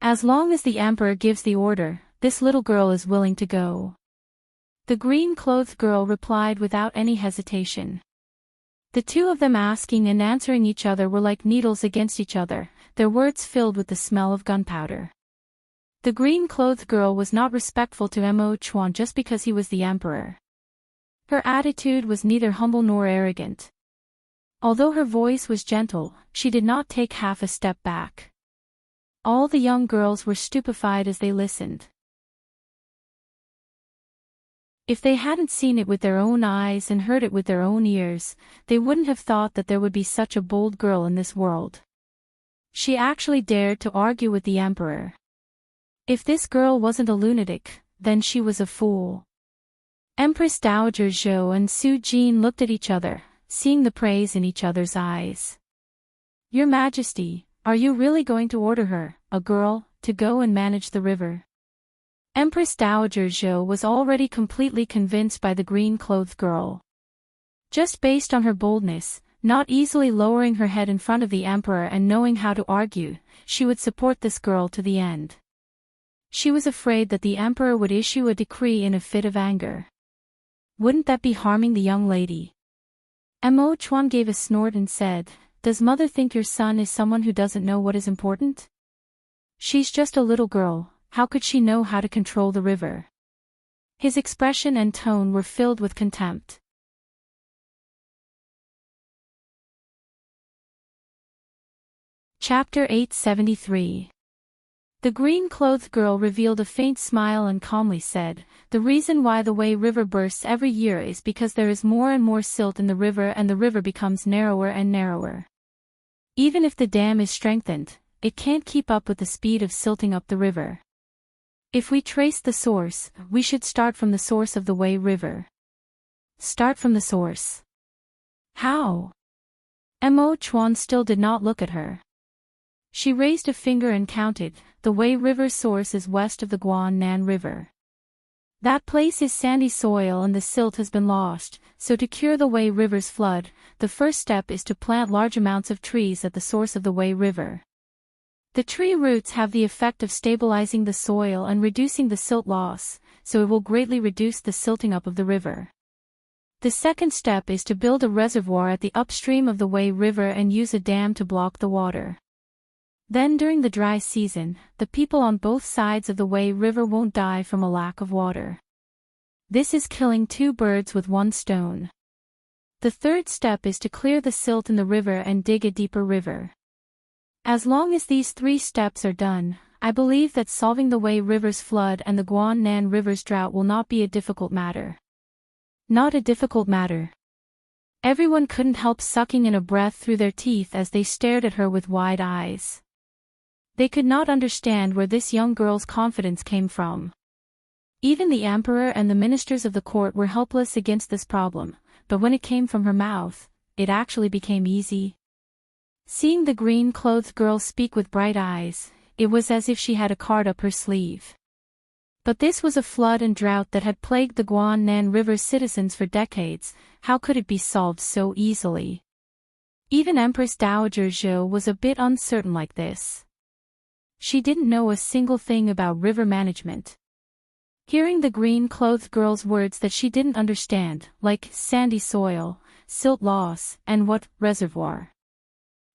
As long as the emperor gives the order, this little girl is willing to go. The green-clothed girl replied without any hesitation. The two of them asking and answering each other were like needles against each other, their words filled with the smell of gunpowder. The green-clothed girl was not respectful to Imo Chuan just because he was the emperor. Her attitude was neither humble nor arrogant. Although her voice was gentle, she did not take half a step back. All the young girls were stupefied as they listened. If they hadn't seen it with their own eyes and heard it with their own ears, they wouldn't have thought that there would be such a bold girl in this world. She actually dared to argue with the emperor. If this girl wasn't a lunatic, then she was a fool. Empress Dowager Zhou and Su Jin looked at each other, seeing the praise in each other's eyes. Your Majesty, are you really going to order her, a girl, to go and manage the river? Empress Dowager Zhou was already completely convinced by the green-clothed girl. Just based on her boldness, not easily lowering her head in front of the emperor and knowing how to argue, she would support this girl to the end. She was afraid that the emperor would issue a decree in a fit of anger. Wouldn't that be harming the young lady? Imo Chuan gave a snort and said, does mother think your son is someone who doesn't know what is important? She's just a little girl, how could she know how to control the river? His expression and tone were filled with contempt. Chapter 873. The green-clothed girl revealed a faint smile and calmly said, the reason why the Wei River bursts every year is because there is more and more silt in the river and the river becomes narrower and narrower. Even if the dam is strengthened, it can't keep up with the speed of silting up the river. If we trace the source, we should start from the source of the Wei River. Start from the source. How? Imo Chuan still did not look at her. She raised a finger and counted, the Wei River's source is west of the Guan-Nan River. That place is sandy soil and the silt has been lost, so to cure the Wei River's flood, the first step is to plant large amounts of trees at the source of the Wei River. The tree roots have the effect of stabilizing the soil and reducing the silt loss, so it will greatly reduce the silting up of the river. The second step is to build a reservoir at the upstream of the Wei River and use a dam to block the water. Then during the dry season, the people on both sides of the Wei River won't die from a lack of water. This is killing two birds with one stone. The third step is to clear the silt in the river and dig a deeper river. As long as these 3 steps are done, I believe that solving the way rivers flood and the Guan River's drought will not be a difficult matter. Not a difficult matter. Everyone couldn't help sucking in a breath through their teeth as they stared at her with wide eyes. They could not understand where this young girl's confidence came from. Even the emperor and the ministers of the court were helpless against this problem, but when it came from her mouth, it actually became easy. Seeing the green-clothed girl speak with bright eyes, it was as if she had a card up her sleeve. But this was a flood and drought that had plagued the Guan River's citizens for decades. How could it be solved so easily? Even Empress Dowager Zhou was a bit uncertain like this. She didn't know a single thing about river management. Hearing the green-clothed girl's words that she didn't understand, like sandy soil, silt loss, and what reservoir?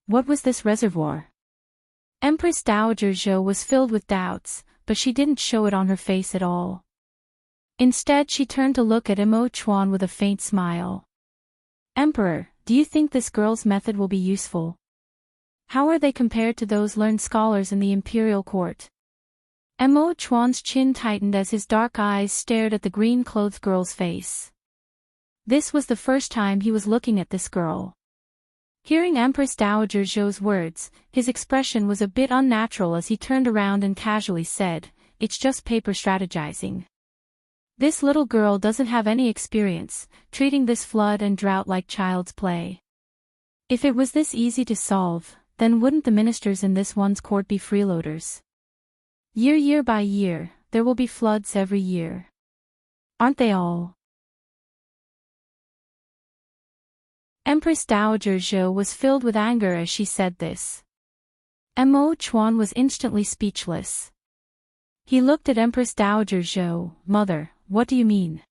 What was this reservoir? Empress Dowager Zhou was filled with doubts, but she didn't show it on her face at all. Instead she turned to look at Imo Chuan with a faint smile. Emperor, do you think this girl's method will be useful? How are they compared to those learned scholars in the imperial court? Imo Chuan's chin tightened as his dark eyes stared at the green-clothed girl's face. This was the first time he was looking at this girl. Hearing Empress Dowager Zhou's words, his expression was a bit unnatural as he turned around and casually said, "It's just paper strategizing. This little girl doesn't have any experience, treating this flood and drought like child's play. If it was this easy to solve, then wouldn't the ministers in this one's court be freeloaders? Year by year, there will be floods every year. Aren't they all?" Empress Dowager Zhou was filled with anger as she said this. Imo Chuan was instantly speechless. He looked at Empress Dowager Zhou. "Mother, what do you mean?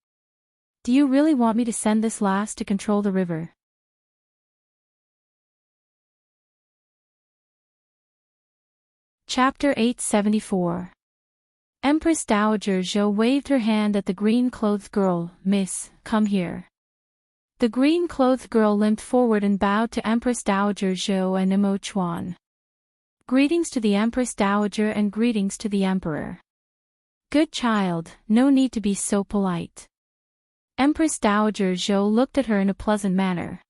Do you really want me to send this lass to control the river?" Chapter 874. Empress Dowager Zhou waved her hand at the green-clothed girl. "Miss, come here." The green-clothed girl limped forward and bowed to Empress Dowager Zhou and Imo Chuan. "Greetings to the Empress Dowager and greetings to the Emperor." "Good child, no need to be so polite." Empress Dowager Zhou looked at her in a pleasant manner.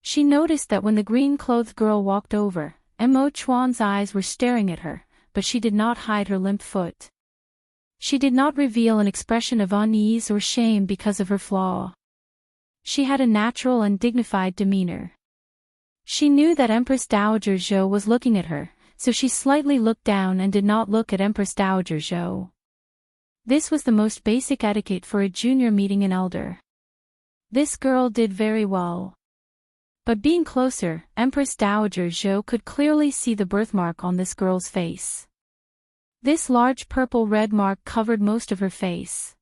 She noticed that when the green-clothed girl walked over, Imo Chuan's eyes were staring at her, but she did not hide her limp foot. She did not reveal an expression of unease or shame because of her flaw. She had a natural and dignified demeanor. She knew that Empress Dowager Zhou was looking at her, so she slightly looked down and did not look at Empress Dowager Zhou. This was the most basic etiquette for a junior meeting an elder. This girl did very well. But being closer, Empress Dowager Zhou could clearly see the birthmark on this girl's face. This large purple-red mark covered most of her face.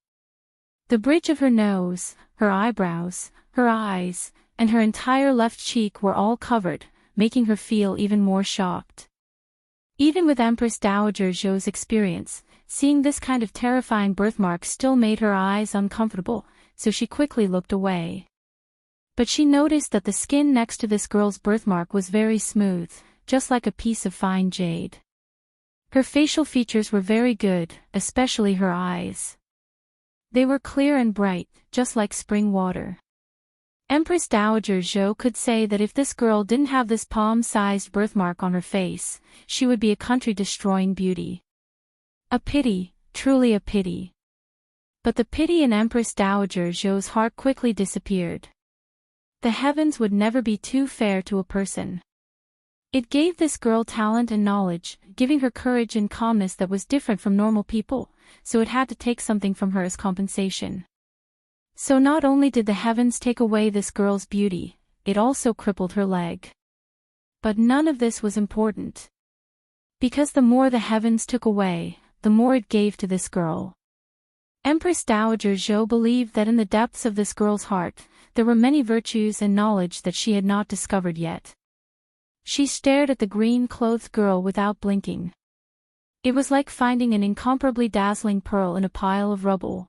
The bridge of her nose, her eyebrows, her eyes, and her entire left cheek were all covered, making her feel even more shocked. Even with Empress Dowager Zhou's experience, seeing this kind of terrifying birthmark still made her eyes uncomfortable, so she quickly looked away. But she noticed that the skin next to this girl's birthmark was very smooth, just like a piece of fine jade. Her facial features were very good, especially her eyes. They were clear and bright, just like spring water. Empress Dowager Zhou could say that if this girl didn't have this palm-sized birthmark on her face, she would be a country-destroying beauty. A pity, truly a pity. But the pity in Empress Dowager Zhou's heart quickly disappeared. The heavens would never be too fair to a person. It gave this girl talent and knowledge, giving her courage and calmness that was different from normal people, so it had to take something from her as compensation. So not only did the heavens take away this girl's beauty, it also crippled her leg. But none of this was important. Because the more the heavens took away, the more it gave to this girl. Empress Dowager Zhou believed that in the depths of this girl's heart, there were many virtues and knowledge that she had not discovered yet. She stared at the green-clothed girl without blinking. It was like finding an incomparably dazzling pearl in a pile of rubble.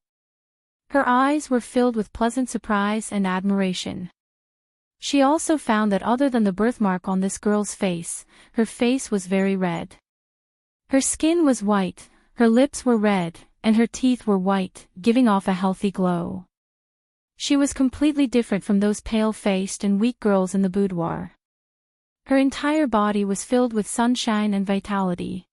Her eyes were filled with pleasant surprise and admiration. She also found that other than the birthmark on this girl's face, her face was very red. Her skin was white, her lips were red, and her teeth were white, giving off a healthy glow. She was completely different from those pale-faced and weak girls in the boudoir. Her entire body was filled with sunshine and vitality.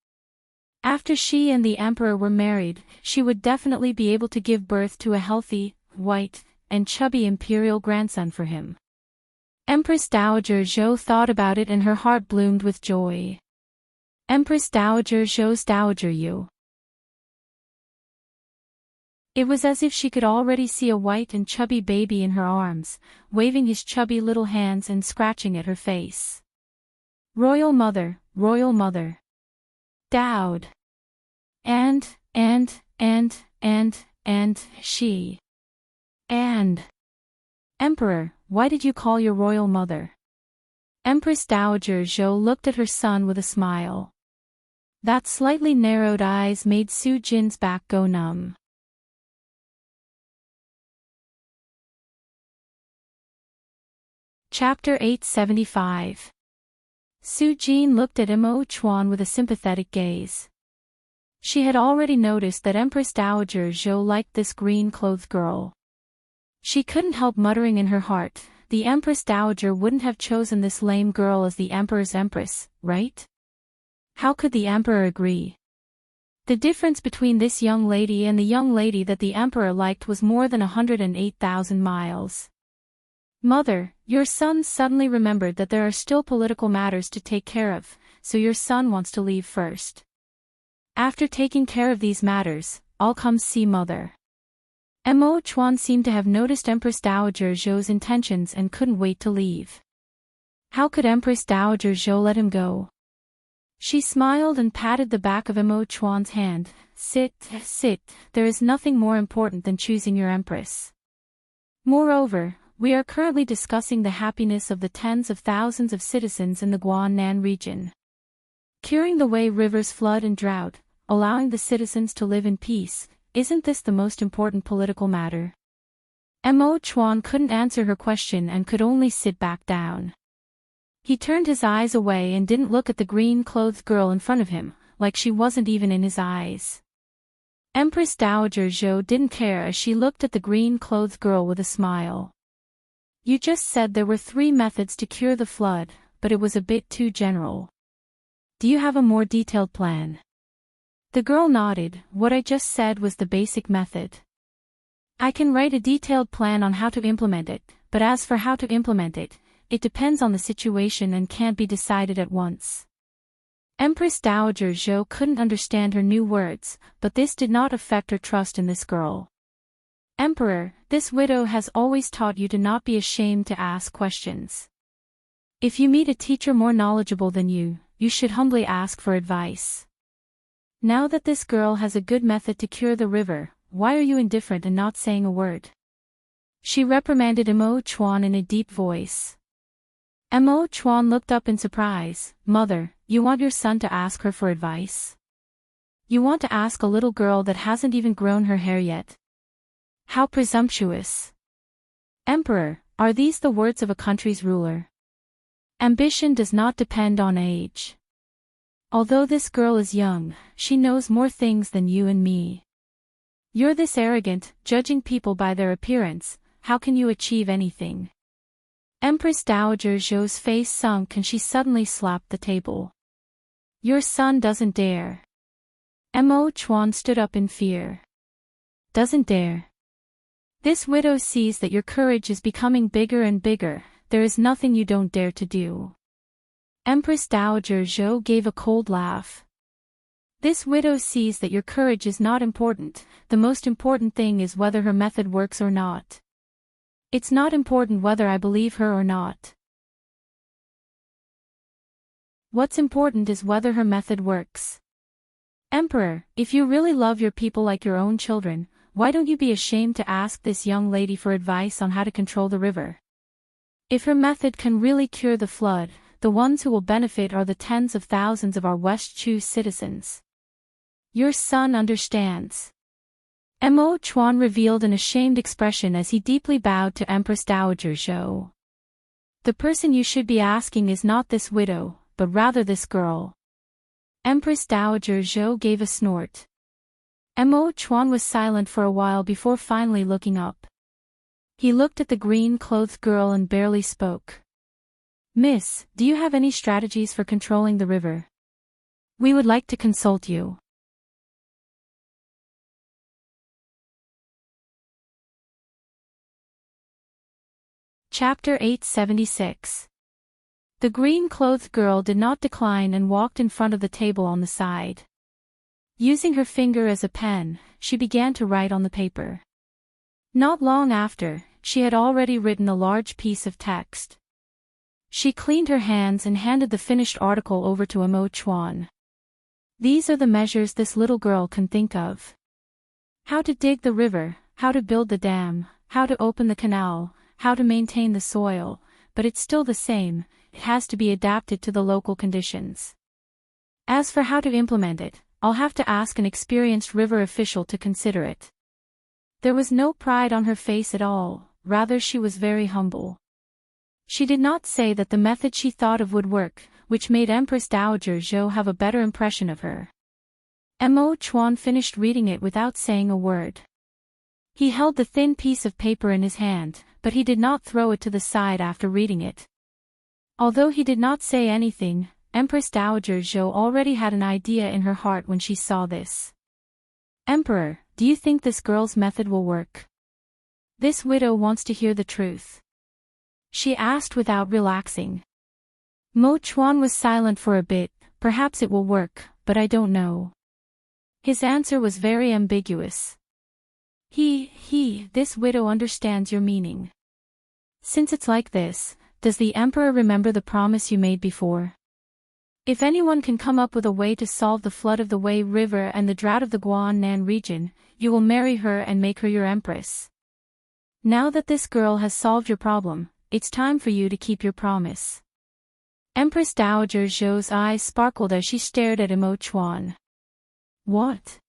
After she and the emperor were married, she would definitely be able to give birth to a healthy, white, and chubby imperial grandson for him. Empress Dowager Zhou thought about it and her heart bloomed with joy. Empress Dowager Zhou's Dowager Yu. It was as if she could already see a white and chubby baby in her arms, waving his chubby little hands and scratching at her face. Royal Mother, Royal Mother. Dowd. And, she. And. Emperor, why did you call your royal mother? Empress Dowager Zhou looked at her son with a smile. That slightly narrowed eyes made Su Jin's back go numb. Chapter 875. Su Jin looked at Mo Chuan with a sympathetic gaze. She had already noticed that Empress Dowager Zhou liked this green-clothed girl. She couldn't help muttering in her heart, the Empress Dowager wouldn't have chosen this lame girl as the Emperor's Empress, right? How could the Emperor agree? The difference between this young lady and the young lady that the Emperor liked was more than 108,000 miles. Mother, your son suddenly remembered that there are still political matters to take care of, so your son wants to leave first. After taking care of these matters, I'll come see Mother. Mo Chuan seemed to have noticed Empress Dowager Zhou's intentions and couldn't wait to leave. How could Empress Dowager Zhou let him go? She smiled and patted the back of Mo Chuan's hand. Sit, there is nothing more important than choosing your empress. Moreover, we are currently discussing the happiness of the tens of thousands of citizens in the Guannan region. Curing the way rivers flood and drought, allowing the citizens to live in peace, isn't this the most important political matter? Mo Chuan couldn't answer her question and could only sit back down. He turned his eyes away and didn't look at the green-clothed girl in front of him, like she wasn't even in his eyes. Empress Dowager Zhou didn't care as she looked at the green-clothed girl with a smile. You just said there were 3 methods to cure the flood, but it was a bit too general. Do you have a more detailed plan? The girl nodded. What I just said was the basic method. I can write a detailed plan on how to implement it, but as for how to implement it, it depends on the situation and can't be decided at once. Empress Dowager Zhou couldn't understand her new words, but this did not affect her trust in this girl. Emperor, this widow has always taught you to not be ashamed to ask questions. If you meet a teacher more knowledgeable than you, you should humbly ask for advice. Now that this girl has a good method to cure the river, why are you indifferent and not saying a word? She reprimanded Mo Chuan in a deep voice. Mo Chuan looked up in surprise. Mother, you want your son to ask her for advice? You want to ask a little girl that hasn't even grown her hair yet? How presumptuous! Emperor, are these the words of a country's ruler? Ambition does not depend on age. Although this girl is young, she knows more things than you and me. You're this arrogant, judging people by their appearance, how can you achieve anything? Empress Dowager Zhou's face sunk and she suddenly slapped the table. Your son doesn't dare. Mo Chuan stood up in fear. Doesn't dare. This widow sees that your courage is becoming bigger and bigger, there is nothing you don't dare to do. Empress Dowager Zhou gave a cold laugh. This widow sees that your courage is not important, the most important thing is whether her method works or not. It's not important whether I believe her or not. What's important is whether her method works. Emperor, if you really love your people like your own children, why don't you be ashamed to ask this young lady for advice on how to control the river? If her method can really cure the flood, the ones who will benefit are the tens of thousands of our West Chu citizens. Your son understands. Mo Chuan revealed an ashamed expression as he deeply bowed to Empress Dowager Zhou. The person you should be asking is not this widow, but rather this girl. Empress Dowager Zhou gave a snort. Mo Chuan was silent for a while before finally looking up. He looked at the green-clothed girl and barely spoke. Miss, do you have any strategies for controlling the river? We would like to consult you. Chapter 876. The green-clothed girl did not decline and walked in front of the table on the side. Using her finger as a pen, she began to write on the paper. Not long after, she had already written a large piece of text. She cleaned her hands and handed the finished article over to Mo Chuan. These are the measures this little girl can think of. How to dig the river, how to build the dam, how to open the canal, how to maintain the soil, but it's still the same, it has to be adapted to the local conditions. As for how to implement it, I'll have to ask an experienced river official to consider it. There was no pride on her face at all, rather she was very humble. She did not say that the method she thought of would work, which made Empress Dowager Zhou have a better impression of her. Mo Chuan finished reading it without saying a word. He held the thin piece of paper in his hand, but he did not throw it to the side after reading it. Although he did not say anything, Empress Dowager Zhou already had an idea in her heart when she saw this. Emperor, do you think this girl's method will work? This widow wants to hear the truth. She asked without relaxing. Mo Chuan was silent for a bit. Perhaps it will work, but I don't know. His answer was very ambiguous. This widow understands your meaning. Since it's like this, does the emperor remember the promise you made before? If anyone can come up with a way to solve the flood of the Wei River and the drought of the Guannan region, you will marry her and make her your empress. Now that this girl has solved your problem, it's time for you to keep your promise. Empress Dowager Zhou's eyes sparkled as she stared at Mo Chuan. What?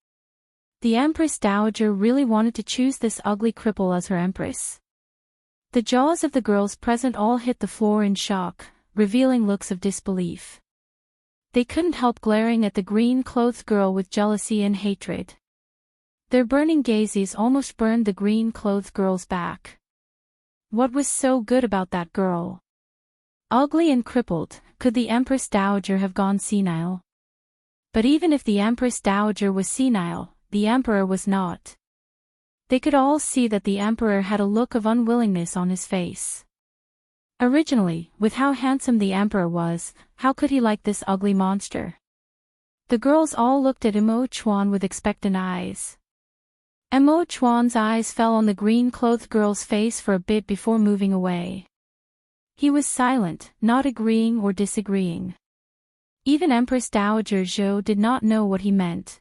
The Empress Dowager really wanted to choose this ugly cripple as her empress. The jaws of the girls present all hit the floor in shock, revealing looks of disbelief. They couldn't help glaring at the green-clothed girl with jealousy and hatred. Their burning gazes almost burned the green-clothed girl's back. What was so good about that girl? Ugly and crippled, could the Empress Dowager have gone senile? But even if the Empress Dowager was senile, the emperor was not. They could all see that the emperor had a look of unwillingness on his face. Originally, with how handsome the emperor was, how could he like this ugly monster? The girls all looked at Mo Chuan with expectant eyes. Mo Chuan's eyes fell on the green-clothed girl's face for a bit before moving away. He was silent, not agreeing or disagreeing. Even Empress Dowager Zhou did not know what he meant.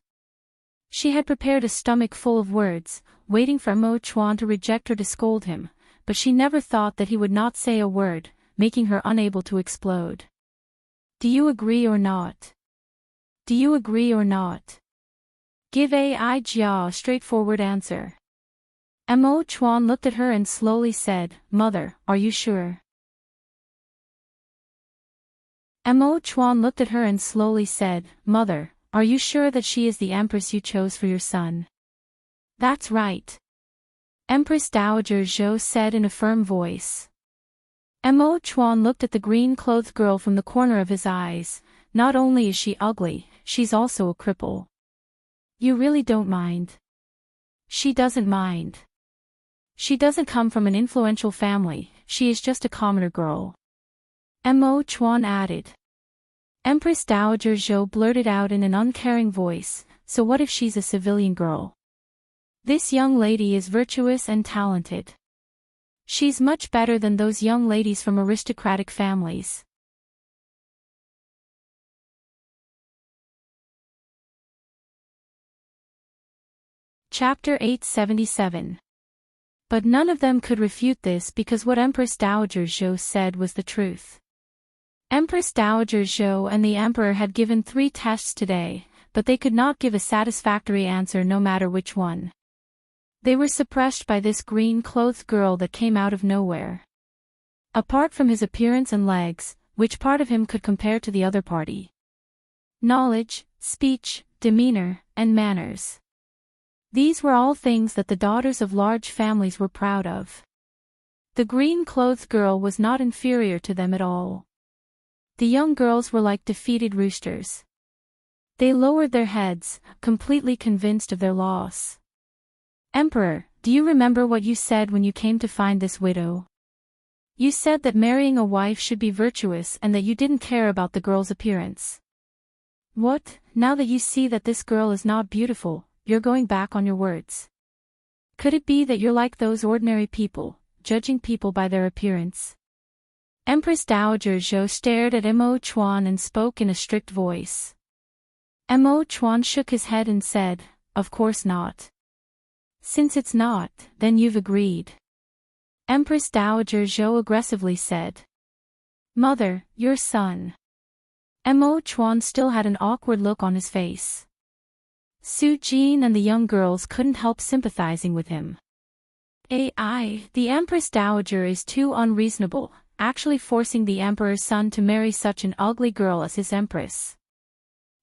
She had prepared a stomach full of words, waiting for Mo Chuan to reject or to scold him, but she never thought that he would not say a word, making her unable to explode. Do you agree or not? Do you agree or not? Give a straightforward answer. Mo Chuan looked at her and slowly said, Mother, are you sure? Mo Chuan looked at her and slowly said, Mother, are you sure that she is the empress you chose for your son? That's right. Empress Dowager Zhou said in a firm voice. Mo Chuan looked at the green-clothed girl from the corner of his eyes. Not only is she ugly, she's also a cripple. You really don't mind? She doesn't mind. She doesn't come from an influential family, she is just a commoner girl. Mo Chuan added. Empress Dowager Zhou blurted out in an uncaring voice, so what if she's a civilian girl? This young lady is virtuous and talented. She's much better than those young ladies from aristocratic families. Chapter 877. But none of them could refute this because what Empress Dowager Zhou said was the truth. Empress Dowager Zhou and the Emperor had given 3 tests today, but they could not give a satisfactory answer no matter which one. They were suppressed by this green-clothed girl that came out of nowhere. Apart from his appearance and legs, which part of him could compare to the other party? Knowledge, speech, demeanor, and manners. These were all things that the daughters of large families were proud of. The green-clothed girl was not inferior to them at all. The young girls were like defeated roosters. They lowered their heads, completely convinced of their loss. Emperor, do you remember what you said when you came to find this widow? You said that marrying a wife should be virtuous and that you didn't care about the girl's appearance. What, now that you see that this girl is not beautiful, you're going back on your words? Could it be that you're like those ordinary people, judging people by their appearance? Empress Dowager Zhou stared at Mo Chuan and spoke in a strict voice. Mo Chuan shook his head and said, "Of course not. Since it's not, then you've agreed." Empress Dowager Zhou aggressively said. "Mother, your son." Mo Chuan still had an awkward look on his face. Su Jin and the young girls couldn't help sympathizing with him. The Empress Dowager is too unreasonable, actually forcing the Emperor's son to marry such an ugly girl as his Empress.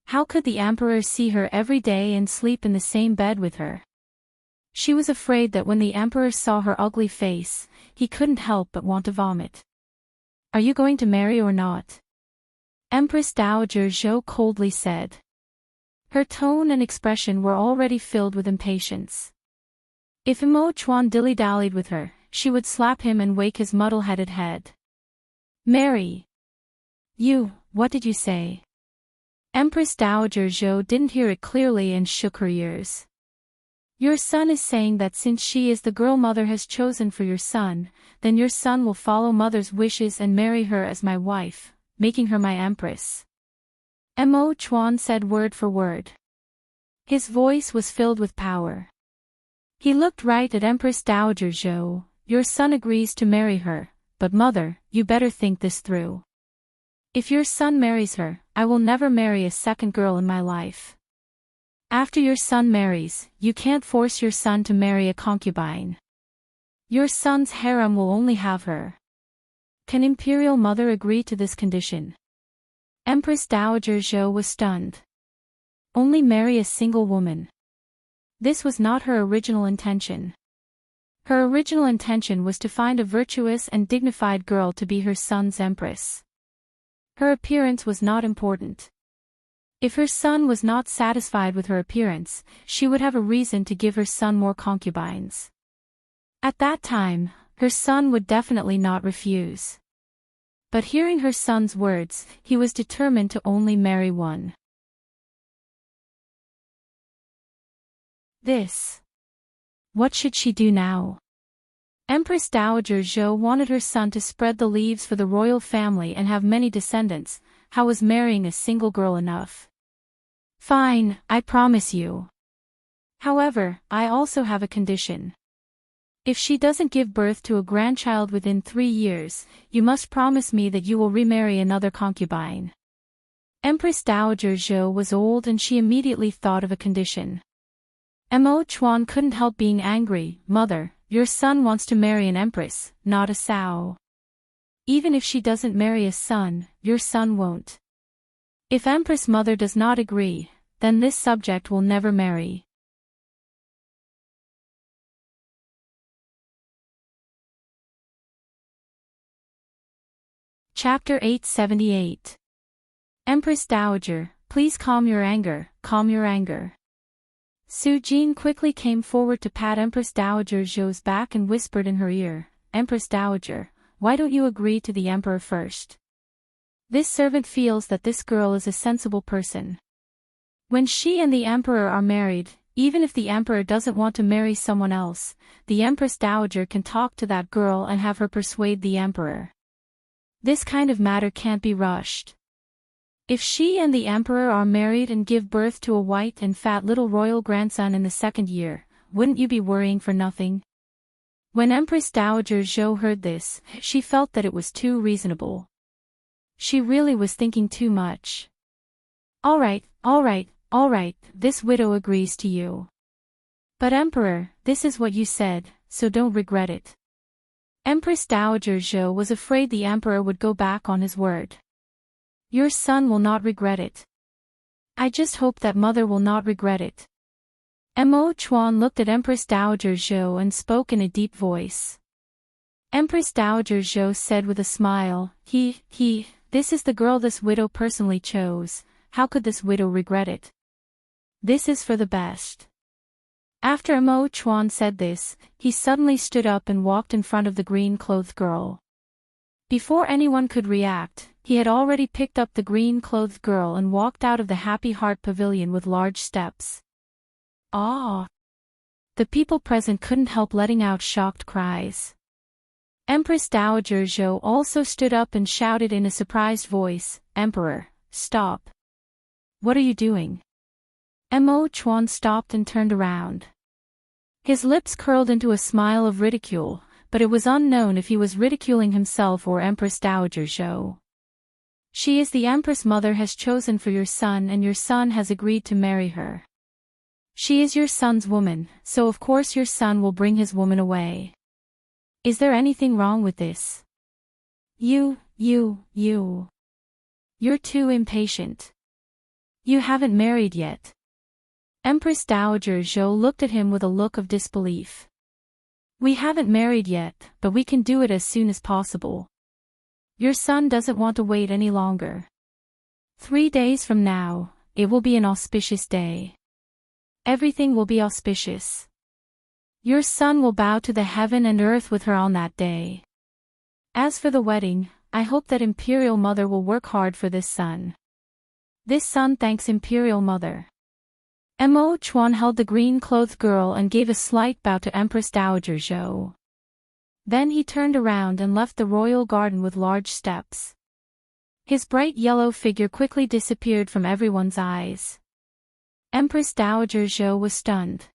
How could the Emperor see her every day and sleep in the same bed with her? She was afraid that when the Emperor saw her ugly face, he couldn't help but want to vomit. "Are you going to marry or not?" Empress Dowager Zhou coldly said. Her tone and expression were already filled with impatience. If Mo Chuan dilly-dallied with her, she would slap him and wake his muddle-headed head. "Marry? What did you say?" Empress Dowager Zhou didn't hear it clearly and shook her ears. "Your son is saying that since she is the girl mother has chosen for your son, then your son will follow mother's wishes and marry her as my wife, making her my Empress." Mo Chuan said word for word. His voice was filled with power. He looked right at Empress Dowager Zhou. "Your son agrees to marry her, but mother, you better think this through. If your son marries her, I will never marry a second girl in my life. After your son marries, you can't force your son to marry a concubine. Your son's harem will only have her. Can Imperial Mother agree to this condition?" Empress Dowager Zhou was stunned. Only marry a single woman. This was not her original intention. Her original intention was to find a virtuous and dignified girl to be her son's Empress. Her appearance was not important. If her son was not satisfied with her appearance, she would have a reason to give her son more concubines. At that time, her son would definitely not refuse. But hearing her son's words, he was determined to only marry one. What should she do now? Empress Dowager Zhou wanted her son to spread the leaves for the royal family and have many descendants. How was marrying a single girl enough? "Fine, I promise you. However, I also have a condition. If she doesn't give birth to a grandchild within 3 years, you must promise me that you will remarry another concubine." Empress Dowager Zhou was old and she immediately thought of a condition. Mo Chuan couldn't help being angry. "Mother, your son wants to marry an empress, not a sow. Even if she doesn't marry a son, your son won't. If Empress Mother does not agree, then this subject will never marry." Chapter 878. Empress Dowager, please calm your anger, calm your anger. Su Jin quickly came forward to pat Empress Dowager Zhou's back and whispered in her ear, "Empress Dowager, why don't you agree to the Emperor first? This servant feels that this girl is a sensible person. When she and the Emperor are married, even if the Emperor doesn't want to marry someone else, the Empress Dowager can talk to that girl and have her persuade the Emperor. This kind of matter can't be rushed. If she and the Emperor are married and give birth to a white and fat little royal grandson in the 2nd year, wouldn't you be worrying for nothing?" When Empress Dowager Zhou heard this, she felt that it was too reasonable. She really was thinking too much. All right, this widow agrees to you. But Emperor, this is what you said, so don't regret it. Empress Dowager Zhou was afraid the emperor would go back on his word. Your son will not regret it. I just hope that mother will not regret it. Mo Chuan looked at Empress Dowager Zhou and spoke in a deep voice. Empress Dowager Zhou said with a smile, this is the girl this widow personally chose, how could this widow regret it? This is for the best. After Mo Chuan said this, he suddenly stood up and walked in front of the green-clothed girl. Before anyone could react, he had already picked up the green-clothed girl and walked out of the Happy Heart Pavilion with large steps. Ah! The people present couldn't help letting out shocked cries. Empress Dowager Zhou also stood up and shouted in a surprised voice, Emperor, stop. What are you doing? Mo Chuan stopped and turned around. His lips curled into a smile of ridicule, but it was unknown if he was ridiculing himself or Empress Dowager Zhou. She is the Empress mother has chosen for your son and your son has agreed to marry her. She is your son's woman, so of course your son will bring his woman away. Is there anything wrong with this? You're too impatient. You haven't married yet. Empress Dowager Zhou looked at him with a look of disbelief. We haven't married yet, but we can do it as soon as possible. Your son doesn't want to wait any longer. 3 days from now, it will be an auspicious day. Everything will be auspicious. Your son will bow to the heaven and earth with her on that day. As for the wedding, I hope that Imperial Mother will work hard for this son. This son thanks Imperial Mother. Mo Chuan held the green-clothed girl and gave a slight bow to Empress Dowager Zhou. Then he turned around and left the royal garden with large steps. His bright yellow figure quickly disappeared from everyone's eyes. Empress Dowager Zhou was stunned.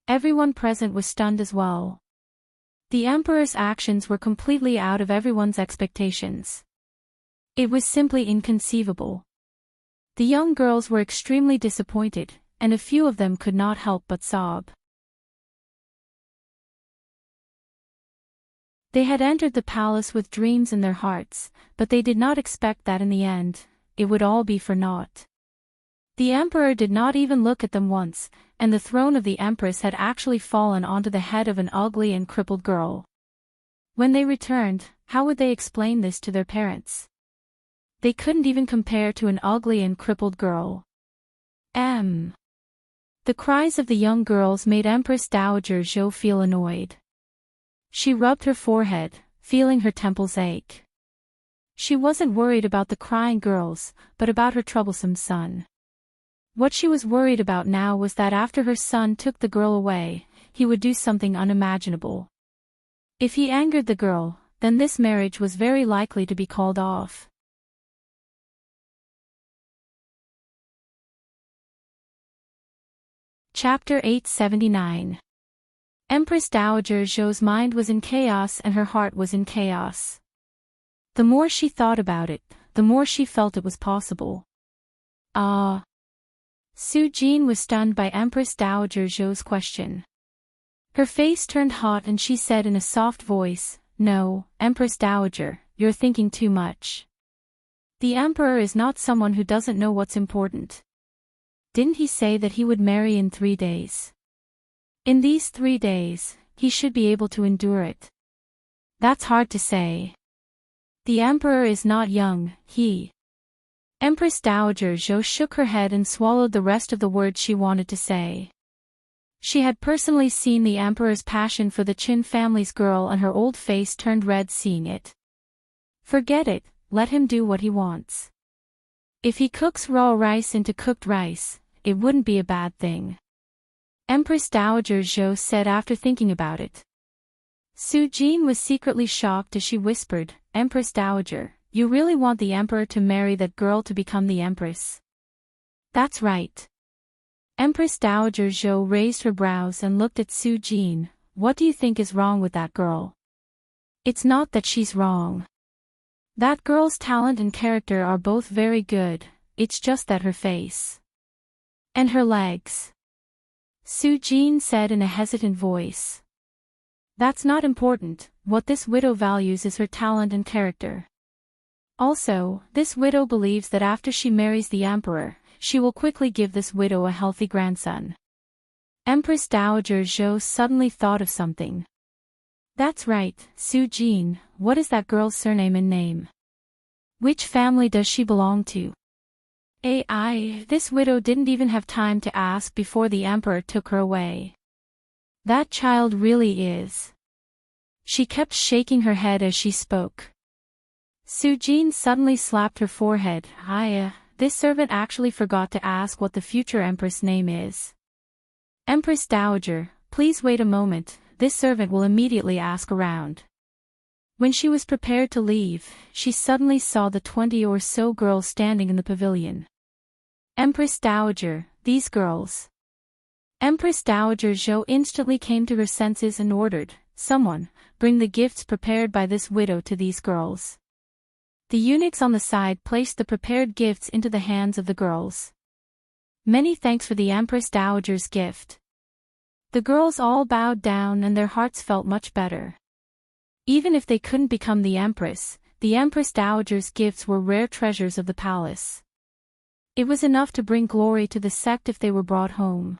Everyone present was stunned as well. The emperor's actions were completely out of everyone's expectations. It was simply inconceivable. The young girls were extremely disappointed, and a few of them could not help but sob. They had entered the palace with dreams in their hearts, but they did not expect that in the end, it would all be for naught. The emperor did not even look at them once, and the throne of the empress had actually fallen onto the head of an ugly and crippled girl. When they returned, how would they explain this to their parents? They couldn't even compare to an ugly and crippled girl. The cries of the young girls made Empress Dowager Zhou feel annoyed. She rubbed her forehead, feeling her temples ache. She wasn't worried about the crying girls, but about her troublesome son. What she was worried about now was that after her son took the girl away, he would do something unimaginable. If he angered the girl, then this marriage was very likely to be called off. Chapter 879. Empress Dowager Zhou's mind was in chaos and her heart was in chaos. The more she thought about it, the more she felt it was possible. Su Jin was stunned by Empress Dowager Zhou's question. Her face turned hot and she said in a soft voice, No, Empress Dowager, you're thinking too much. The emperor is not someone who doesn't know what's important. Didn't he say that he would marry in 3 days? In these 3 days, he should be able to endure it. That's hard to say. The emperor is not young, Empress Dowager Zhou shook her head and swallowed the rest of the words she wanted to say. She had personally seen the emperor's passion for the Qin family's girl and her old face turned red seeing it. Forget it, let him do what he wants. If he cooks raw rice into cooked rice, it wouldn't be a bad thing. Empress Dowager Zhou said after thinking about it. Su Jin was secretly shocked as she whispered, Empress Dowager, you really want the emperor to marry that girl to become the empress? That's right. Empress Dowager Zhou raised her brows and looked at Su Jin. What do you think is wrong with that girl? It's not that she's wrong. That girl's talent and character are both very good, it's just that her face. And her legs. Su Jin said in a hesitant voice. That's not important, what this widow values is her talent and character. Also, this widow believes that after she marries the emperor, she will quickly give this widow a healthy grandson. Empress Dowager Zhou suddenly thought of something. That's right, Su Jin, what is that girl's surname and name? Which family does she belong to? This widow didn't even have time to ask before the emperor took her away. That child really is. She kept shaking her head as she spoke. Su Jin suddenly slapped her forehead. This servant actually forgot to ask what the future empress name is. Empress Dowager, please wait a moment, this servant will immediately ask around. When she was prepared to leave, she suddenly saw the 20 or so girls standing in the pavilion. Empress Dowager, these girls. Empress Dowager Zhou instantly came to her senses and ordered, someone, bring the gifts prepared by this widow to these girls. The eunuchs on the side placed the prepared gifts into the hands of the girls. Many thanks for the Empress Dowager's gift. The girls all bowed down and their hearts felt much better. Even if they couldn't become the Empress Dowager's gifts were rare treasures of the palace. It was enough to bring glory to the sect if they were brought home.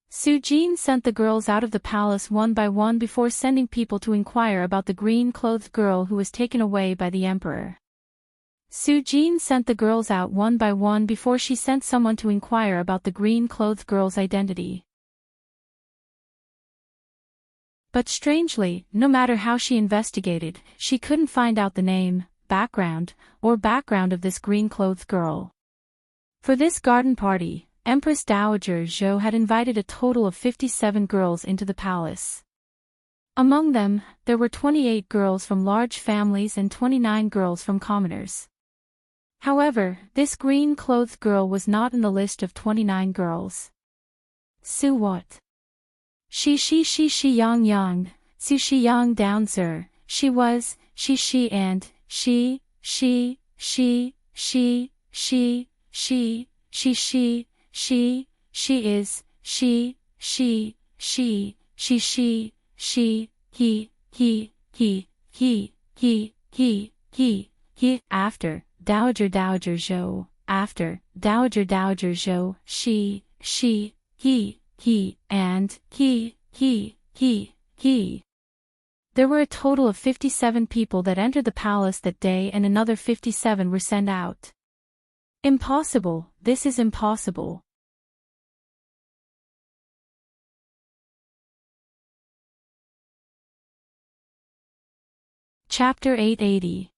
Su Jin sent the girls out of the palace one by one before sending people to inquire about the green-clothed girl who was taken away by the emperor. Su Jin sent the girls out one by one before she sent someone to inquire about the green-clothed girl's identity. But strangely, no matter how she investigated, she couldn't find out the name, background of this green-clothed girl. For this garden party, Empress Dowager Zhou had invited a total of 57 girls into the palace. Among them, there were 28 girls from large families and 29 girls from commoners. However, this green-clothed girl was not in the list of 29 girls. Su what? She yang, Su she yang down sir, she was, she and, she is, he, after, Dowager Zhou, after, Dowager Zhou, she, he, and, he. There were a total of 57 people that entered the palace that day and another 57 were sent out. Impossible, this is impossible. Chapter 880.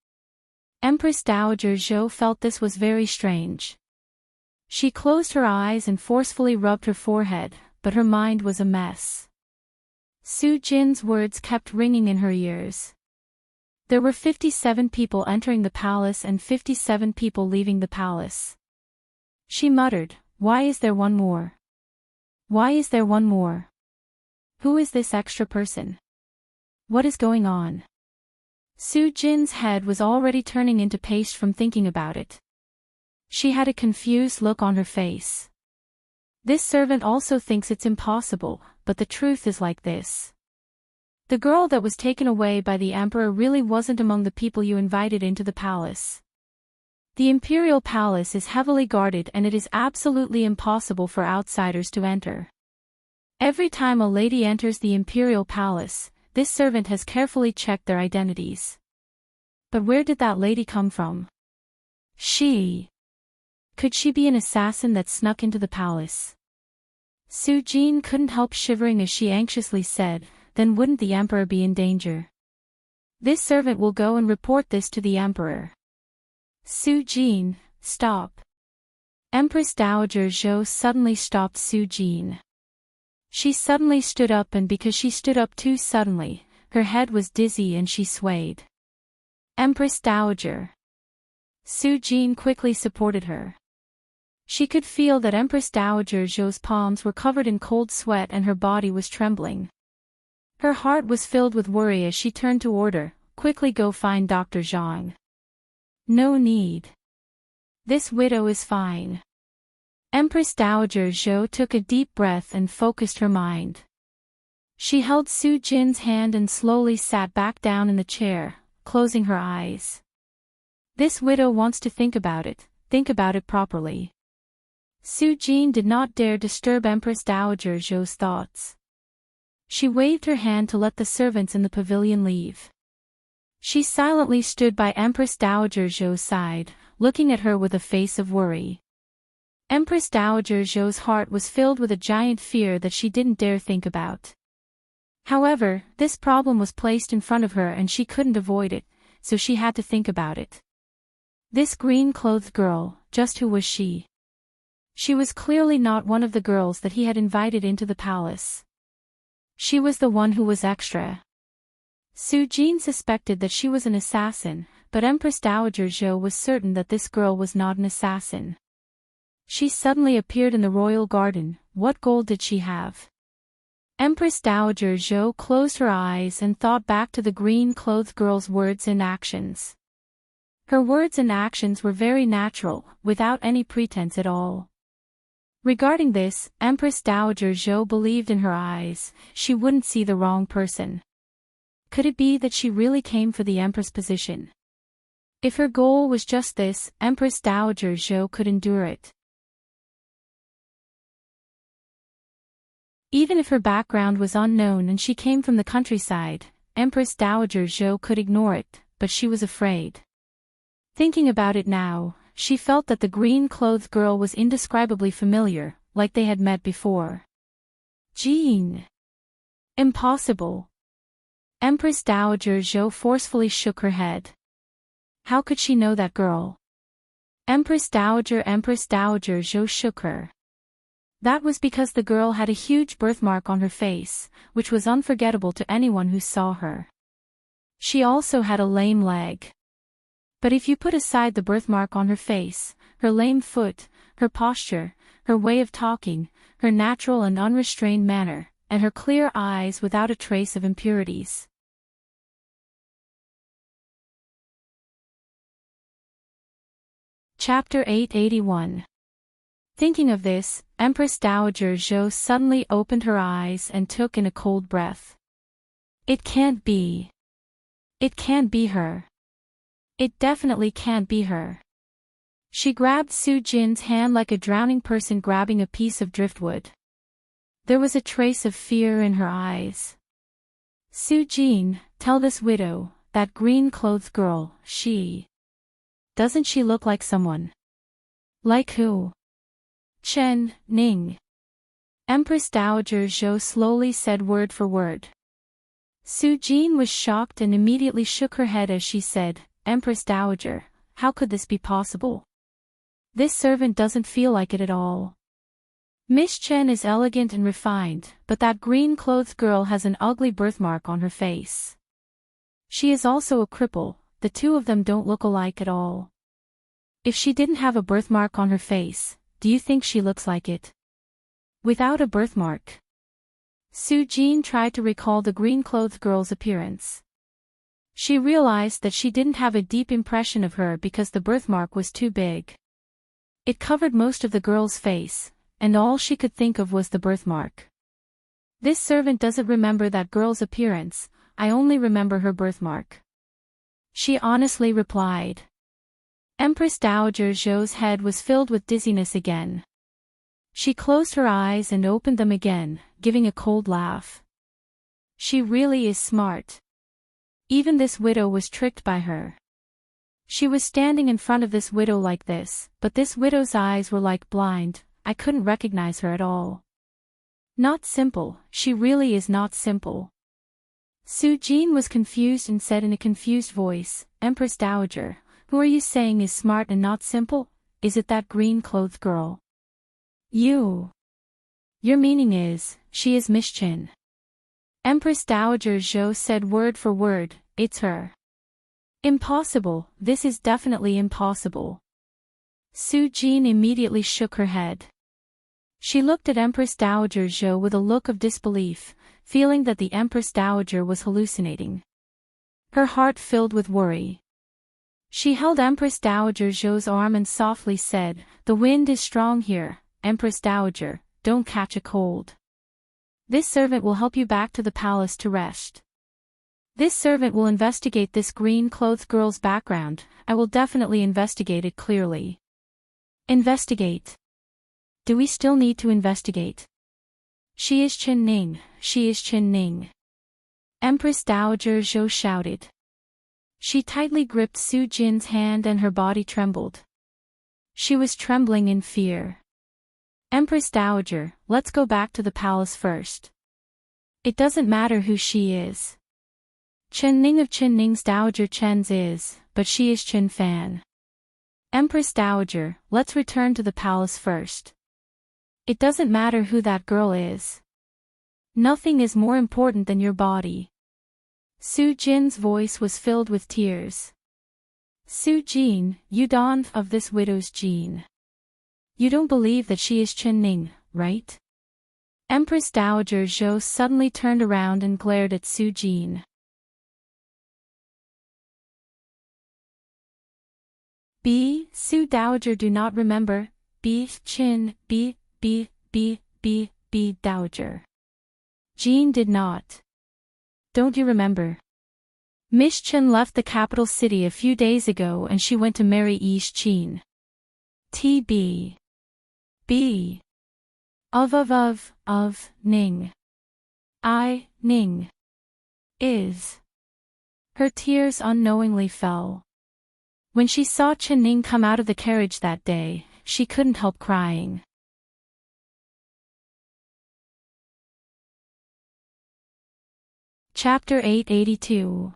Empress Dowager Zhou felt this was very strange. She closed her eyes and forcefully rubbed her forehead, but her mind was a mess. Su Jin's words kept ringing in her ears. There were 57 people entering the palace and 57 people leaving the palace. She muttered, why is there one more? Why is there one more? Who is this extra person? What is going on? Su Jin's head was already turning into paste from thinking about it. She had a confused look on her face. This servant also thinks it's impossible, but the truth is like this. The girl that was taken away by the emperor really wasn't among the people you invited into the palace. The imperial palace is heavily guarded and it is absolutely impossible for outsiders to enter. Every time a lady enters the imperial palace, this servant has carefully checked their identities. But where did that lady come from? Could she be an assassin that snuck into the palace? Su Jin couldn't help shivering as she anxiously said, then wouldn't the emperor be in danger? This servant will go and report this to the emperor. Su Jin, stop. Empress Dowager Zhou suddenly stopped Su Jin. She suddenly stood up and because she stood up too suddenly, her head was dizzy and she swayed. Empress Dowager. Su Jin quickly supported her. She could feel that Empress Dowager Zhou's palms were covered in cold sweat and her body was trembling. Her heart was filled with worry as she turned to order, quickly go find Dr. Zhang. No need. This widow is fine. Empress Dowager Zhou took a deep breath and focused her mind. She held Su Jin's hand and slowly sat back down in the chair, closing her eyes. This widow wants to think about it properly. Su Jin did not dare disturb Empress Dowager Zhou's thoughts. She waved her hand to let the servants in the pavilion leave. She silently stood by Empress Dowager Zhou's side, looking at her with a face of worry. Empress Dowager Zhou's heart was filled with a giant fear that she didn't dare think about. However, this problem was placed in front of her and she couldn't avoid it, so she had to think about it. This green-clothed girl, just who was she? She was clearly not one of the girls that he had invited into the palace. She was the one who was extra. Su Jin suspected that she was an assassin, but Empress Dowager Zhou was certain that this girl was not an assassin. She suddenly appeared in the royal garden. What goal did she have? Empress Dowager Zhou closed her eyes and thought back to the green-clothed girl's words and actions. Her words and actions were very natural, without any pretense at all. Regarding this, Empress Dowager Zhou believed in her eyes, she wouldn't see the wrong person. Could it be that she really came for the Empress position? If her goal was just this, Empress Dowager Zhou could endure it. Even if her background was unknown and she came from the countryside, Empress Dowager Zhou could ignore it, but she was afraid. Thinking about it now, she felt that the green-clothed girl was indescribably familiar, like they had met before. Jean! Impossible! Empress Dowager Zhou forcefully shook her head. How could she know that girl? Empress Dowager Zhou shook her. That was because the girl had a huge birthmark on her face, which was unforgettable to anyone who saw her. She also had a lame leg. But if you put aside the birthmark on her face, her lame foot, her posture, her way of talking, her natural and unrestrained manner, and her clear eyes without a trace of impurities. Chapter 881. Thinking of this, Empress Dowager Zhou suddenly opened her eyes and took in a cold breath. It can't be. It can't be her. It definitely can't be her. She grabbed Su Jin's hand like a drowning person grabbing a piece of driftwood. There was a trace of fear in her eyes. Su Jin, tell this widow, that green-clothed girl, doesn't she look like someone? Like who? Chen, Ning. Empress Dowager Zhou slowly said word for word. Su Jin was shocked and immediately shook her head as she said, Empress Dowager, how could this be possible? This servant doesn't feel like it at all. Miss Chen is elegant and refined, but that green-clothed girl has an ugly birthmark on her face. She is also a cripple, the two of them don't look alike at all. If she didn't have a birthmark on her face, do you think she looks like it? Without a birthmark. Su Jin tried to recall the green-clothed girl's appearance. She realized that she didn't have a deep impression of her because the birthmark was too big. It covered most of the girl's face, and all she could think of was the birthmark. This servant doesn't remember that girl's appearance, I only remember her birthmark. She honestly replied. Empress Dowager Zhou's head was filled with dizziness again. She closed her eyes and opened them again, giving a cold laugh. She really is smart. Even this widow was tricked by her. She was standing in front of this widow like this, but this widow's eyes were like blind, I couldn't recognize her at all. Not simple, she really is not simple. Su Jin was confused and said in a confused voice, Empress Dowager, who are you saying is smart and not simple? Is it that green-clothed girl? Your meaning is, she is Miss Chen. Empress Dowager Zhou said word for word, it's her. Impossible, this is definitely impossible. Su Jin immediately shook her head. She looked at Empress Dowager Zhou with a look of disbelief, feeling that the Empress Dowager was hallucinating. Her heart filled with worry. She held Empress Dowager Zhou's arm and softly said, the wind is strong here, Empress Dowager, don't catch a cold. This servant will help you back to the palace to rest. This servant will investigate this green-clothed girl's background. I will definitely investigate it clearly. Investigate. Do we still need to investigate? She is Chen Ning, she is Chen Ning. Empress Dowager Zhou shouted. She tightly gripped Su Jin's hand and her body trembled. She was trembling in fear. Empress Dowager, let's go back to the palace first. It doesn't matter who she is. Chen Ning of Chen Ning's Dowager Chen's is, but she is Chen Fan. Empress Dowager, let's return to the palace first. It doesn't matter who that girl is. Nothing is more important than your body. Su Jin's voice was filled with tears. Su Jin, you don of this widow's gene. You don't believe that she is Chen Ning, right? Empress Dowager Zhou suddenly turned around and glared at Su Jin. Su Dowager do not remember, Chin, Dowager. Jean did not. Don't you remember? Miss Chen left the capital city a few days ago and she went to marry Yish Qin. Of, Ning. Ning. Is. Her tears unknowingly fell. When she saw Chen Ning come out of the carriage that day, she couldn't help crying. Chapter 882.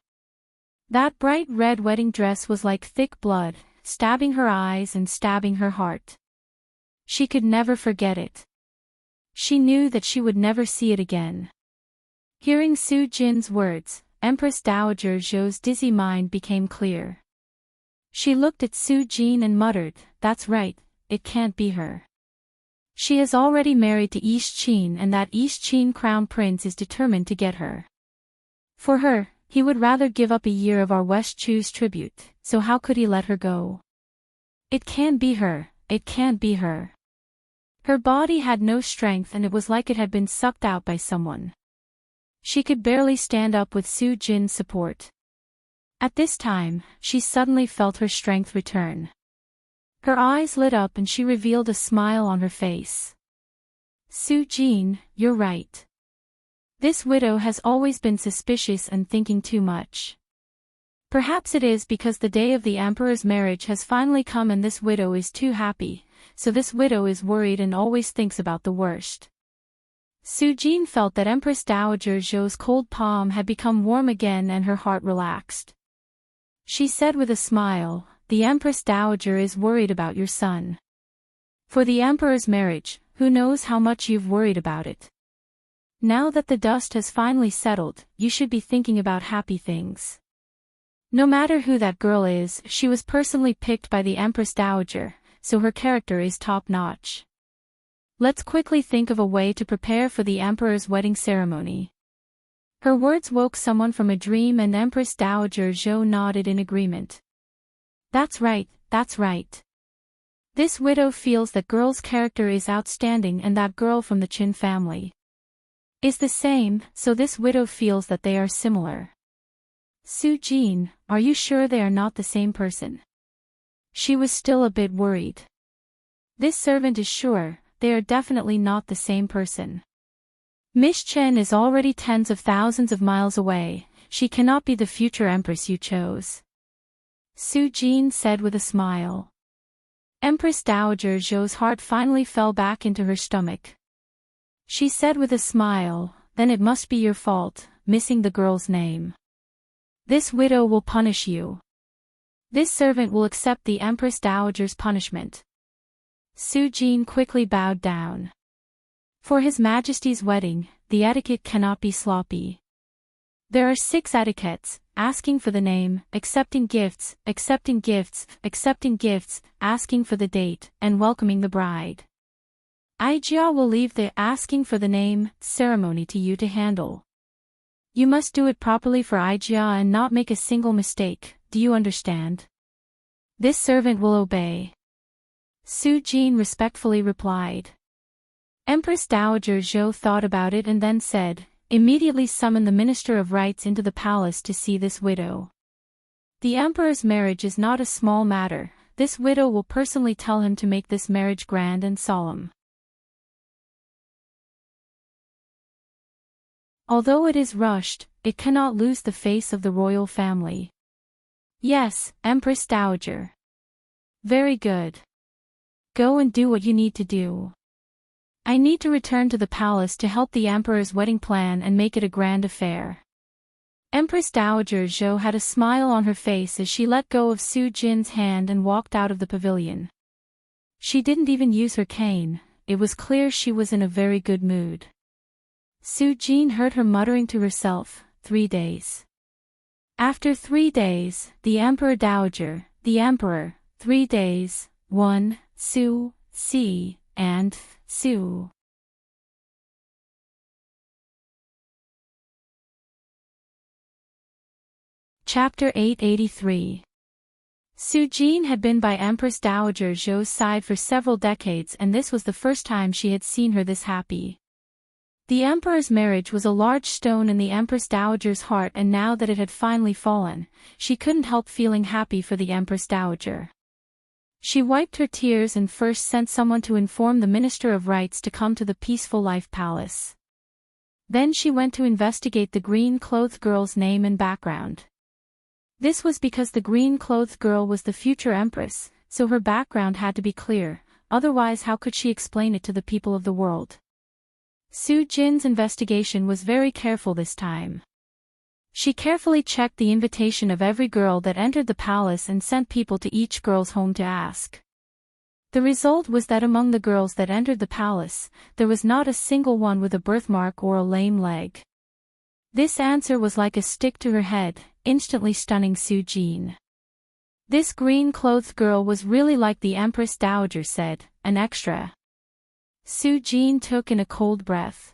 That bright red wedding dress was like thick blood, stabbing her eyes and stabbing her heart. She could never forget it. She knew that she would never see it again. Hearing Su Jin's words, Empress Dowager Zhou's dizzy mind became clear. She looked at Su Jin and muttered, "That's right, it can't be her. She is already married to Yish Qin and that Yish Qin crown prince is determined to get her. For her, he would rather give up a year of our West Chu's tribute, so how could he let her go? It can't be her, it can't be her." Her body had no strength and it was like it had been sucked out by someone. She could barely stand up with Su Jin's support. At this time, she suddenly felt her strength return. Her eyes lit up and she revealed a smile on her face. "Su Jin, you're right. This widow has always been suspicious and thinking too much. Perhaps it is because the day of the emperor's marriage has finally come and this widow is too happy, so this widow is worried and always thinks about the worst." Su Jin felt that Empress Dowager Zhou's cold palm had become warm again and her heart relaxed. She said with a smile, "The Empress Dowager is worried about your son. For the emperor's marriage, who knows how much you've worried about it. Now that the dust has finally settled, you should be thinking about happy things. No matter who that girl is, she was personally picked by the Empress Dowager, so her character is top-notch. Let's quickly think of a way to prepare for the emperor's wedding ceremony." Her words woke someone from a dream and Empress Dowager Zhou nodded in agreement. That's right, that's right. This widow feels that girl's character is outstanding and that girl from the Qin family is the same, so this widow feels that they are similar. Su Jin, are you sure they are not the same person? She was still a bit worried. This servant is sure, they are definitely not the same person. Miss Chen is already tens of thousands of miles away, she cannot be the future empress you chose. Su Jin said with a smile. Empress Dowager Zhou's heart finally fell back into her stomach. She said with a smile, "Then it must be your fault, missing the girl's name. This widow will punish you. This servant will accept the Empress Dowager's punishment." Su Jin quickly bowed down. For His Majesty's wedding, the etiquette cannot be sloppy. There are 6 etiquettes: asking for the name, accepting gifts, asking for the date, and welcoming the bride. Ijia will leave the asking for the name ceremony to you to handle. You must do it properly for Ijia and not make a single mistake, do you understand? This servant will obey. Su Jin respectfully replied. Empress Dowager Zhou thought about it and then said, "Immediately summon the Minister of Rites into the palace to see this widow. The Emperor's marriage is not a small matter, this widow will personally tell him to make this marriage grand and solemn." Although it is rushed, it cannot lose the face of the royal family. Yes, Empress Dowager. Very good. Go and do what you need to do. I need to return to the palace to help the Emperor's wedding plan and make it a grand affair. Empress Dowager Zhou had a smile on her face as she let go of Su Jin's hand and walked out of the pavilion. She didn't even use her cane, it was clear she was in a very good mood. Su Jin heard her muttering to herself, 3 days. After 3 days, the Emperor Dowager, the Emperor, 3 days, 1, Su, Si, and Su. Chapter 883. Su Jin had been by Empress Dowager Zhou's side for several decades and this was the first time she had seen her this happy. The Emperor's marriage was a large stone in the Empress Dowager's heart and now that it had finally fallen, she couldn't help feeling happy for the Empress Dowager. She wiped her tears and first sent someone to inform the Minister of Rites to come to the Peaceful Life Palace. Then she went to investigate the green-clothed girl's name and background. This was because the green-clothed girl was the future Empress, so her background had to be clear, otherwise how could she explain it to the people of the world? Su Jin's investigation was very careful this time. She carefully checked the invitation of every girl that entered the palace and sent people to each girl's home to ask. The result was that among the girls that entered the palace, there was not a single one with a birthmark or a lame leg. This answer was like a stick to her head, instantly stunning Su Jin. This green-clothed girl was really like the Empress Dowager said, an extra. Su Jin took in a cold breath.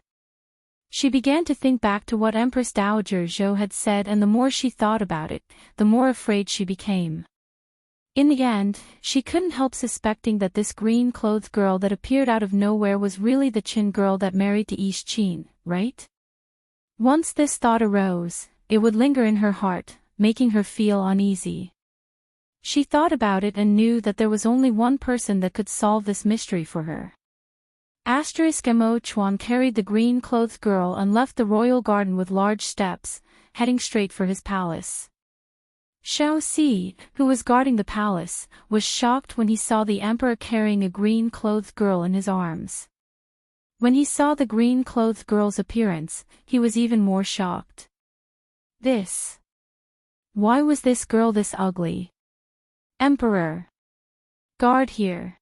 She began to think back to what Empress Dowager Zhou had said and the more she thought about it, the more afraid she became. In the end, she couldn't help suspecting that this green-clothed girl that appeared out of nowhere was really the Qin girl that married to East Qin, right? Once this thought arose, it would linger in her heart, making her feel uneasy. She thought about it and knew that there was only one person that could solve this mystery for her. Mo Chuan carried the green-clothed girl and left the royal garden with large steps, heading straight for his palace. Xiao Si, who was guarding the palace, was shocked when he saw the emperor carrying a green-clothed girl in his arms. When he saw the green-clothed girl's appearance, he was even more shocked. Why was this girl this ugly? Emperor! Guard here!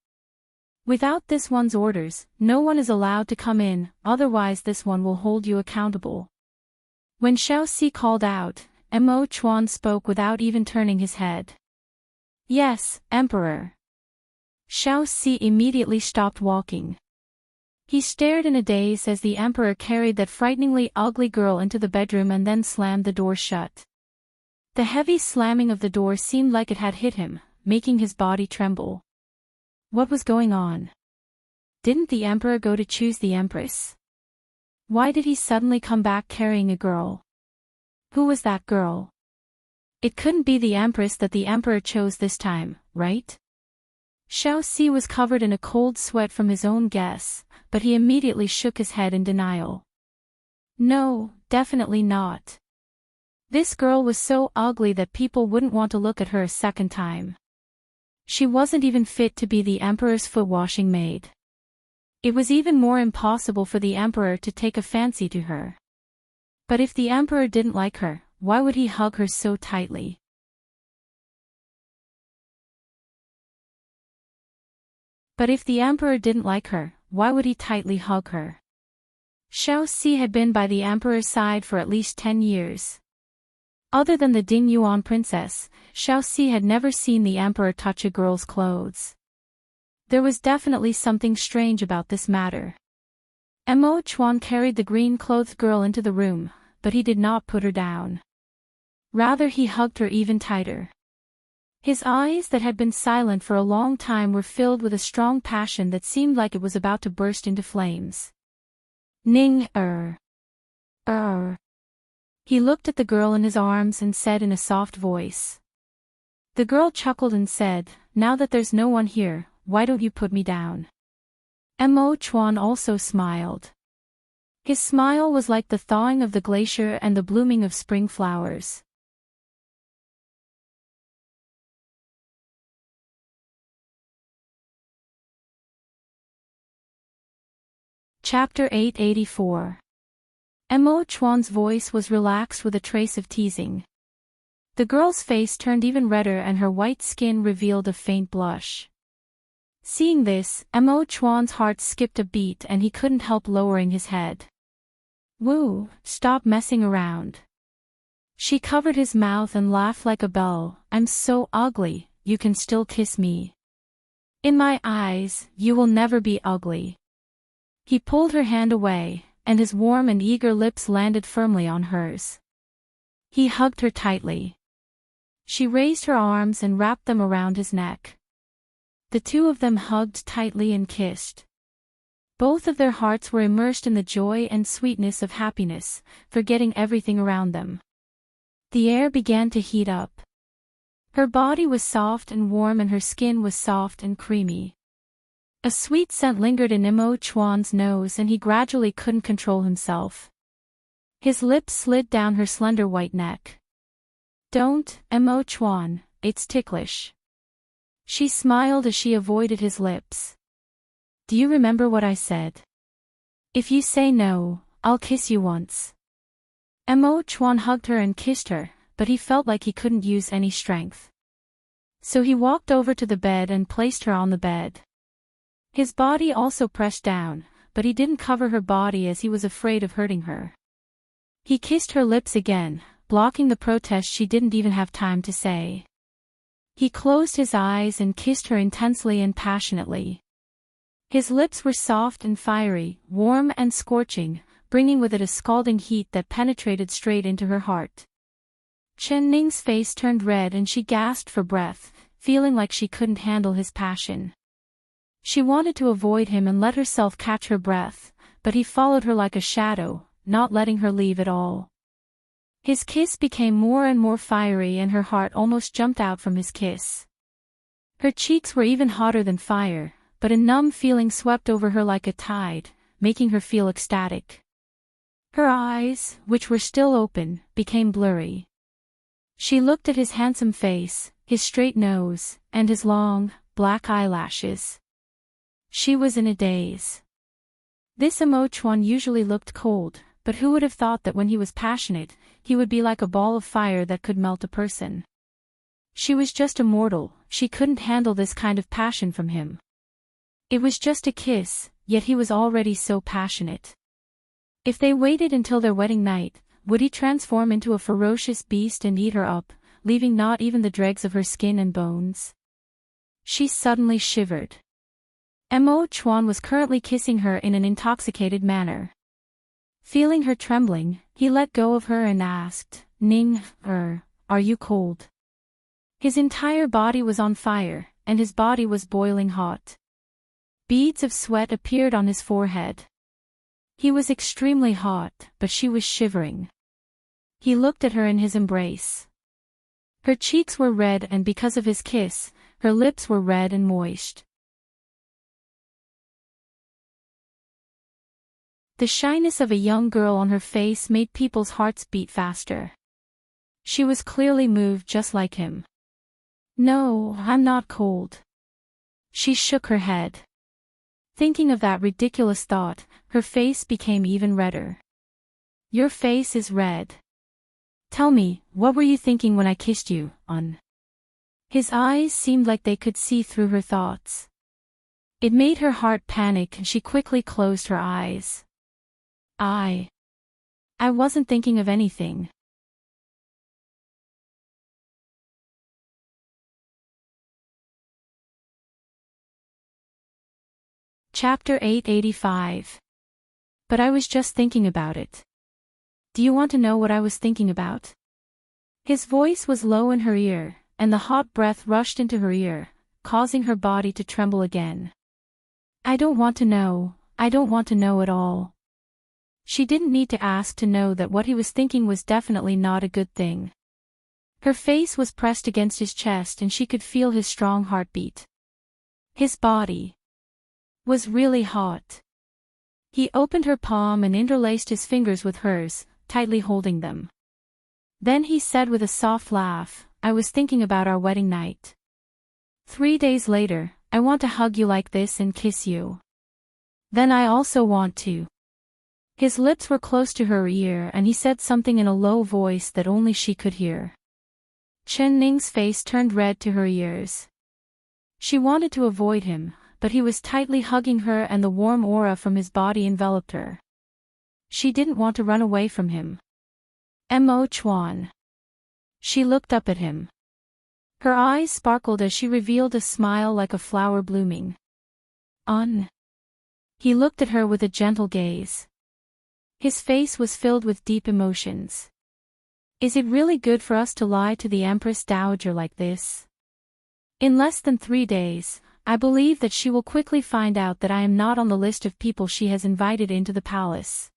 Without this one's orders, no one is allowed to come in, otherwise this one will hold you accountable. When Xiao Si called out, Mo Chuan spoke without even turning his head. Yes, Emperor. Xiao Si immediately stopped walking. He stared in a daze as the Emperor carried that frighteningly ugly girl into the bedroom and then slammed the door shut. The heavy slamming of the door seemed like it had hit him, making his body tremble. What was going on? Didn't the Emperor go to choose the Empress? Why did he suddenly come back carrying a girl? Who was that girl? It couldn't be the Empress that the Emperor chose this time, right? Xiao Si was covered in a cold sweat from his own guess, but he immediately shook his head in denial. No, definitely not. This girl was so ugly that people wouldn't want to look at her a second time. She wasn't even fit to be the Emperor's foot-washing maid. It was even more impossible for the Emperor to take a fancy to her. But if the Emperor didn't like her, why would he hug her so tightly? Xiao Si had been by the Emperor's side for at least 10 years. Other than the Ding Yuan princess, Xiao Si had never seen the Emperor touch a girl's clothes. There was definitely something strange about this matter. Mo Chuan carried the green-clothed girl into the room, but he did not put her down. Rather he hugged her even tighter. His eyes that had been silent for a long time were filled with a strong passion that seemed like it was about to burst into flames. Ning, He looked at the girl in his arms and said in a soft voice. The girl chuckled and said, "Now that there's no one here, why don't you put me down?" Mo Chuan also smiled. His smile was like the thawing of the glacier and the blooming of spring flowers. Chapter 884. Mo Chuan's voice was relaxed with a trace of teasing. The girl's face turned even redder and her white skin revealed a faint blush. Seeing this, Mo Chuan's heart skipped a beat and he couldn't help lowering his head. "Woo, stop messing around." She covered his mouth and laughed like a bell. "I'm so ugly, you can still kiss me. In my eyes, you will never be ugly." He pulled her hand away, and his warm and eager lips landed firmly on hers. He hugged her tightly. She raised her arms and wrapped them around his neck. The two of them hugged tightly and kissed. Both of their hearts were immersed in the joy and sweetness of happiness, forgetting everything around them. The air began to heat up. Her body was soft and warm and her skin was soft and creamy. A sweet scent lingered in Mo Chuan's nose and he gradually couldn't control himself. His lips slid down her slender white neck. "Don't, Mo Chuan, it's ticklish." She smiled as she avoided his lips. "Do you remember what I said? If you say no, I'll kiss you once." Mo Chuan hugged her and kissed her, but he felt like he couldn't use any strength. So he walked over to the bed and placed her on the bed. His body also pressed down, but he didn't cover her body as he was afraid of hurting her. He kissed her lips again, blocking the protest she didn't even have time to say. He closed his eyes and kissed her intensely and passionately. His lips were soft and fiery, warm and scorching, bringing with it a scalding heat that penetrated straight into her heart. Chen Ning's face turned red and she gasped for breath, feeling like she couldn't handle his passion. She wanted to avoid him and let herself catch her breath, but he followed her like a shadow, not letting her leave at all. His kiss became more and more fiery and her heart almost jumped out from his kiss. Her cheeks were even hotter than fire, but a numb feeling swept over her like a tide, making her feel ecstatic. Her eyes, which were still open, became blurry. She looked at his handsome face, his straight nose, and his long, black eyelashes. She was in a daze. This Mo Chuan usually looked cold, but who would have thought that when he was passionate, he would be like a ball of fire that could melt a person. She was just a mortal, she couldn't handle this kind of passion from him. It was just a kiss, yet he was already so passionate. If they waited until their wedding night, would he transform into a ferocious beast and eat her up, leaving not even the dregs of her skin and bones? She suddenly shivered. Mo Chuan was currently kissing her in an intoxicated manner. Feeling her trembling, he let go of her and asked, "Ning, are you cold?" His entire body was on fire, and his body was boiling hot. Beads of sweat appeared on his forehead. He was extremely hot, but she was shivering. He looked at her in his embrace. Her cheeks were red and because of his kiss, her lips were red and moist. The shyness of a young girl on her face made people's hearts beat faster. She was clearly moved just like him. "No, I'm not cold." She shook her head. Thinking of that ridiculous thought, her face became even redder. "Your face is red. Tell me, what were you thinking when I kissed you, on?" His eyes seemed like they could see through her thoughts. It made her heart panic and she quickly closed her eyes. I wasn't thinking of anything." Chapter 885. But I was just thinking about it. Do you want to know what I was thinking about? His voice was low in her ear, and the hot breath rushed into her ear, causing her body to tremble again. I don't want to know, I don't want to know at all. She didn't need to ask to know that what he was thinking was definitely not a good thing. Her face was pressed against his chest and she could feel his strong heartbeat. His body was really hot. He opened her palm and interlaced his fingers with hers, tightly holding them. Then he said with a soft laugh, I was thinking about our wedding night. 3 days later, I want to hug you like this and kiss you. Then I also want to. His lips were close to her ear and he said something in a low voice that only she could hear. Chen Ning's face turned red to her ears. She wanted to avoid him, but he was tightly hugging her and the warm aura from his body enveloped her. She didn't want to run away from him. Mo Chuan. She looked up at him. Her eyes sparkled as she revealed a smile like a flower blooming. He looked at her with a gentle gaze. His face was filled with deep emotions. Is it really good for us to lie to the Empress Dowager like this? In less than 3 days, I believe that she will quickly find out that I am not on the list of people she has invited into the palace.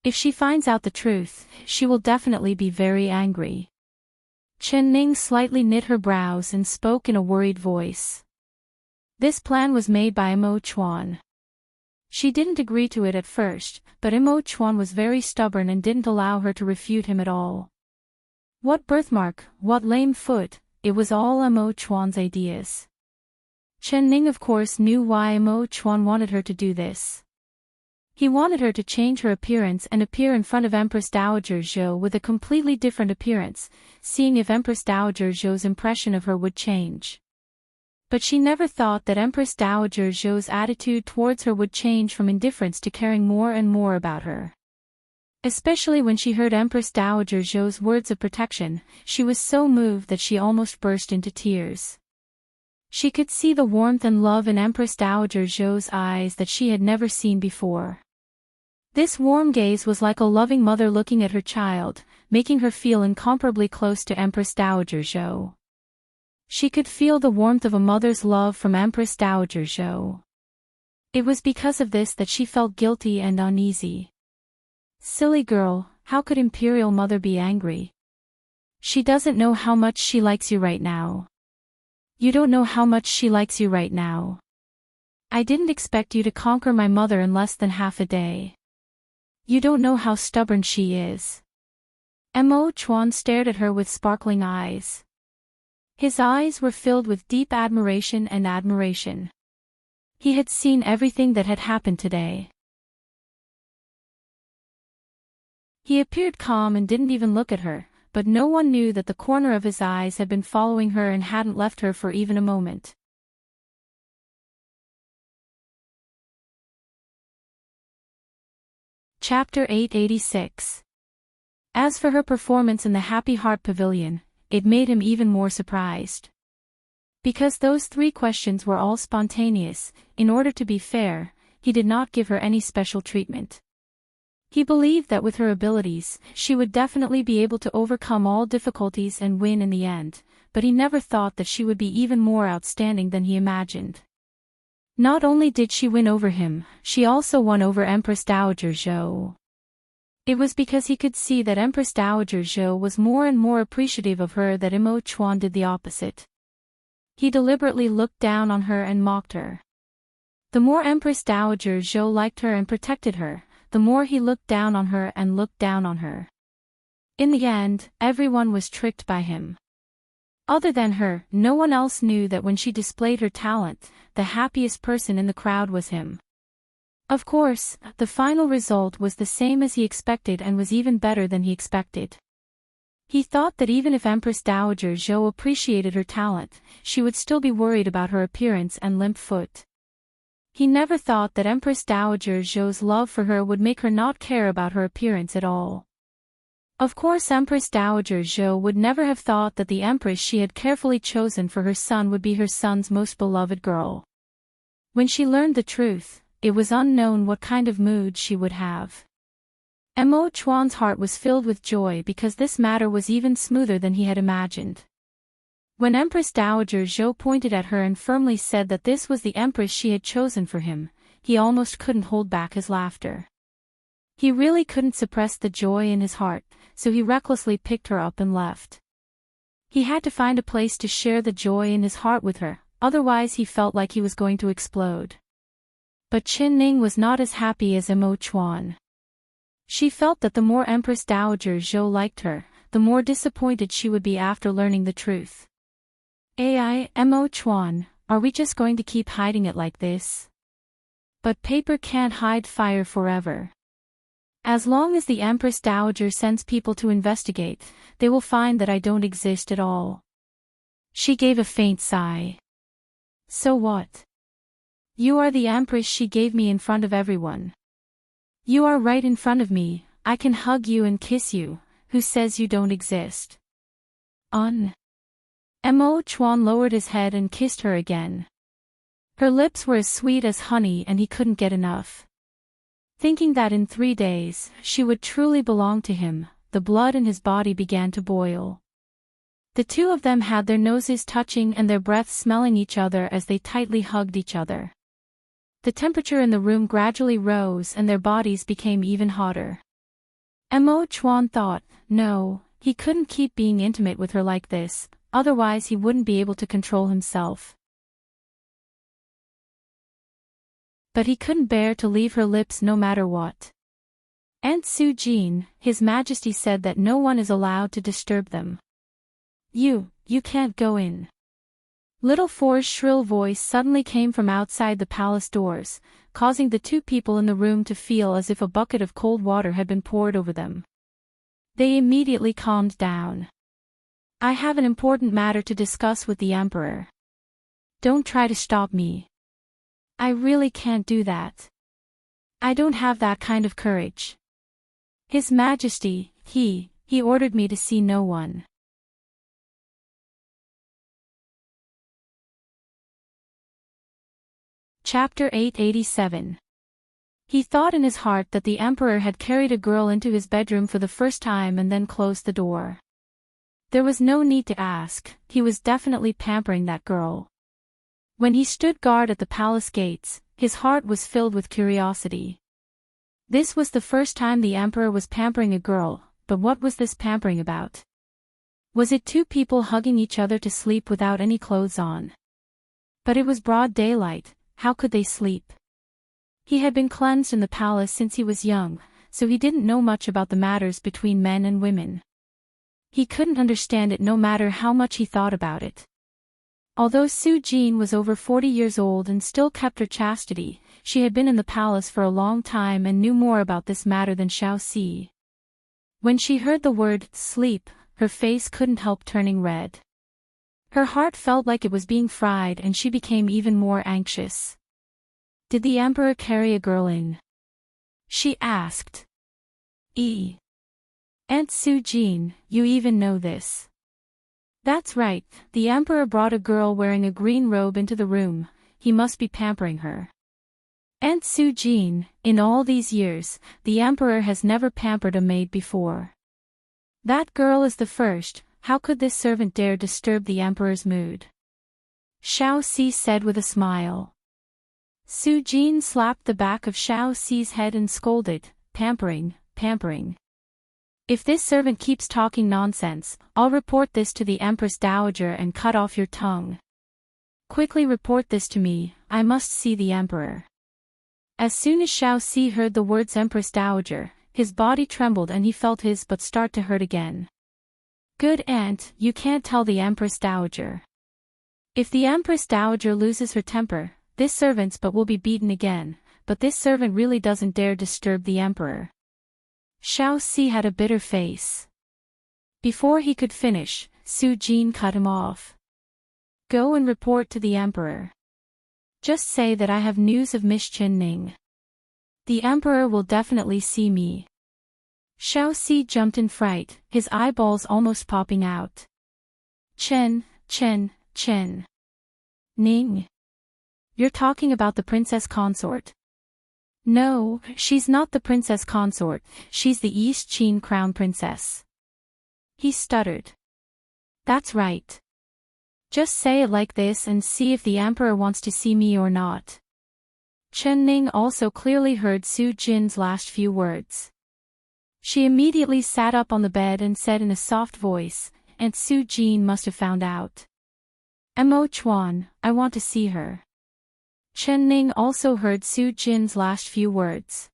If she finds out the truth, she will definitely be very angry. Chen Ning slightly knit her brows and spoke in a worried voice. This plan was made by Mo Chuan. She didn't agree to it at first, but Mo Chuan was very stubborn and didn't allow her to refute him at all. What birthmark, what lame foot, it was all Mo Chuan's ideas. Chen Ning of course knew why Mo Chuan wanted her to do this. He wanted her to change her appearance and appear in front of Empress Dowager Zhou with a completely different appearance, seeing if Empress Dowager Zhou's impression of her would change. But she never thought that Empress Dowager Zhou's attitude towards her would change from indifference to caring more and more about her. Especially when she heard Empress Dowager Zhou's words of protection, she was so moved that she almost burst into tears. She could see the warmth and love in Empress Dowager Zhou's eyes that she had never seen before. This warm gaze was like a loving mother looking at her child, making her feel incomparably close to Empress Dowager Zhou. She could feel the warmth of a mother's love from Empress Dowager Zhou. It was because of this that she felt guilty and uneasy. Silly girl, how could Imperial Mother be angry? She doesn't know how much she likes you right now. You don't know how much she likes you right now. I didn't expect you to conquer my mother in less than half a day. You don't know how stubborn she is. Mo Chuan stared at her with sparkling eyes. His eyes were filled with deep admiration and admiration. He had seen everything that had happened today. He appeared calm and didn't even look at her, but no one knew that the corner of his eyes had been following her and hadn't left her for even a moment. Chapter 886. As for her performance in the Happy Heart Pavilion, it made him even more surprised. Because those 3 questions were all spontaneous, in order to be fair, he did not give her any special treatment. He believed that with her abilities, she would definitely be able to overcome all difficulties and win in the end, but he never thought that she would be even more outstanding than he imagined. Not only did she win over him, she also won over Empress Dowager Zhou. It was because he could see that Empress Dowager Zhou was more and more appreciative of her that Mo Chuan did the opposite. He deliberately looked down on her and mocked her. The more Empress Dowager Zhou liked her and protected her, the more he looked down on her and looked down on her. In the end, everyone was tricked by him. Other than her, no one else knew that when she displayed her talent, the happiest person in the crowd was him. Of course, the final result was the same as he expected and was even better than he expected. He thought that even if Empress Dowager Zhou appreciated her talent, she would still be worried about her appearance and limp foot. He never thought that Empress Dowager Zhou's love for her would make her not care about her appearance at all. Of course, Empress Dowager Zhou would never have thought that the Empress she had carefully chosen for her son would be her son's most beloved girl. When she learned the truth, it was unknown what kind of mood she would have. Mo Chuan's heart was filled with joy because this matter was even smoother than he had imagined. When Empress Dowager Zhou pointed at her and firmly said that this was the empress she had chosen for him, he almost couldn't hold back his laughter. He really couldn't suppress the joy in his heart, so he recklessly picked her up and left. He had to find a place to share the joy in his heart with her, otherwise he felt like he was going to explode. But Qin Ning was not as happy as Mo Chuan. She felt that the more Empress Dowager Zhou liked her, the more disappointed she would be after learning the truth. Mo Chuan, are we just going to keep hiding it like this? But paper can't hide fire forever. As long as the Empress Dowager sends people to investigate, they will find that I don't exist at all. She gave a faint sigh. So what? You are the Empress she gave me in front of everyone. You are right in front of me, I can hug you and kiss you, who says you don't exist? Mo Chuan lowered his head and kissed her again. Her lips were as sweet as honey and he couldn't get enough. Thinking that in 3 days, she would truly belong to him, the blood in his body began to boil. The two of them had their noses touching and their breaths smelling each other as they tightly hugged each other. The temperature in the room gradually rose and their bodies became even hotter. Mo Chuan thought, no, he couldn't keep being intimate with her like this, otherwise he wouldn't be able to control himself. But he couldn't bear to leave her lips no matter what. Aunt Su Jin, His Majesty said that no one is allowed to disturb them. You can't go in. Little Four's shrill voice suddenly came from outside the palace doors, causing the two people in the room to feel as if a bucket of cold water had been poured over them. They immediately calmed down. I have an important matter to discuss with the Emperor. Don't try to stop me. I really can't do that. I don't have that kind of courage. His Majesty, he ordered me to see no one. Chapter 887. He thought in his heart that the Emperor had carried a girl into his bedroom for the first time and then closed the door. There was no need to ask, he was definitely pampering that girl. When he stood guard at the palace gates, his heart was filled with curiosity. This was the first time the Emperor was pampering a girl, but what was this pampering about? Was it two people hugging each other to sleep without any clothes on? But it was broad daylight, how could they sleep? He had been cleansed in the palace since he was young, so he didn't know much about the matters between men and women. He couldn't understand it no matter how much he thought about it. Although Su Jin was over 40 years old and still kept her chastity, she had been in the palace for a long time and knew more about this matter than Xiaoxi. When she heard the word, sleep, her face couldn't help turning red. Her heart felt like it was being fried and she became even more anxious. Did the Emperor carry a girl in? She asked. Aunt Su Jin, you even know this. That's right, the Emperor brought a girl wearing a green robe into the room, he must be pampering her. Aunt Su Jin, in all these years, the Emperor has never pampered a maid before. That girl is the first, how could this servant dare disturb the Emperor's mood? Xiaoxi said with a smile. Su Jin slapped the back of Xiaoxi's head and scolded, pampering. If this servant keeps talking nonsense, I'll report this to the Empress Dowager and cut off your tongue. Quickly report this to me, I must see the Emperor. As soon as Xiaoxi heard the words Empress Dowager, his body trembled and he felt his butt start to hurt again. Good aunt, you can't tell the Empress Dowager. If the Empress Dowager loses her temper, this servant's butt will be beaten again, but this servant really doesn't dare disturb the Emperor. Xiaoxi had a bitter face. Before he could finish, Su Jin cut him off. Go and report to the Emperor. Just say that I have news of Miss Qin Ning. The Emperor will definitely see me. Xiaoxi jumped in fright, his eyeballs almost popping out. Qin Ning. You're talking about the princess consort. No, she's not the princess consort, she's the East Qin crown princess. He stuttered. That's right. Just say it like this and see if the emperor wants to see me or not. Chen Ning also clearly heard Su Jin's last few words. She immediately sat up on the bed and said in a soft voice, "Aunt Su Jin must have found out. Mo Chuan, I want to see her." Chen Ning also heard Su Jin's last few words.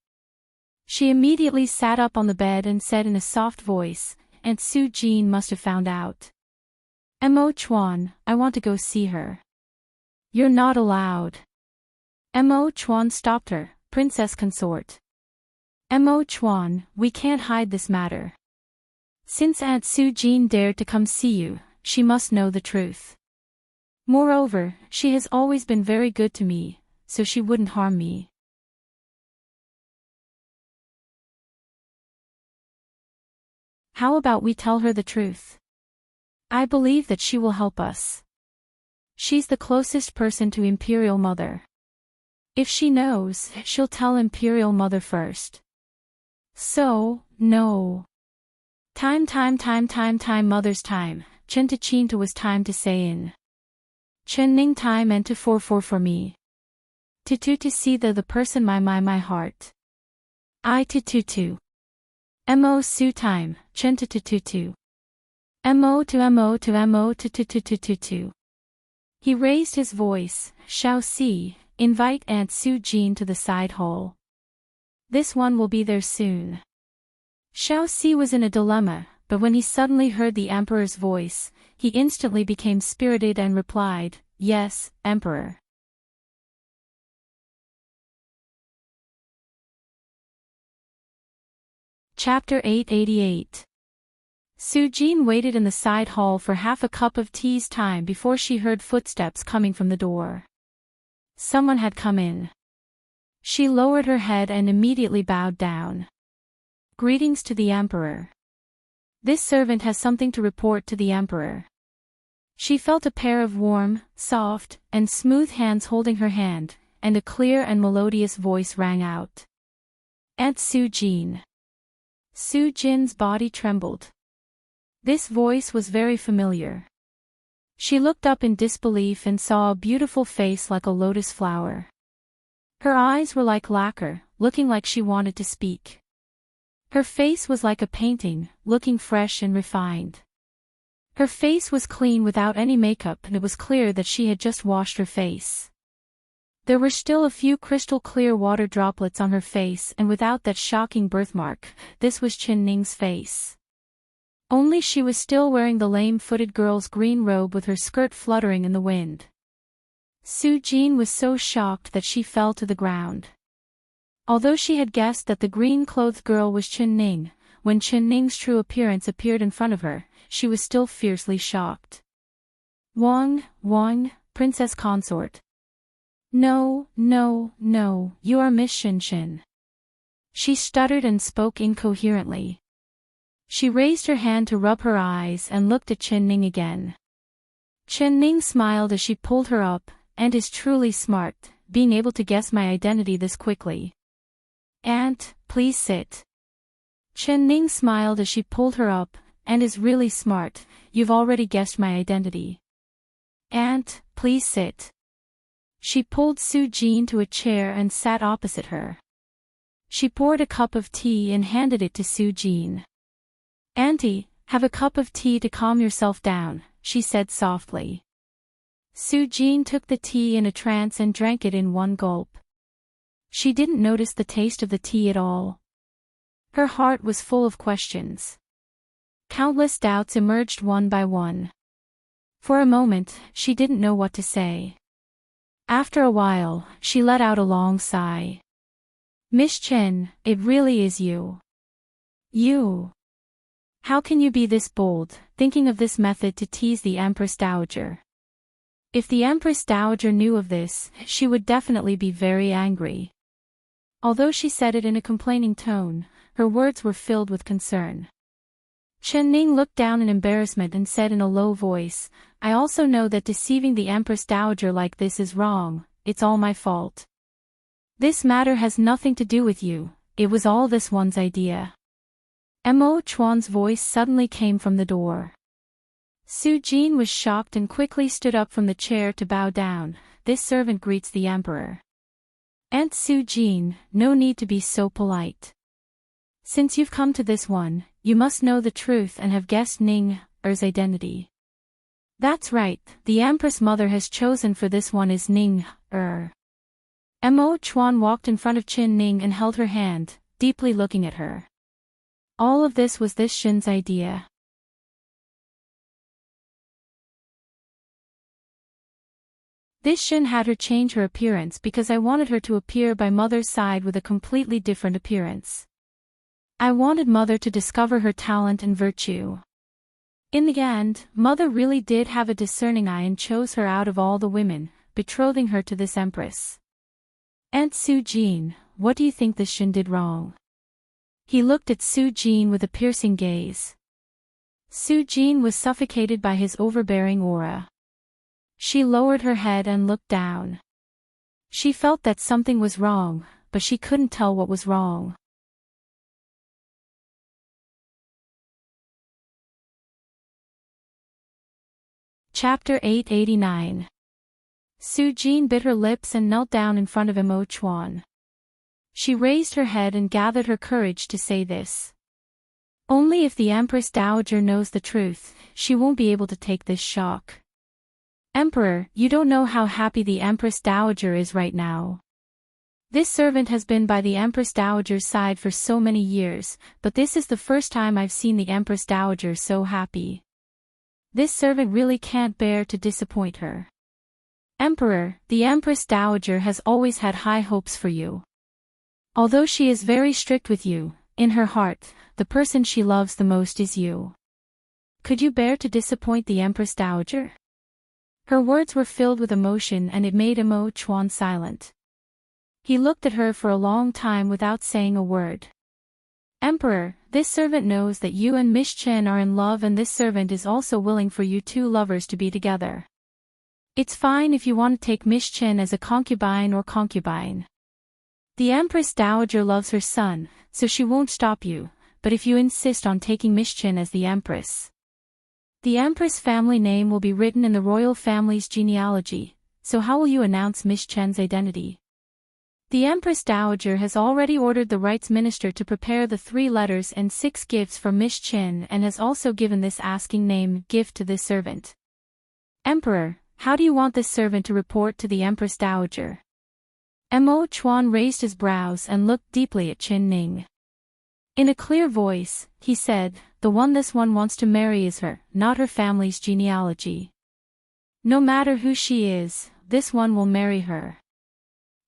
She immediately sat up on the bed and said in a soft voice, "Aunt Su Jin must have found out. Mo Chuan, I want to go see her." "You're not allowed." Mo Chuan stopped her, "Princess consort. Mo Chuan, we can't hide this matter. Since Aunt Su Jin dared to come see you, she must know the truth. Moreover, she has always been very good to me, so she wouldn't harm me." How about we tell her the truth? I believe that she will help us. She's the closest person to Imperial Mother. If she knows, she'll tell Imperial Mother first. So, no. Time Mother's time, Chen to Chinta was time to say in. Chen Ning time and to for me. To see the person my heart. I to. Mo Su time, Chen to. Mo to. He raised his voice, "Shao Si, invite Aunt Su Jin to the side hall. This one will be there soon." Shao Si was in a dilemma, but when he suddenly heard the emperor's voice, he instantly became spirited and replied, "Yes, Emperor." Chapter 888. Su Jin waited in the side hall for half a cup of tea's time before she heard footsteps coming from the door. Someone had come in. She lowered her head and immediately bowed down. "Greetings to the Emperor. This servant has something to report to the Emperor." She felt a pair of warm, soft, and smooth hands holding her hand, and a clear and melodious voice rang out. "Aunt Su Jin." Su Jin's body trembled. This voice was very familiar. She looked up in disbelief and saw a beautiful face like a lotus flower. Her eyes were like lacquer, looking like she wanted to speak. Her face was like a painting, looking fresh and refined. Her face was clean without any makeup, and it was clear that she had just washed her face. There were still a few crystal-clear water droplets on her face, and without that shocking birthmark, this was Chen Ning's face. Only she was still wearing the lame-footed girl's green robe with her skirt fluttering in the wind. Su Jin was so shocked that she fell to the ground. Although she had guessed that the green-clothed girl was Chen Ning, when Chen Ning's true appearance appeared in front of her, she was still fiercely shocked. Wang, princess consort. No, you are Miss Shin. She stuttered and spoke incoherently. She raised her hand to rub her eyes and looked at Chen Ning again. Chen Ning smiled as she pulled her up, and is truly smart, being able to guess my identity this quickly. "Aunt, please sit." Chen Ning smiled as she pulled her up, and is really smart, you've already guessed my identity. "Aunt, please sit." She pulled Su Jin to a chair and sat opposite her. She poured a cup of tea and handed it to Su Jin. "Auntie, have a cup of tea to calm yourself down," she said softly. Su Jin took the tea in a trance and drank it in one gulp. She didn't notice the taste of the tea at all. Her heart was full of questions. Countless doubts emerged one by one. For a moment, she didn't know what to say. After a while, she let out a long sigh. "Miss Chen, it really is you. You. How can you be this bold, thinking of this method to tease the Empress Dowager? If the Empress Dowager knew of this, she would definitely be very angry." Although she said it in a complaining tone, her words were filled with concern. Chen Ning looked down in embarrassment and said in a low voice, "I also know that deceiving the Empress Dowager like this is wrong, it's all my fault." This matter has nothing to do with you, it was all this one's idea. Mo Chuan's voice suddenly came from the door. Su Jin was shocked and quickly stood up from the chair to bow down. This servant greets the emperor. Aunt Su Jin, no need to be so polite. Since you've come to this one, you must know the truth and have guessed Ning-er's identity. That's right, the Empress mother has chosen for this one is Ning-er. Mo Chuan walked in front of Qin Ning and held her hand, deeply looking at her. All of this was this Shin's idea. This Shin had her change her appearance because I wanted her to appear by Mother's side with a completely different appearance. I wanted Mother to discover her talent and virtue. In the end, Mother really did have a discerning eye and chose her out of all the women, betrothing her to this Empress. Aunt Su Jin, what do you think this Shin did wrong? He looked at Su Jin with a piercing gaze. Su Jin was suffocated by his overbearing aura. She lowered her head and looked down. She felt that something was wrong, but she couldn't tell what was wrong. Chapter 889. Su Jin bit her lips and knelt down in front of Mo Chuan. She raised her head and gathered her courage to say this. Only if the Empress Dowager knows the truth, she won't be able to take this shock. Emperor, you don't know how happy the Empress Dowager is right now. This servant has been by the Empress Dowager's side for so many years, but this is the first time I've seen the Empress Dowager so happy. This servant really can't bear to disappoint her. Emperor, the Empress Dowager has always had high hopes for you. Although she is very strict with you, in her heart, the person she loves the most is you. Could you bear to disappoint the Empress Dowager? Her words were filled with emotion and it made Mo Chuan silent. He looked at her for a long time without saying a word. Emperor, this servant knows that you and Miss Chen are in love and this servant is also willing for you two lovers to be together. It's fine if you want to take Miss Chen as a concubine or concubine. The Empress Dowager loves her son, so she won't stop you, but if you insist on taking Miss Chen as the Empress, the Empress family name will be written in the royal family's genealogy, so how will you announce Miss Chen's identity? The Empress Dowager has already ordered the rights minister to prepare the 3 letters and 6 gifts for Miss Chen and has also given this asking name gift to this servant. Emperor, how do you want this servant to report to the Empress Dowager? Mo Chuan raised his brows and looked deeply at Qin Ning. In a clear voice, he said, the one this one wants to marry is her, not her family's genealogy. No matter who she is, this one will marry her.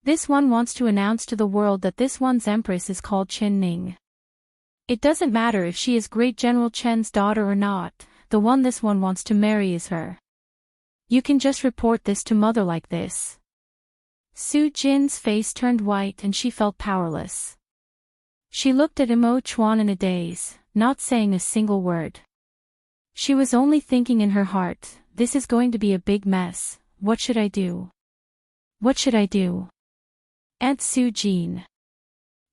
This one wants to announce to the world that this one's empress is called Qin Ning. It doesn't matter if she is Great General Chen's daughter or not, the one this one wants to marry is her. You can just report this to Mother like this. Su Jin's face turned white and she felt powerless. She looked at Mo Chuan in a daze, not saying a single word. She was only thinking in her heart, this is going to be a big mess, what should I do? What should I do? Aunt Su Jin.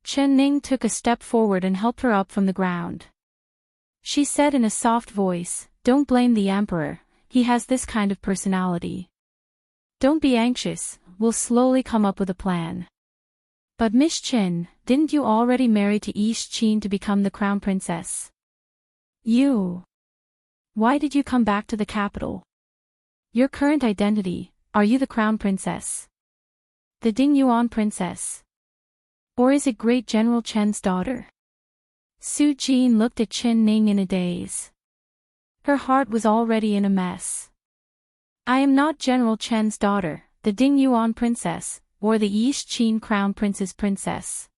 Qin Ning took a step forward and helped her up from the ground. She said in a soft voice, don't blame the Emperor, he has this kind of personality. Don't be anxious, we'll slowly come up with a plan. But Miss Qin, didn't you already marry to East Qin to become the crown princess? Why did you come back to the capital? Your current identity, are you the crown princess? The Ding Yuan princess? Or is it Great General Chen's daughter? Su Jin looked at Qin Ning in a daze. Her heart was already in a mess. I am not General Chen's daughter, the Ding Yuan princess, or the East Qin crown prince's princess.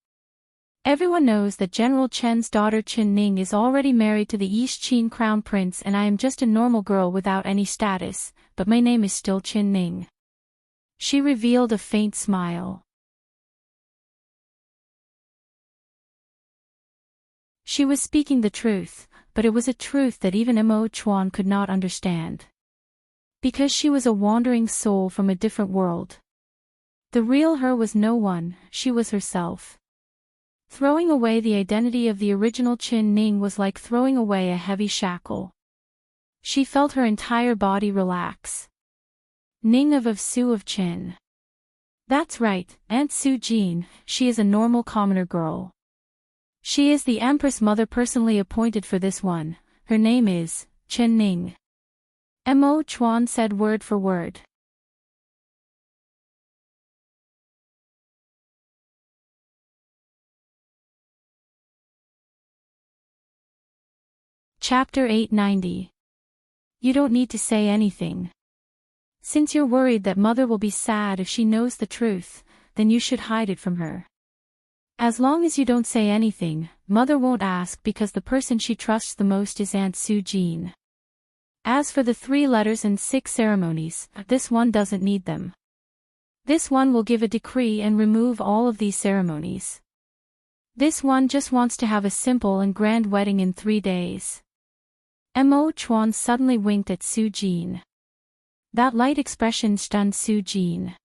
Everyone knows that General Chen's daughter Qin Ning is already married to the East Qin crown prince and I am just a normal girl without any status, but my name is still Qin Ning. She revealed a faint smile. She was speaking the truth, but it was a truth that even Mo Chuan could not understand. Because she was a wandering soul from a different world. The real her was no one, she was herself. Throwing away the identity of the original Qin Ning was like throwing away a heavy shackle. She felt her entire body relax. Ning of Su of Qin. That's right, Aunt Su Jin, she is a normal commoner girl. She is the Empress mother personally appointed for this one, her name is Qin Ning. Mo Chuan said word for word. Chapter 890. You don't need to say anything. Since you're worried that mother will be sad if she knows the truth, then you should hide it from her. As long as you don't say anything, mother won't ask because the person she trusts the most is Aunt Su Jin. As for the 3 letters and 6 ceremonies, this one doesn't need them. This one will give a decree and remove all of these ceremonies. This one just wants to have a simple and grand wedding in 3 days. Mo Chuan suddenly winked at Su Jin. That light expression stunned Su Jin.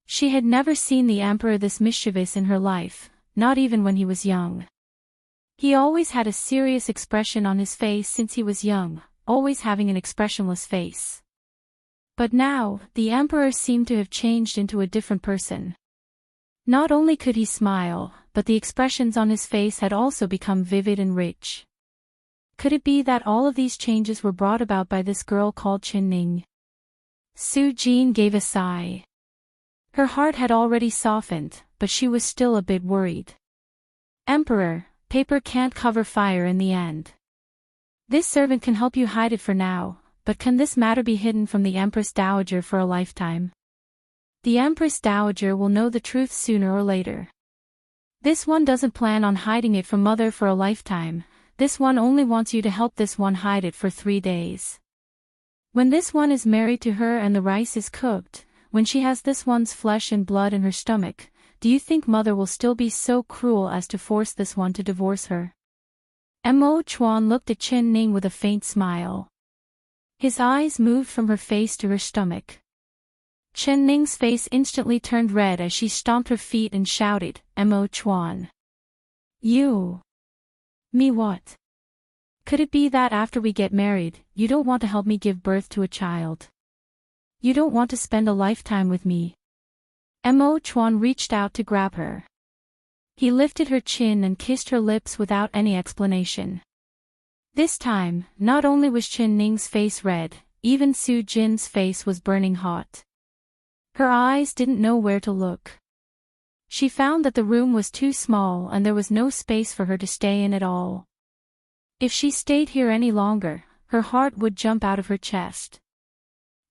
She had never seen the emperor this mischievous in her life, not even when he was young. He always had a serious expression on his face since he was young, always having an expressionless face. But now, the emperor seemed to have changed into a different person. Not only could he smile, but the expressions on his face had also become vivid and rich. Could it be that all of these changes were brought about by this girl called Qin Ning? Su Jin gave a sigh. Her heart had already softened, but she was still a bit worried. Emperor, paper can't cover fire in the end. This servant can help you hide it for now, but can this matter be hidden from the Empress Dowager for a lifetime? The Empress Dowager will know the truth sooner or later. This one doesn't plan on hiding it from mother for a lifetime. This one only wants you to help this one hide it for 3 days. When this one is married to her and the rice is cooked, when she has this one's flesh and blood in her stomach, do you think mother will still be so cruel as to force this one to divorce her? Mo Chuan looked at Qin Ning with a faint smile. His eyes moved from her face to her stomach. Qin Ning's face instantly turned red as she stomped her feet and shouted, Mo Chuan. You. Me what? Could it be that after we get married, you don't want to help me give birth to a child? You don't want to spend a lifetime with me? Mo Chuan reached out to grab her. He lifted her chin and kissed her lips without any explanation. This time, not only was Qin Ning's face red, even Su Jin's face was burning hot. Her eyes didn't know where to look. She found that the room was too small and there was no space for her to stay in at all. If she stayed here any longer, her heart would jump out of her chest.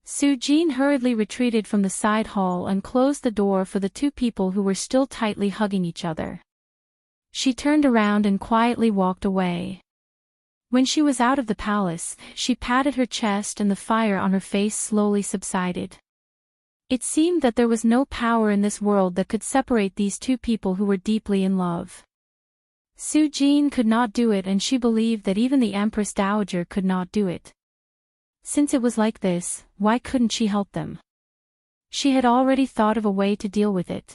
Su Jin hurriedly retreated from the side hall and closed the door for the 2 people who were still tightly hugging each other. She turned around and quietly walked away. When she was out of the palace, she patted her chest and the fire on her face slowly subsided. It seemed that there was no power in this world that could separate these 2 people who were deeply in love. Su Jin could not do it and she believed that even the Empress Dowager could not do it. Since it was like this, why couldn't she help them? She had already thought of a way to deal with it.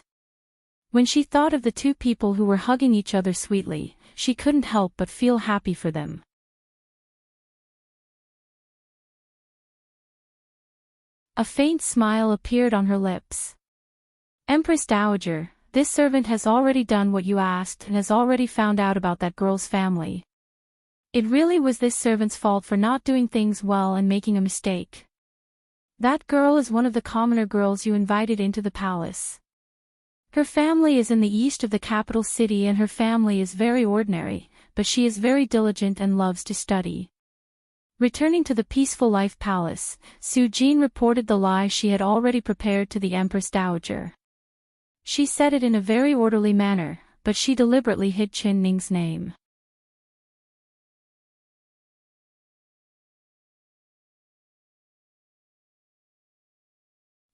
When she thought of the 2 people who were hugging each other sweetly, she couldn't help but feel happy for them. A faint smile appeared on her lips. Empress Dowager, this servant has already done what you asked and has already found out about that girl's family. It really was this servant's fault for not doing things well and making a mistake. That girl is one of the commoner girls you invited into the palace. Her family is in the east of the capital city and her family is very ordinary, but she is very diligent and loves to study. Returning to the peaceful life palace, Su Jin reported the lie she had already prepared to the Empress Dowager. She said it in a very orderly manner, but she deliberately hid Qin Ning's name.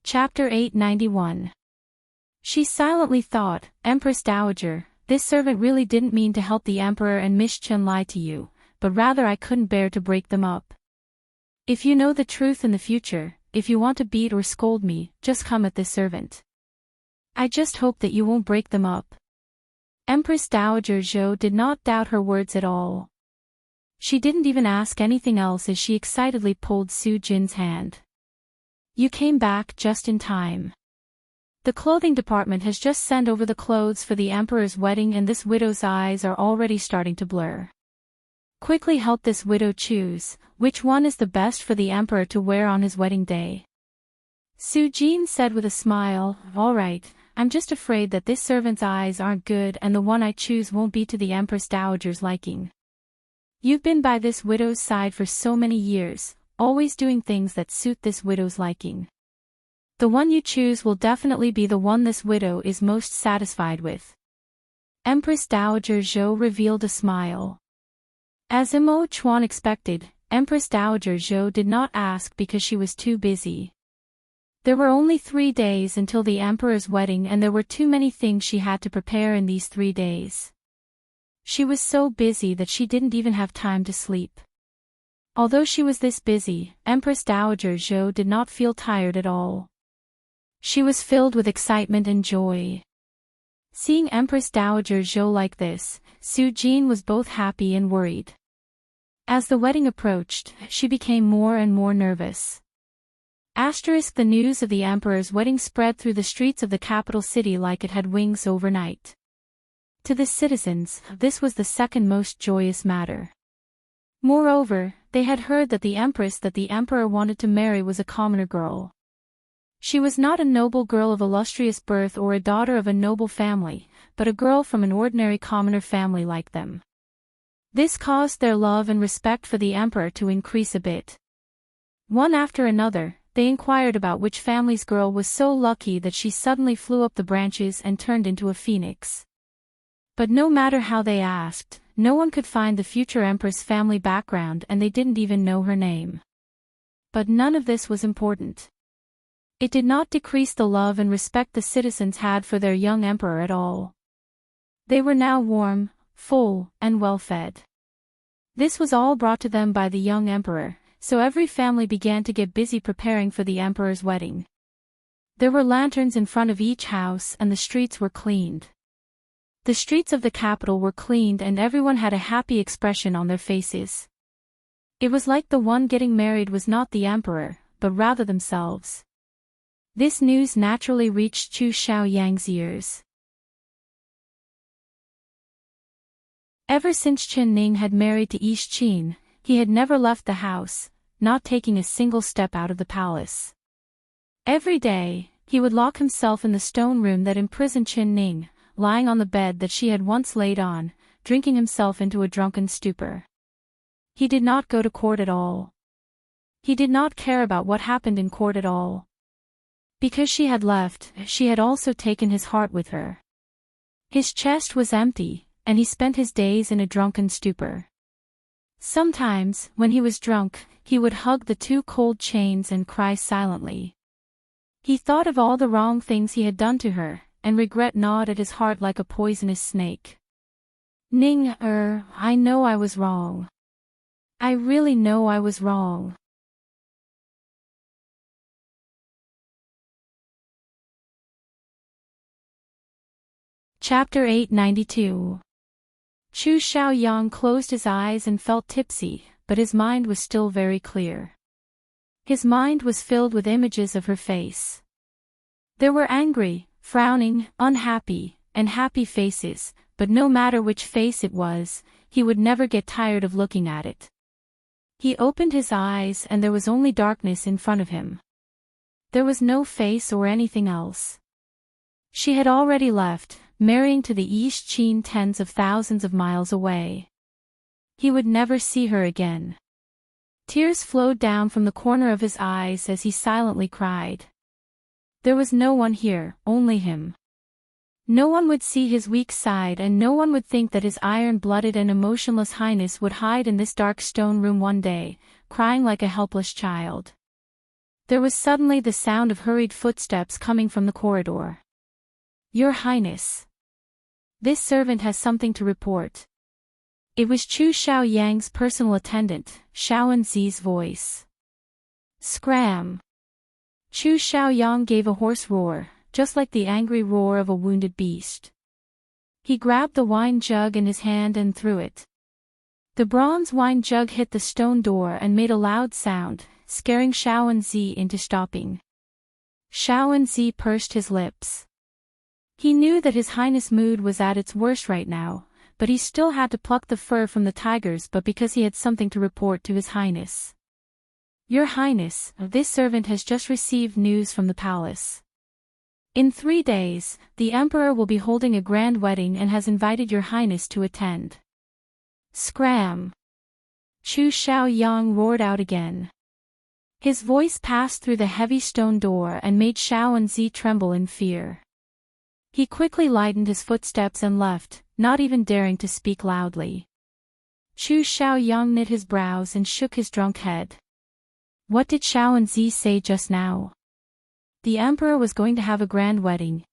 Chapter 891. She silently thought, Empress Dowager, this servant really didn't mean to help the emperor and Miss Chen lie to you, but rather I couldn't bear to break them up. If you know the truth in the future, if you want to beat or scold me, just come at this servant. I just hope that you won't break them up. Empress Dowager Zhou did not doubt her words at all. She didn't even ask anything else as she excitedly pulled Su Jin's hand. You came back just in time. The clothing department has just sent over the clothes for the emperor's wedding and this widow's eyes are already starting to blur. Quickly help this widow choose, which one is the best for the emperor to wear on his wedding day. Su Jin said with a smile, all right, I'm just afraid that this servant's eyes aren't good and the one I choose won't be to the Empress Dowager's liking. You've been by this widow's side for so many years, always doing things that suit this widow's liking. The one you choose will definitely be the one this widow is most satisfied with. Empress Dowager Zhou revealed a smile. As Imo Chuan expected, Empress Dowager Zhou did not ask because she was too busy. There were only 3 days until the emperor's wedding and there were too many things she had to prepare in these 3 days. She was so busy that she didn't even have time to sleep. Although she was this busy, Empress Dowager Zhou did not feel tired at all. She was filled with excitement and joy. Seeing Empress Dowager Zhou like this, Su Jin was both happy and worried. As the wedding approached, she became more and more nervous. The news of the emperor's wedding spread through the streets of the capital city like it had wings overnight. To the citizens, this was the second most joyous matter. Moreover, they had heard that the empress that the emperor wanted to marry was a commoner girl. She was not a noble girl of illustrious birth or a daughter of a noble family, but a girl from an ordinary commoner family like them. This caused their love and respect for the emperor to increase a bit. One after another, they inquired about which family's girl was so lucky that she suddenly flew up the branches and turned into a phoenix. But no matter how they asked, no one could find the future empress' family background and they didn't even know her name. But none of this was important. It did not decrease the love and respect the citizens had for their young emperor at all. They were now warm, full, and well-fed. This was all brought to them by the young emperor, so every family began to get busy preparing for the emperor's wedding. There were lanterns in front of each house and the streets were cleaned. The streets of the capital were cleaned and everyone had a happy expression on their faces. It was like the one getting married was not the emperor, but rather themselves. This news naturally reached Chu Xiaoyang's ears. Ever since Chen Ning had married to Yi Qin, he had never left the house, not taking a single step out of the palace. Every day, he would lock himself in the stone room that imprisoned Chen Ning, lying on the bed that she had once laid on, drinking himself into a drunken stupor. He did not go to court at all. He did not care about what happened in court at all. Because she had left, she had also taken his heart with her. His chest was empty, and he spent his days in a drunken stupor. Sometimes, when he was drunk, he would hug the 2 cold chains and cry silently. He thought of all the wrong things he had done to her, and regret gnawed at his heart like a poisonous snake. Ning, I know I was wrong. I really know I was wrong. Chapter 892. Chu Xiaoyang closed his eyes and felt tipsy, but his mind was still very clear. His mind was filled with images of her face. There were angry, frowning, unhappy, and happy faces, but no matter which face it was, he would never get tired of looking at it. He opened his eyes and there was only darkness in front of him. There was no face or anything else. She had already left, marrying to the Yi Qin tens of thousands of miles away. He would never see her again. Tears flowed down from the corner of his eyes as he silently cried. There was no one here, only him. No one would see his weak side and no one would think that his iron-blooded and emotionless highness would hide in this dark stone room one day, crying like a helpless child. There was suddenly the sound of hurried footsteps coming from the corridor. Your Highness. This servant has something to report. It was Chu Xiaoyang's personal attendant, Xiaoan Zi's voice. Scram! Chu Xiaoyang gave a hoarse roar, just like the angry roar of a wounded beast. He grabbed the wine jug in his hand and threw it. The bronze wine jug hit the stone door and made a loud sound, scaring Shaoenzi into stopping. Shaoenzi pursed his lips. He knew that His Highness' mood was at its worst right now, but he still had to pluck the fur from the tigers because he had something to report to His Highness. Your Highness, this servant has just received news from the palace. In 3 days, the Emperor will be holding a grand wedding and has invited Your Highness to attend. Scram! Chu Xiaoyang roared out again. His voice passed through the heavy stone door and made Shaoenzi tremble in fear. He quickly lightened his footsteps and left, not even daring to speak loudly. Chu Xiaoyang knit his brows and shook his drunk head. What did Shaoenzi say just now? The Emperor was going to have a grand wedding.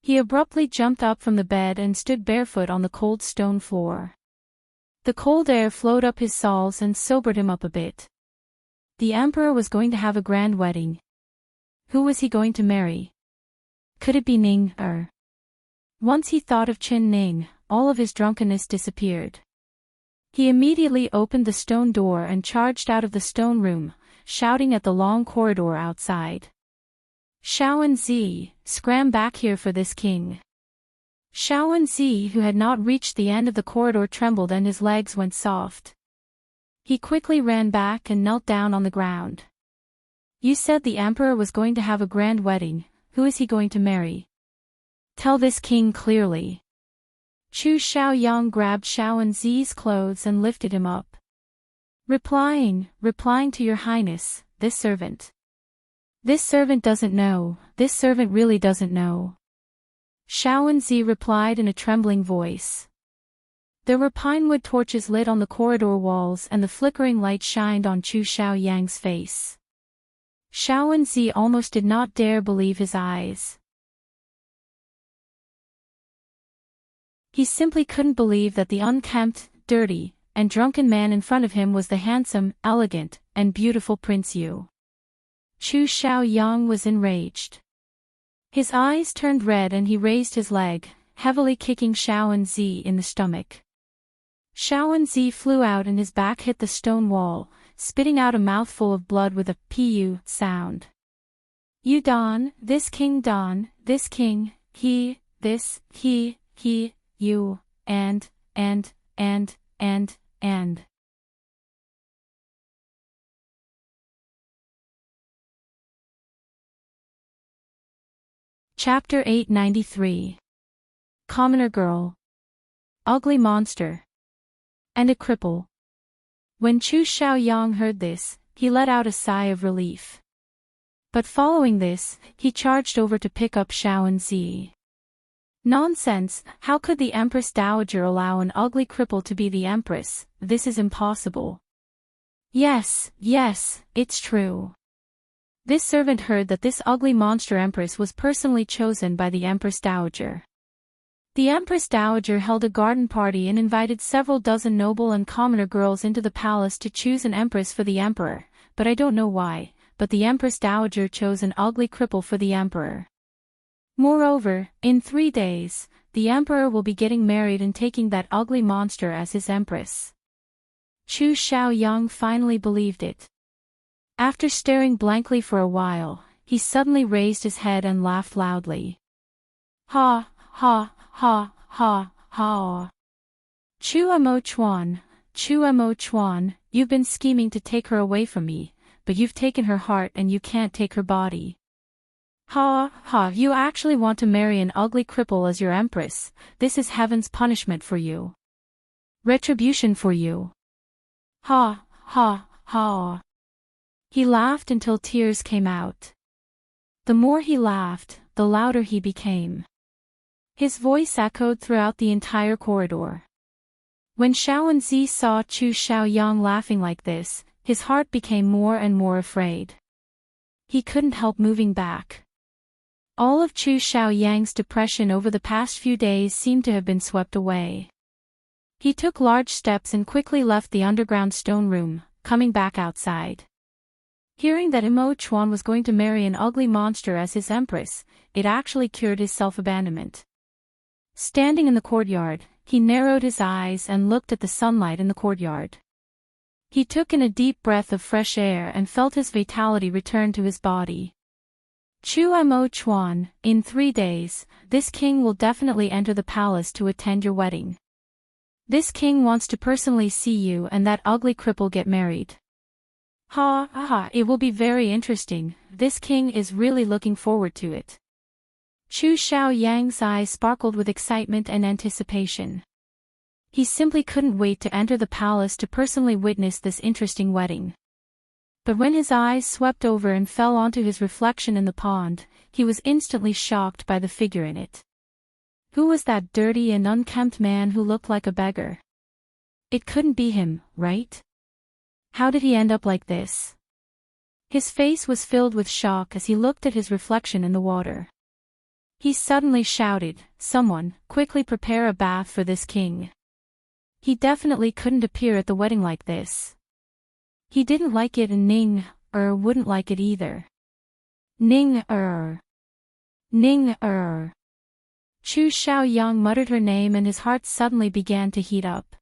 He abruptly jumped up from the bed and stood barefoot on the cold stone floor. The cold air flowed up his soles and sobered him up a bit. The Emperor was going to have a grand wedding. Who was he going to marry? Could it be Ning Er? Once he thought of Qin Ning, all of his drunkenness disappeared. He immediately opened the stone door and charged out of the stone room, shouting at the long corridor outside. Shaoenzi, scram back here for this king. Shaoenzi, who had not reached the end of the corridor, trembled and his legs went soft. He quickly ran back and knelt down on the ground. You said the Emperor was going to have a grand wedding. Who is he going to marry? Tell this king clearly. Chu Xiaoyang grabbed Shaoenzi's clothes and lifted him up. Replying to Your Highness, this servant. This servant doesn't know, this servant really doesn't know. Shaoenzi replied in a trembling voice. There were pinewood torches lit on the corridor walls and the flickering light shined on Chu Xiaoyang's face. Shaoenzi almost did not dare believe his eyes. He simply couldn't believe that the unkempt, dirty, and drunken man in front of him was the handsome, elegant, and beautiful Prince Yu. Chu Xiaoyang was enraged. His eyes turned red and he raised his leg, heavily kicking Shaoenzi in the stomach. Shaoenzi flew out and his back hit the stone wall, spitting out a mouthful of blood with a pu sound. You Don, this king Don, this king, he, this, he, you, and. Chapter 893. Commoner Girl. Ugly Monster. And a Cripple. When Chu Xiaoyang heard this, he let out a sigh of relief. But following this, he charged over to pick up Shaoenzi. Nonsense, how could the Empress Dowager allow an ugly cripple to be the Empress? This is impossible. Yes, it's true. This servant heard that this ugly monster Empress was personally chosen by the Empress Dowager. The Empress Dowager held a garden party and invited several dozen noble and commoner girls into the palace to choose an Empress for the Emperor, but I don't know why, but the Empress Dowager chose an ugly cripple for the Emperor. Moreover, in 3 days, the Emperor will be getting married and taking that ugly monster as his Empress. Chu Xiaoyang finally believed it. After staring blankly for a while, he suddenly raised his head and laughed loudly. Ha, ha, ha, ha, ha. Chuo Chuan, you've been scheming to take her away from me, but you've taken her heart and you can't take her body. Ha, ha, you actually want to marry an ugly cripple as your Empress. This is heaven's punishment for you. Retribution for you. Ha, ha, ha. He laughed until tears came out. The more he laughed, the louder he became. His voice echoed throughout the entire corridor. When Shaoenzi saw Chu Xiaoyang laughing like this, his heart became more and more afraid. He couldn't help moving back. All of Chu Xiaoyang's depression over the past few days seemed to have been swept away. He took large steps and quickly left the underground stone room, coming back outside. Hearing that Imo Chuan was going to marry an ugly monster as his empress, it actually cured his self-abandonment. Standing in the courtyard, he narrowed his eyes and looked at the sunlight in the courtyard. He took in a deep breath of fresh air and felt his vitality return to his body. Chu Imo Chuan, in 3 days, this king will definitely enter the palace to attend your wedding. This king wants to personally see you and that ugly cripple get married. Ha ha ha, it will be very interesting, this king is really looking forward to it. Chu Xiaoyang's eyes sparkled with excitement and anticipation. He simply couldn't wait to enter the palace to personally witness this interesting wedding. But when his eyes swept over and fell onto his reflection in the pond, he was instantly shocked by the figure in it. Who was that dirty and unkempt man who looked like a beggar? It couldn't be him, right? How did he end up like this? His face was filled with shock as he looked at his reflection in the water. He suddenly shouted, "Someone, quickly prepare a bath for this king." He definitely couldn't appear at the wedding like this. He didn't like it and Ning wouldn't like it either. Ning Chu Xiaoyang muttered her name and his heart suddenly began to heat up.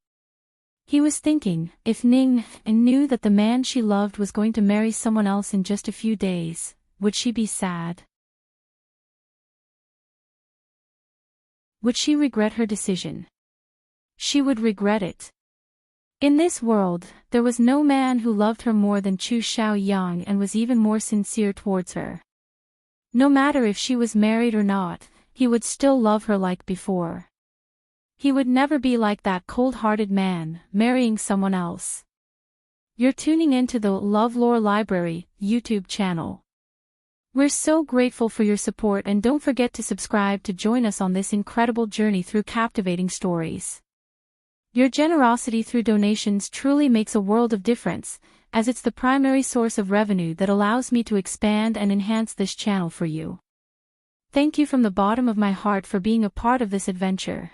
He was thinking, if Ning knew that the man she loved was going to marry someone else in just a few days, would she be sad? Would she regret her decision? She would regret it. In this world, there was no man who loved her more than Chu Xiaoyang and was even more sincere towards her. No matter if she was married or not, he would still love her like before. He would never be like that cold-hearted man, marrying someone else. You're tuning into the LoveLore Library YouTube channel. We're so grateful for your support and don't forget to subscribe to join us on this incredible journey through captivating stories. Your generosity through donations truly makes a world of difference, as it's the primary source of revenue that allows me to expand and enhance this channel for you. Thank you from the bottom of my heart for being a part of this adventure.